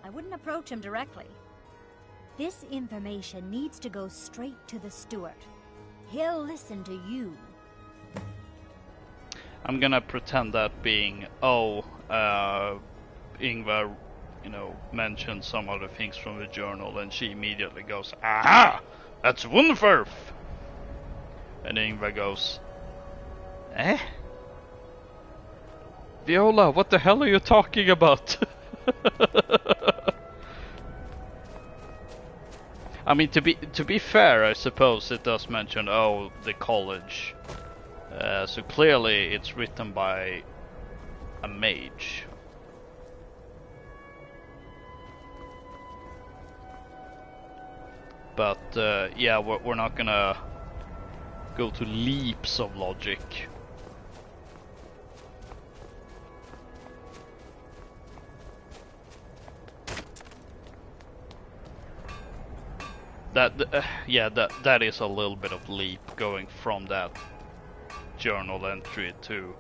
I wouldn't approach him directly. This information needs to go straight to the steward. He'll listen to you. I'm gonna pretend that being, Ingvar, mentioned some other things from the journal, and she immediately goes, "Aha! That's Woundfirth!" And Ingvar goes, "Eh? Viola, what the hell are you talking about?" I mean, to be fair, I suppose it does mention, the college. So clearly it's written by a mage. But yeah, we're not gonna go to leaps of logic. That is a little bit of leap going from that journal entry to,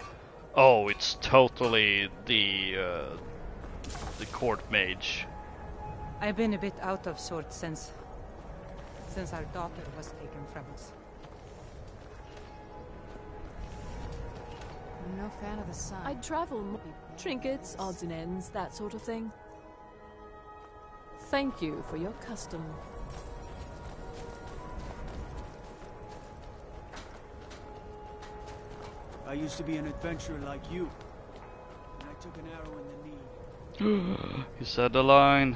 it's totally the court mage. I've been a bit out of sorts since our daughter was taken from us. I'm no fan of the sun. I'd travel more. Trinkets, odds and ends, that sort of thing. Thank you for your custom. I used to be an adventurer like you, and I took an arrow in the knee. He said the line.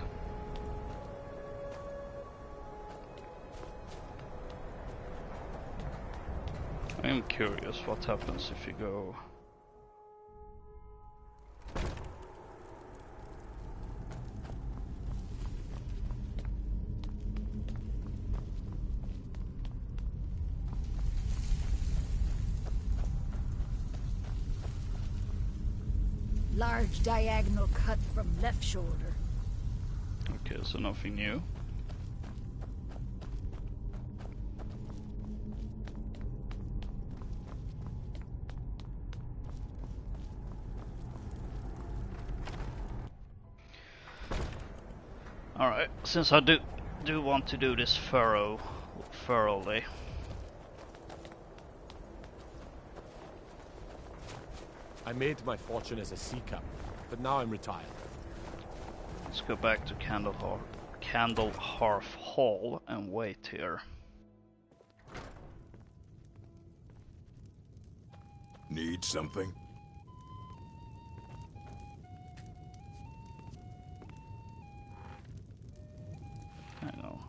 I am curious what happens if you go. Large diagonal cut from left shoulder. Okay, so nothing new. Alright, since I do want to do this thoroughly. I made my fortune as a sea captain, but now I'm retired. Let's go back to Candlehearth Hall and wait here. Need something? Hang on.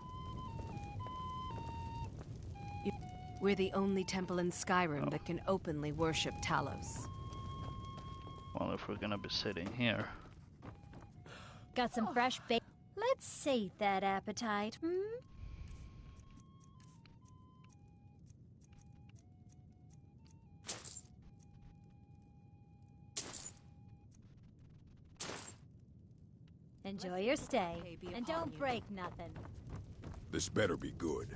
We're the only temple in Skyrim that can openly worship Talos. Well, if we're gonna be sitting here. Got some fresh bacon. Let's sate that appetite, Enjoy your stay, and don't break nothing. This better be good.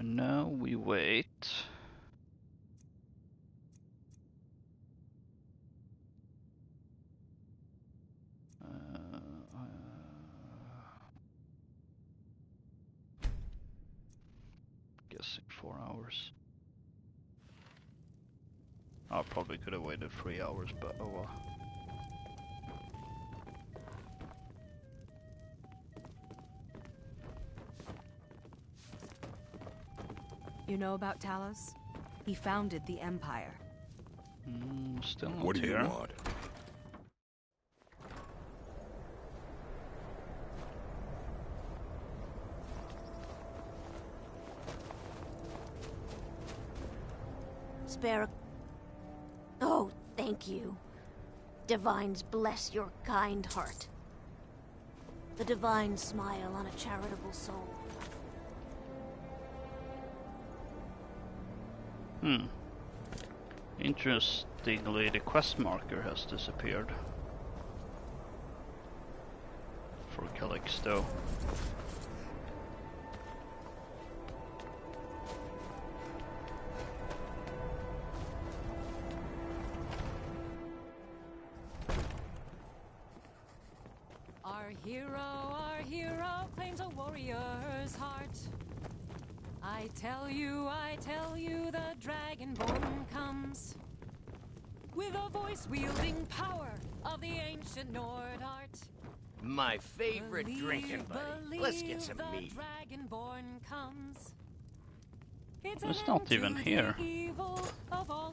Now we wait. Guessing 4 hours. I probably could have waited 3 hours, but oh well. You know about Talos? He founded the Empire. Still not What do you here. want? Spare. Oh, thank you. Divines bless your kind heart. The divine smile on a charitable soul. Interestingly, the quest marker has disappeared for Calixto. Our hero claims a warrior's heart. I tell you, the Dragonborn comes with a voice-wielding power of the ancient Nord art. My favorite drinking buddy. Let's get some meat. Dragonborn comes. It's not even here.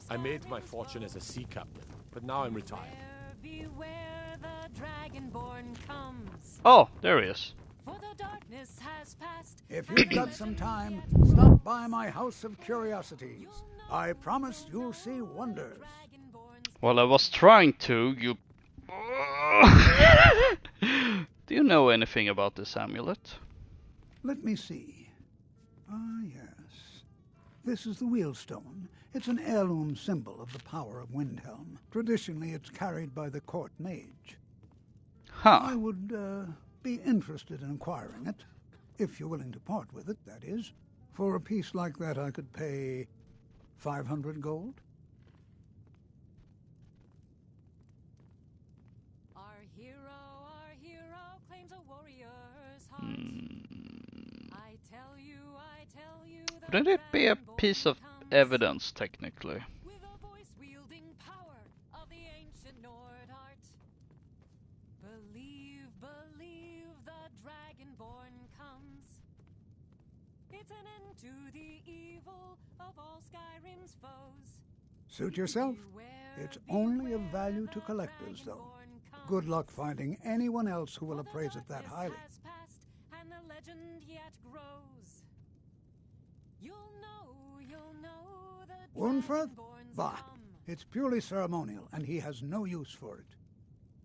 I made my fortune as a sea captain, but now I'm retired. Beware the Dragonborn comes. Oh, there he is. For the darkness has passed. If you've got some time, stop by my House of Curiosities. I promise you'll see wonders. Well, I was trying to, you... Do you know anything about this amulet? Let me see. Ah, yes. This is the Wheelstone. It's an heirloom symbol of the power of Windhelm. Traditionally, it's carried by the court mage. Huh. I would, be interested in acquiring it. If you're willing to part with it, that is. For a piece like that, I could pay 500 gold. Our hero claims a warrior's heart. I tell you, Wouldn't it be a piece of evidence, technically? with a voice-wielding power of the ancient Nord art. Believe, the Dragonborn comes. It's an end to the evil of all Skyrim's foes. Suit yourself. It's only of value to collectors, though. Good luck finding anyone else who will appraise it that highly. And the legend yet grows. You'll know the Wunferth? Bah, it's purely ceremonial, and he has no use for it.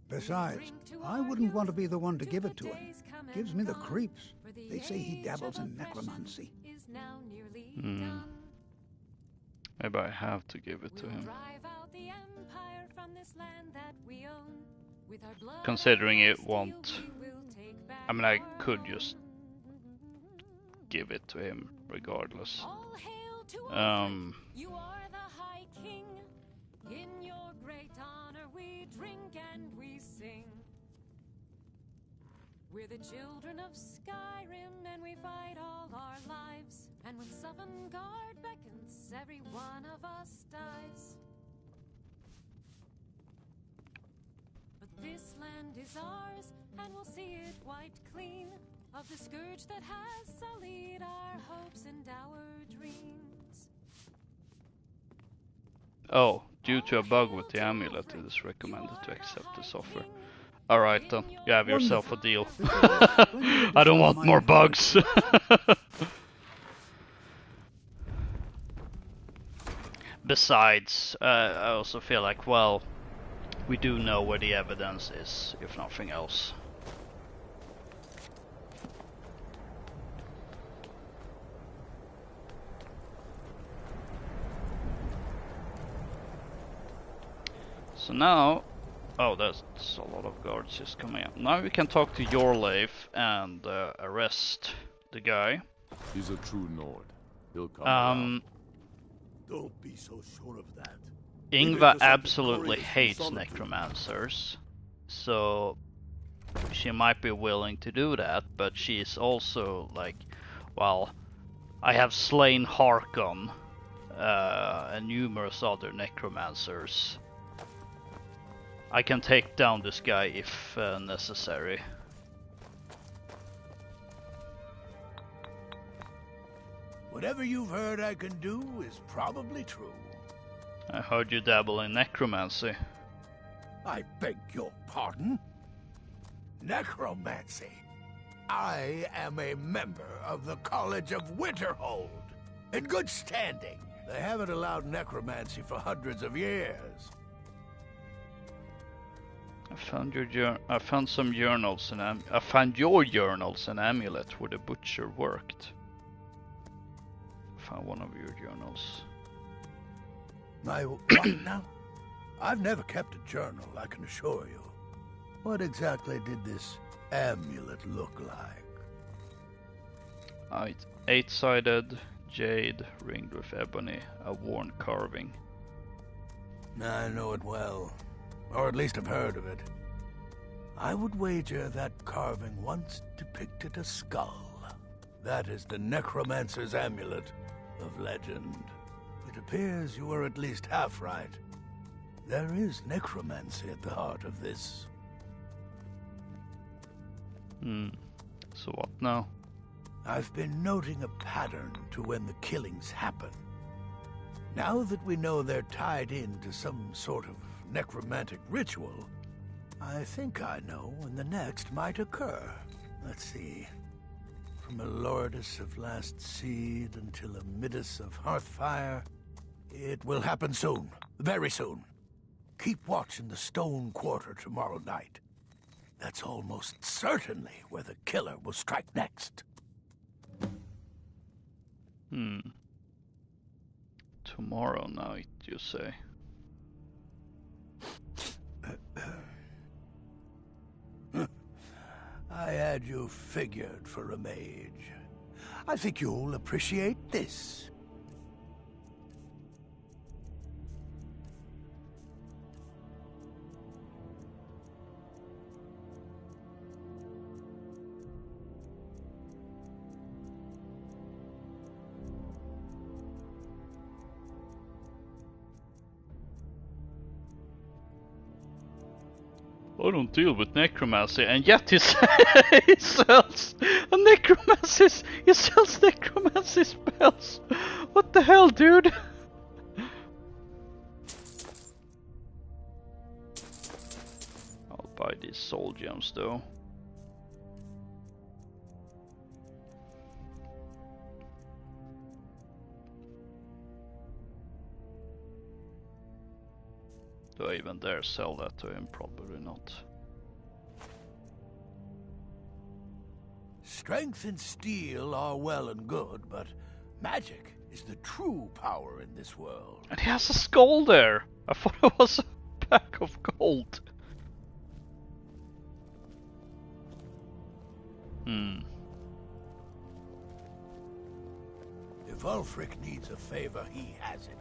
Besides, I wouldn't want to be the one to give it to him. Gives me the creeps. They say he dabbles in necromancy. Maybe I have to give it to him. Considering it won't... I mean, I could just give it to him regardless. You are the High King. In your great honor we drink and we sing. We're the children of Skyrim and we fight all our lives. And when Sovngarde beckons, every one of us dies. But this land is ours and we'll see it wiped clean of the scourge that has sullied our hopes and our dreams. Oh, due to a bug with the amulet, it is recommended to accept this offer. Alright then, you have yourself a deal. I don't want more bugs. Besides, I also feel like, well, we do know where the evidence is, if nothing else. So now, oh, there's a lot of guards just coming up. Now we can talk to Yorleif and arrest the guy. He's a true Nord. He'll come around. Don't be so sure of that. Ingva absolutely hates necromancers, so she might be willing to do that, but she's also like, well, I have slain Harkon and numerous other necromancers. I can take down this guy if necessary. Whatever you've heard I can do is probably true. I heard you dabble in necromancy. I beg your pardon? Necromancy? I am a member of the College of Winterhold, in good standing. They haven't allowed necromancy for hundreds of years. I found some journals and I found your journals and amulet where the butcher worked. I found one of your journals. My what now? I've never kept a journal, I can assure you. What exactly did this amulet look like? Eight-sided jade ringed with ebony, a worn carving. I know it well, or at least I've heard of it. I would wager that carving once depicted a skull. That is the necromancer's amulet of legend. It appears you were at least half right. There is necromancy at the heart of this. So what now? I've been noting a pattern to when the killings happen. Now that we know they're tied into some sort of necromantic ritual, I think I know when the next might occur. Let's see. From a Lordess of Last Seed until a Midas of Hearthfire, it will happen soon. Very soon. Keep watch in the Stone Quarter tomorrow night. That's almost certainly where the killer will strike next. Tomorrow night, you say? I had you figured for a mage. I think you'll appreciate this. I don't deal with necromancy, and yet he sells a necromancy. He sells necromancy spells. What the hell, dude? I'll buy these soul gems though. Do I even dare sell that to him? Probably not. Strength and steel are well and good, but magic is the true power in this world. And he has a skull there! I thought it was a pack of gold. If Ulfric needs a favor, he has it.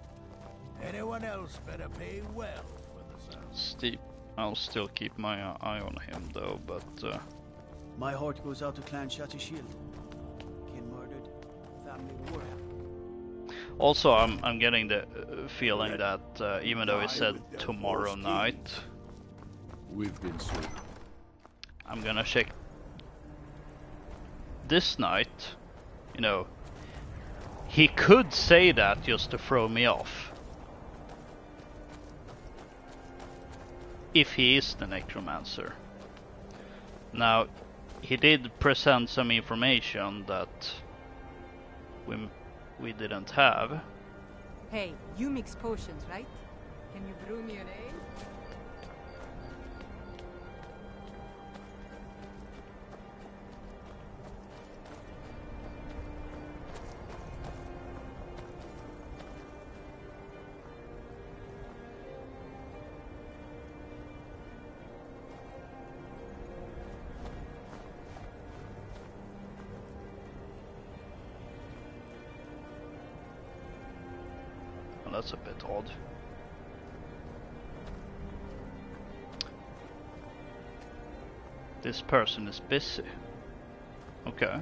Anyone else better pay well for the service. Steep. I'll still keep my eye on him though, but my heart goes out to Clan Shatishil. Kin murdered, family war. Also, I'm getting the feeling that even though he said tomorrow night, we've been sold. I'm gonna check this night. You know, he could say that just to throw me off. If he is the necromancer. Now, he did present some information that we didn't have. Hey, you mix potions, right? Can you brew me an ale? that's a bit odd. This person is busy. Okay.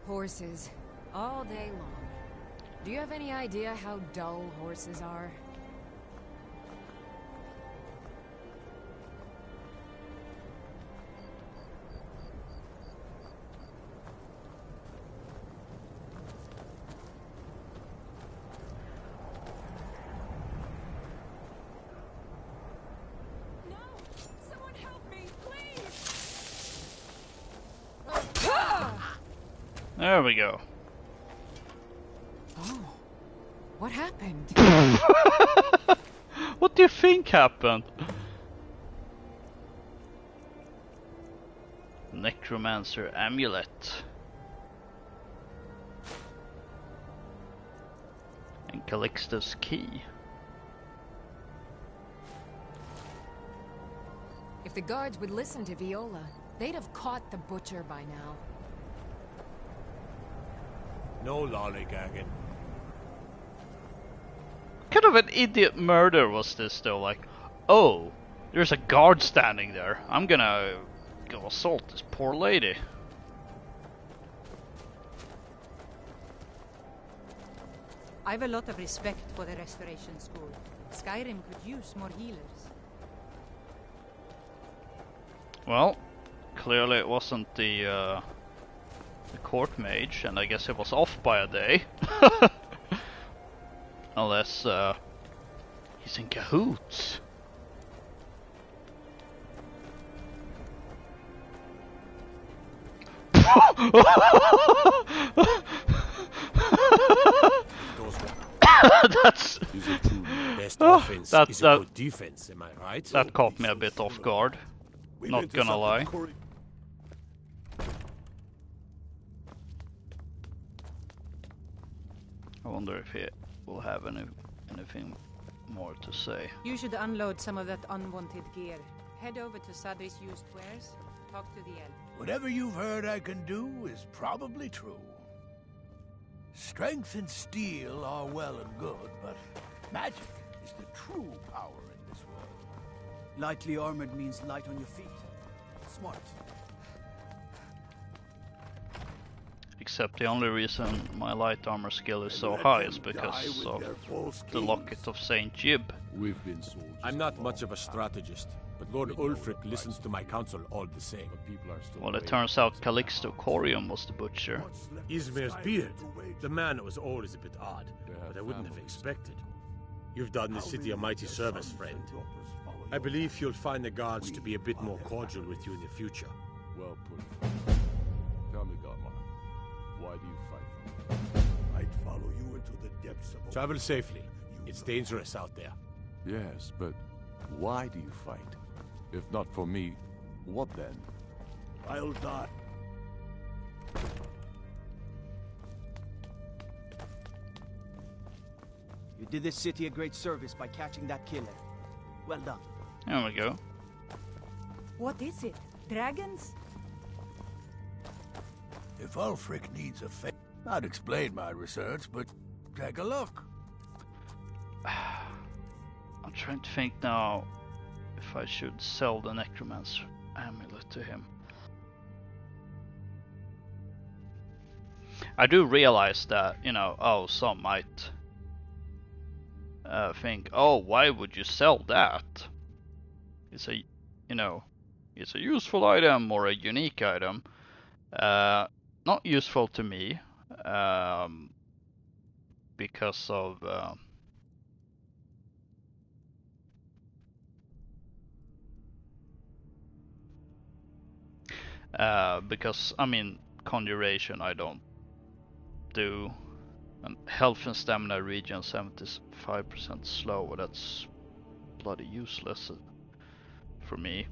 Horses, all day long. Do you have any idea how dull horses are? There we go. Oh, what happened? What do you think happened? Necromancer amulet. And Calixto's key. If the guards would listen to Viola, they'd have caught the butcher by now. No lollygagging. What kind of an idiot murder was this though? Like, oh, there's a guard standing there. I'm gonna go assault this poor lady. I've a lot of respect for the Restoration School. Skyrim could use more healers. Well, clearly it wasn't the court mage, and I guess it was off by a day. Unless he's in cahoots. That's best offense is a good defense, am I right? That caught me a bit off guard. Not gonna lie. I wonder if he will have anything more to say. You should unload some of that unwanted gear. Head over to Sadri's used wares. Talk to the elf. Whatever you've heard I can do is probably true. Strength and steel are well and good, but magic is the true power in this world. Lightly armored means light on your feet. Smart. Except the only reason my light armor skill is so high is because of the Locket of Saint Jib. We've been soldiers. I'm not much of a strategist, but Lord Ulfric listens to my counsel all the same. Well, it turns out Calixto Corium was the butcher. Ismir's beard. The man was always a bit odd, but I wouldn't have expected. You've done the city a mighty service, friend. I believe you'll find the guards to be a bit more cordial with you in the future. Well put. Tell me, Godmar, why do you fight for me? I'd follow you into the depths of... Travel safely. It's dangerous out there. Yes, but why do you fight? If not for me, what then? I'll die. You did this city a great service by catching that killer. Well done. There we go. What is it? Dragons? If Ulfric needs a favor, I'd explain my research, but take a look. I'm trying to think now if I should sell the Necromancer amulet to him. I do realize that, you know, oh, some might think, oh, why would you sell that? It's a, you know, it's a useful item or a unique item. Not useful to me, because of because I mean conjuration I don't do, and health and stamina regen 75% slow. That's bloody useless for me.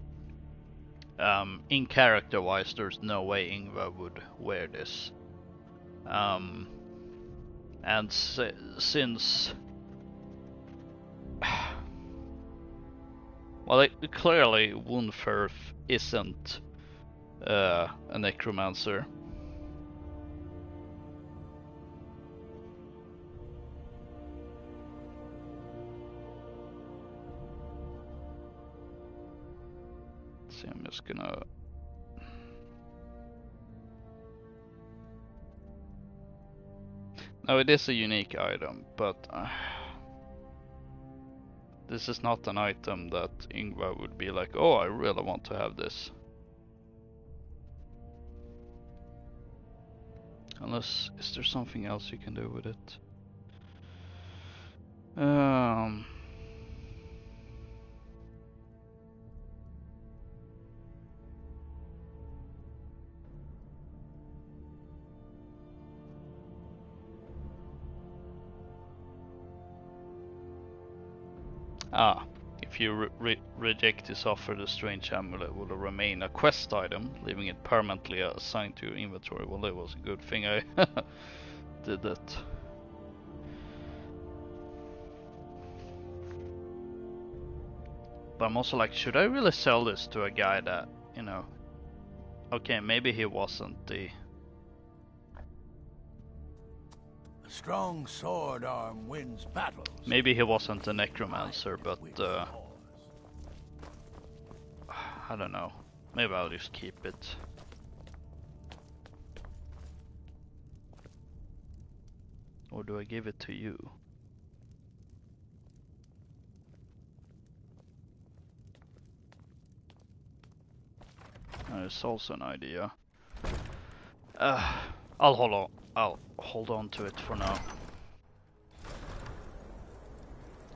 In character wise, there's no way Ingvar would wear this. And since Well, clearly Wunferth isn't a necromancer. Let's see, I'm just gonna... No, it is a unique item, but this is not an item that Ingvar would be like, oh, I really want to have this. Unless, is there something else you can do with it? If you reject this offer, the strange amulet will remain a quest item, leaving it permanently assigned to your inventory. Well, that was a good thing I did that. But I'm also like, should I really sell this to a guy that, you know, okay, maybe he wasn't the... A strong sword arm wins battles. Maybe he wasn't a necromancer, but I don't know. Maybe I'll just keep it. Or do I give it to you? It's also an idea. I'll hold on to it for now.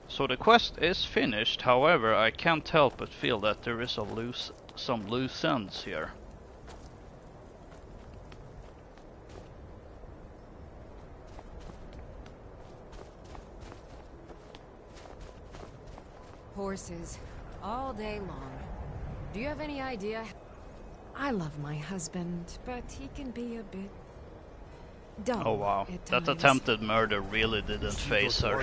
So the quest is finished, however, I can't help but feel that there is some loose ends here. Horses, all day long. Do you have any idea? I love my husband, but he can be a bit dumb. Oh wow, at that times. attempted murder really didn't faze her.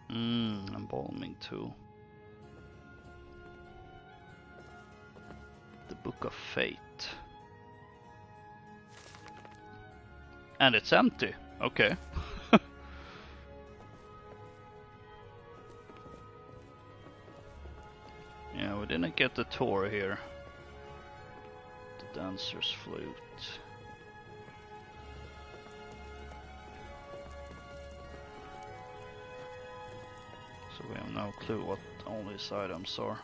Embalming too. The Book of Fate. And it's empty. Okay. Yeah, we didn't get the tour here. The Dancer's Flute. So we have no clue what all these items are.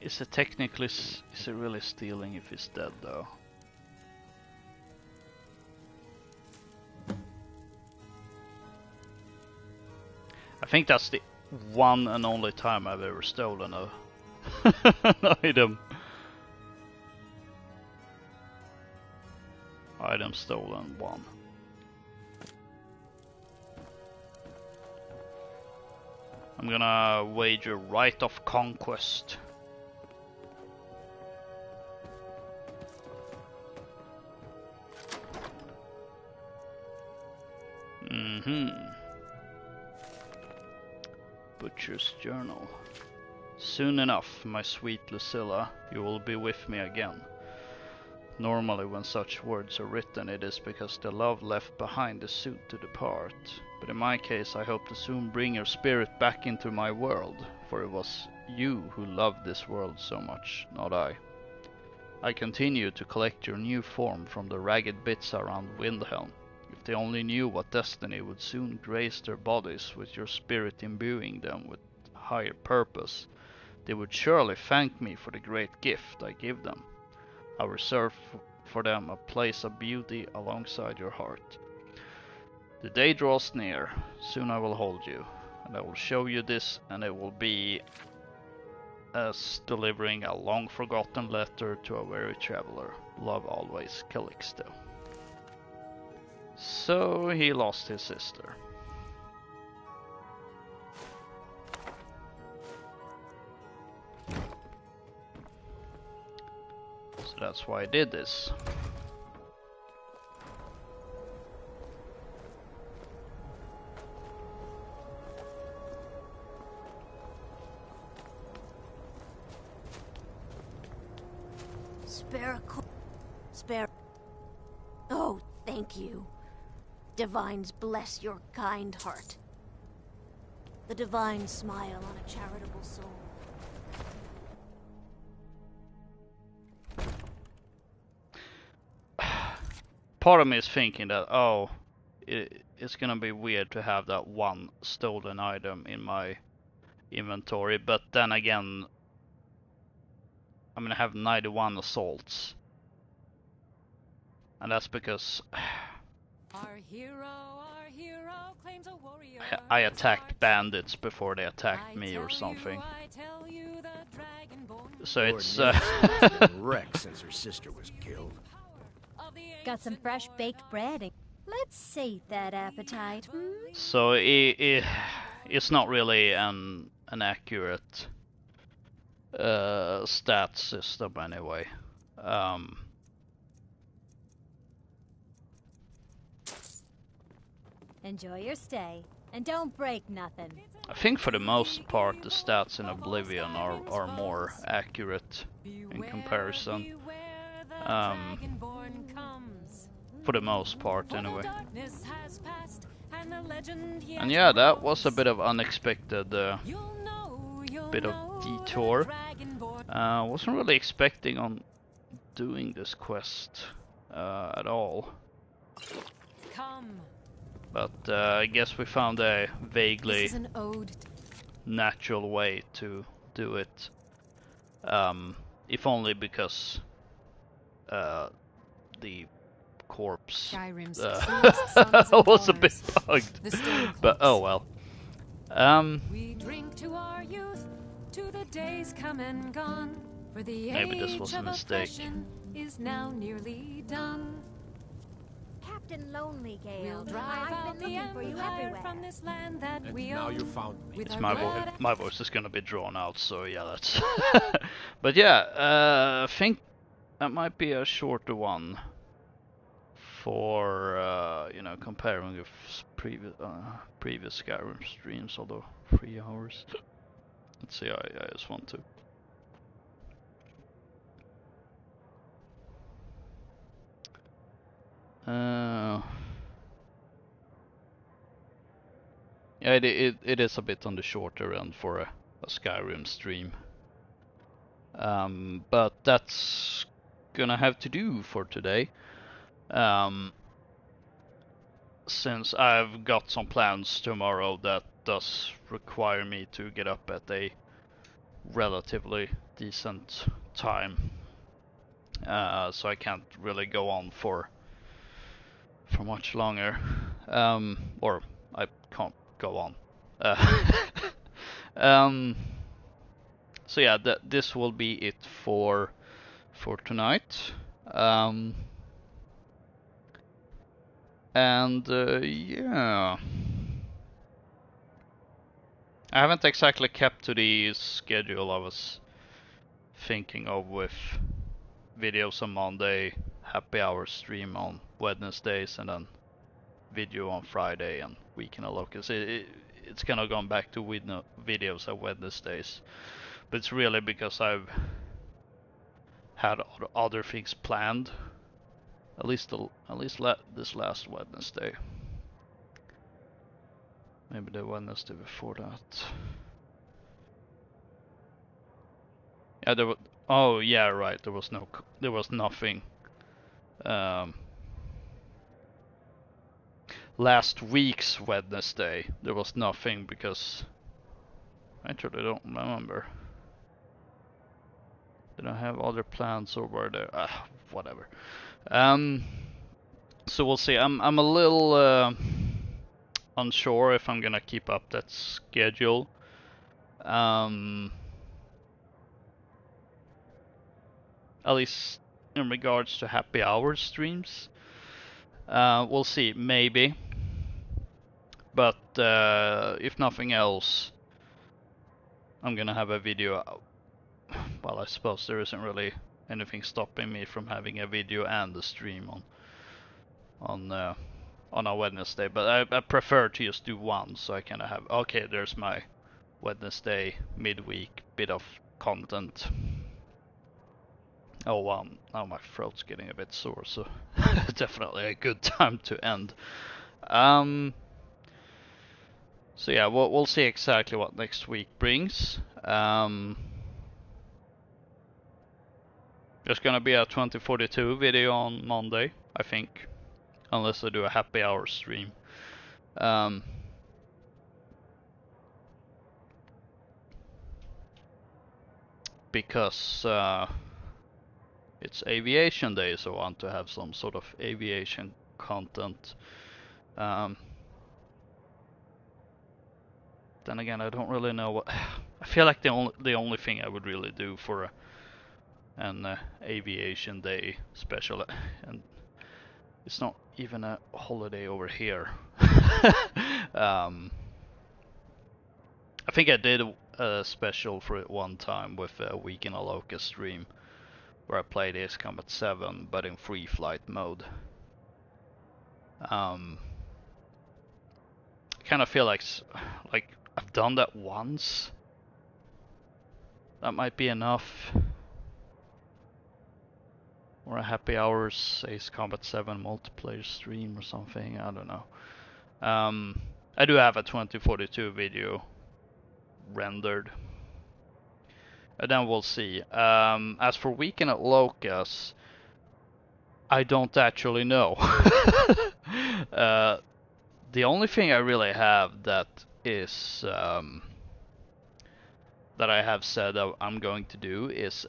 Is it technically, is it really stealing if he's dead though? I think that's the one and only time I've ever stolen an item. Item stolen 1. I'm gonna wager Right of Conquest. Butcher's Journal. Soon enough, my sweet Lucilla, you will be with me again. Normally when such words are written, it is because the love left behind is soon to depart. But in my case, I hope to soon bring your spirit back into my world, for it was you who loved this world so much, not I. I continue to collect your new form from the ragged bits around Windhelm. If they only knew what destiny would soon grace their bodies with your spirit imbuing them with higher purpose, they would surely thank me for the great gift I give them. I reserve for them a place of beauty alongside your heart. The day draws near, soon I will hold you, and I will show you this, and it will be as delivering a long-forgotten letter to a weary traveler. Love always, Calixto. So he lost his sister. So that's why I did this. Spare. Oh, thank you. Divines bless your kind heart. The divine smile on a charitable soul. Part of me is thinking that, oh, it's gonna be weird to have that one stolen item in my inventory, but then again, I'm gonna have 91 assaults. And that's because I attacked bandits before they attacked me or something. So it's wrecked since her sister was killed. Got some fresh baked bread. Let's sate that appetite. So it's not really an accurate stat system anyway. Enjoy your stay, and don't break nothing. I think for the most part the stats in Oblivion are more accurate in comparison. For the most part anyway. And yeah, that was a bit of unexpected bit of detour. Wasn't really expecting on doing this quest at all. But I guess we found a vaguely natural way to do it. If only because the corpse was a bit bugged. But oh well. We drink to our youth, to the days come and gone. For the maybe this was a mistake. Is now nearly done. Captain Lonely Gale. We'll drive I've been looking for you everywhere. From this land that And we now own. you found me. It's my voice is gonna be drawn out, so yeah, that's. But yeah, I think that might be a shorter one for you know, comparing with previous Skyrim streams, although 3 hours. Let's see, I just want to. Yeah, it is a bit on the shorter end for a Skyrim stream. But that's gonna have to do for today. Since I've got some plans tomorrow that does require me to get up at a relatively decent time. So I can't really go on for much longer. Or I can't go on. So yeah, this will be it for tonight. And yeah, I haven't exactly kept to the schedule I was thinking of with videos on Monday, happy hour stream on Wednesdays, and then video on Friday and weekend of Loka. It's kind of gone back to videos on Wednesdays, but it's really because I've had other things planned. At least this last Wednesday. Maybe the Wednesday before that. Yeah, there was. Oh yeah, right. There was nothing. Last week's Wednesday, there was nothing because I truly don't remember. Did I have other plans or were there? Whatever. So we'll see. I'm a little unsure if I'm gonna keep up that schedule. at least in regards to happy hour streams. We'll see, maybe. But if nothing else, I'm gonna have a video. Well, I suppose there isn't really anything stopping me from having a video and a stream on a Wednesday. But I prefer to just do one, so I kind of have, okay, there's my Wednesday midweek bit of content. Oh, now my throat's getting a bit sore, so definitely a good time to end. So yeah, we'll see exactly what next week brings. There's gonna be a 2042 video on Monday, I think, unless I do a happy hour stream. Because it's aviation day, so I want to have some sort of aviation content. Then again, I don't really know what. I feel like the only thing I would really do for an aviation day special, and it's not even a holiday over here. I think I did a special for it one time with a Week in a Loka stream, where I played Ace Combat 7, but in free flight mode. I kind of feel like I've done that once. That might be enough. Or a happy hours Ace Combat 7 multiplayer stream or something, I don't know. I do have a 2042 video rendered. And then we'll see. As for Weekend at Loka's, I don't actually know. The only thing I really have that is that I have said I'm going to do is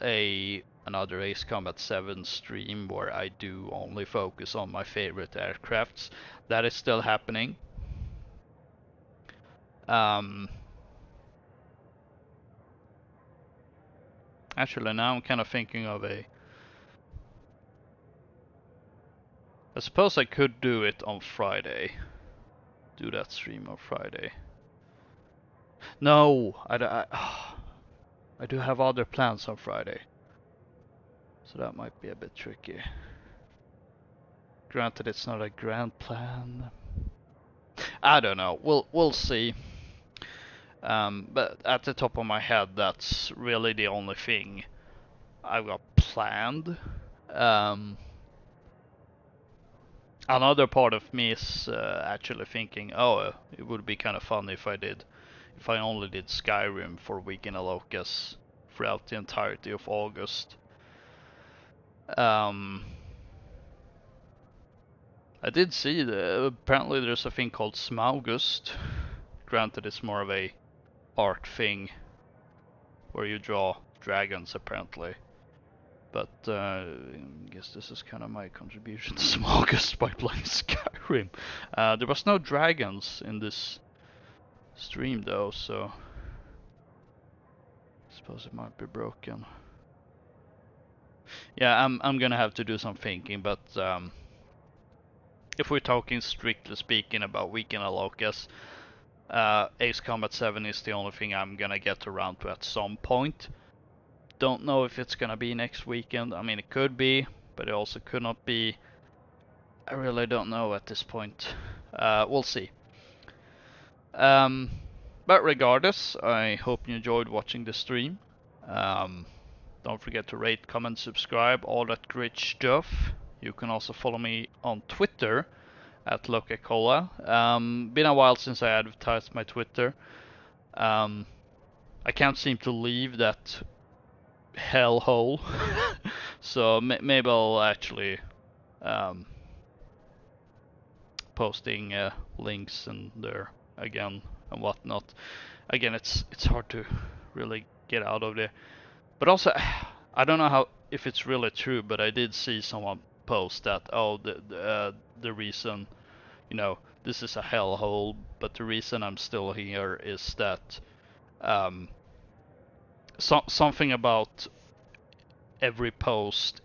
another Ace Combat 7 stream where I do only focus on my favorite aircrafts. That is still happening. Actually, now I'm kind of thinking of I suppose I could do it on Friday. Do that stream on Friday. No, I do have other plans on Friday. So that might be a bit tricky. Granted, it's not a grand plan. I don't know. We'll see. But at the top of my head, that's really the only thing I've got planned. Another part of me is actually thinking, oh, it would be kind of fun if I only did Skyrim for Week in a Loka's throughout the entirety of August. I did see that apparently there's a thing called Smaugust. Granted, it's more of a art thing where you draw dragons apparently. But I guess this is kind of my contribution to Smaugust by playing Skyrim. There was no dragons in this stream though, so I suppose it might be broken. Yeah, I'm gonna have to do some thinking, but if we're talking strictly speaking about Week in a Loka's, Ace Combat 7 is the only thing I'm gonna get around to at some point. Don't know if it's gonna be next weekend. I mean, it could be, but it also could not be. I really don't know at this point. We'll see. But regardless, I hope you enjoyed watching the stream. Don't forget to rate, comment, subscribe, all that great stuff. You can also follow me on Twitter at Loka-Cola. Been a while since I advertised my Twitter. I can't seem to leave that hellhole. So maybe I'll actually posting links in there again and whatnot. Again, it's hard to really get out of there. But also, I don't know if it's really true, but I did see someone post that, oh, the reason, this is a hellhole, but the reason I'm still here is that something about every post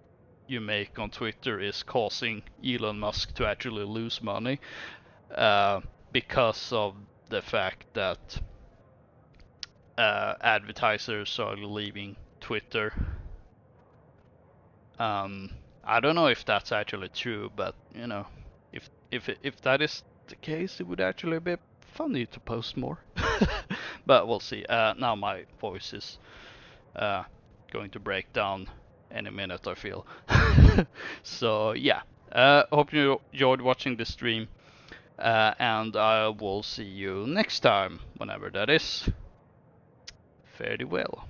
you make on Twitter is causing Elon Musk to actually lose money because of the fact that advertisers are leaving Twitter. I don't know if that's actually true, but you know, if that is the case, it would actually be funny to post more. But we'll see. Now my voice is going to break down any minute, I feel. So yeah, hope you enjoyed watching this stream, and I will see you next time, whenever that is. Fare thee well.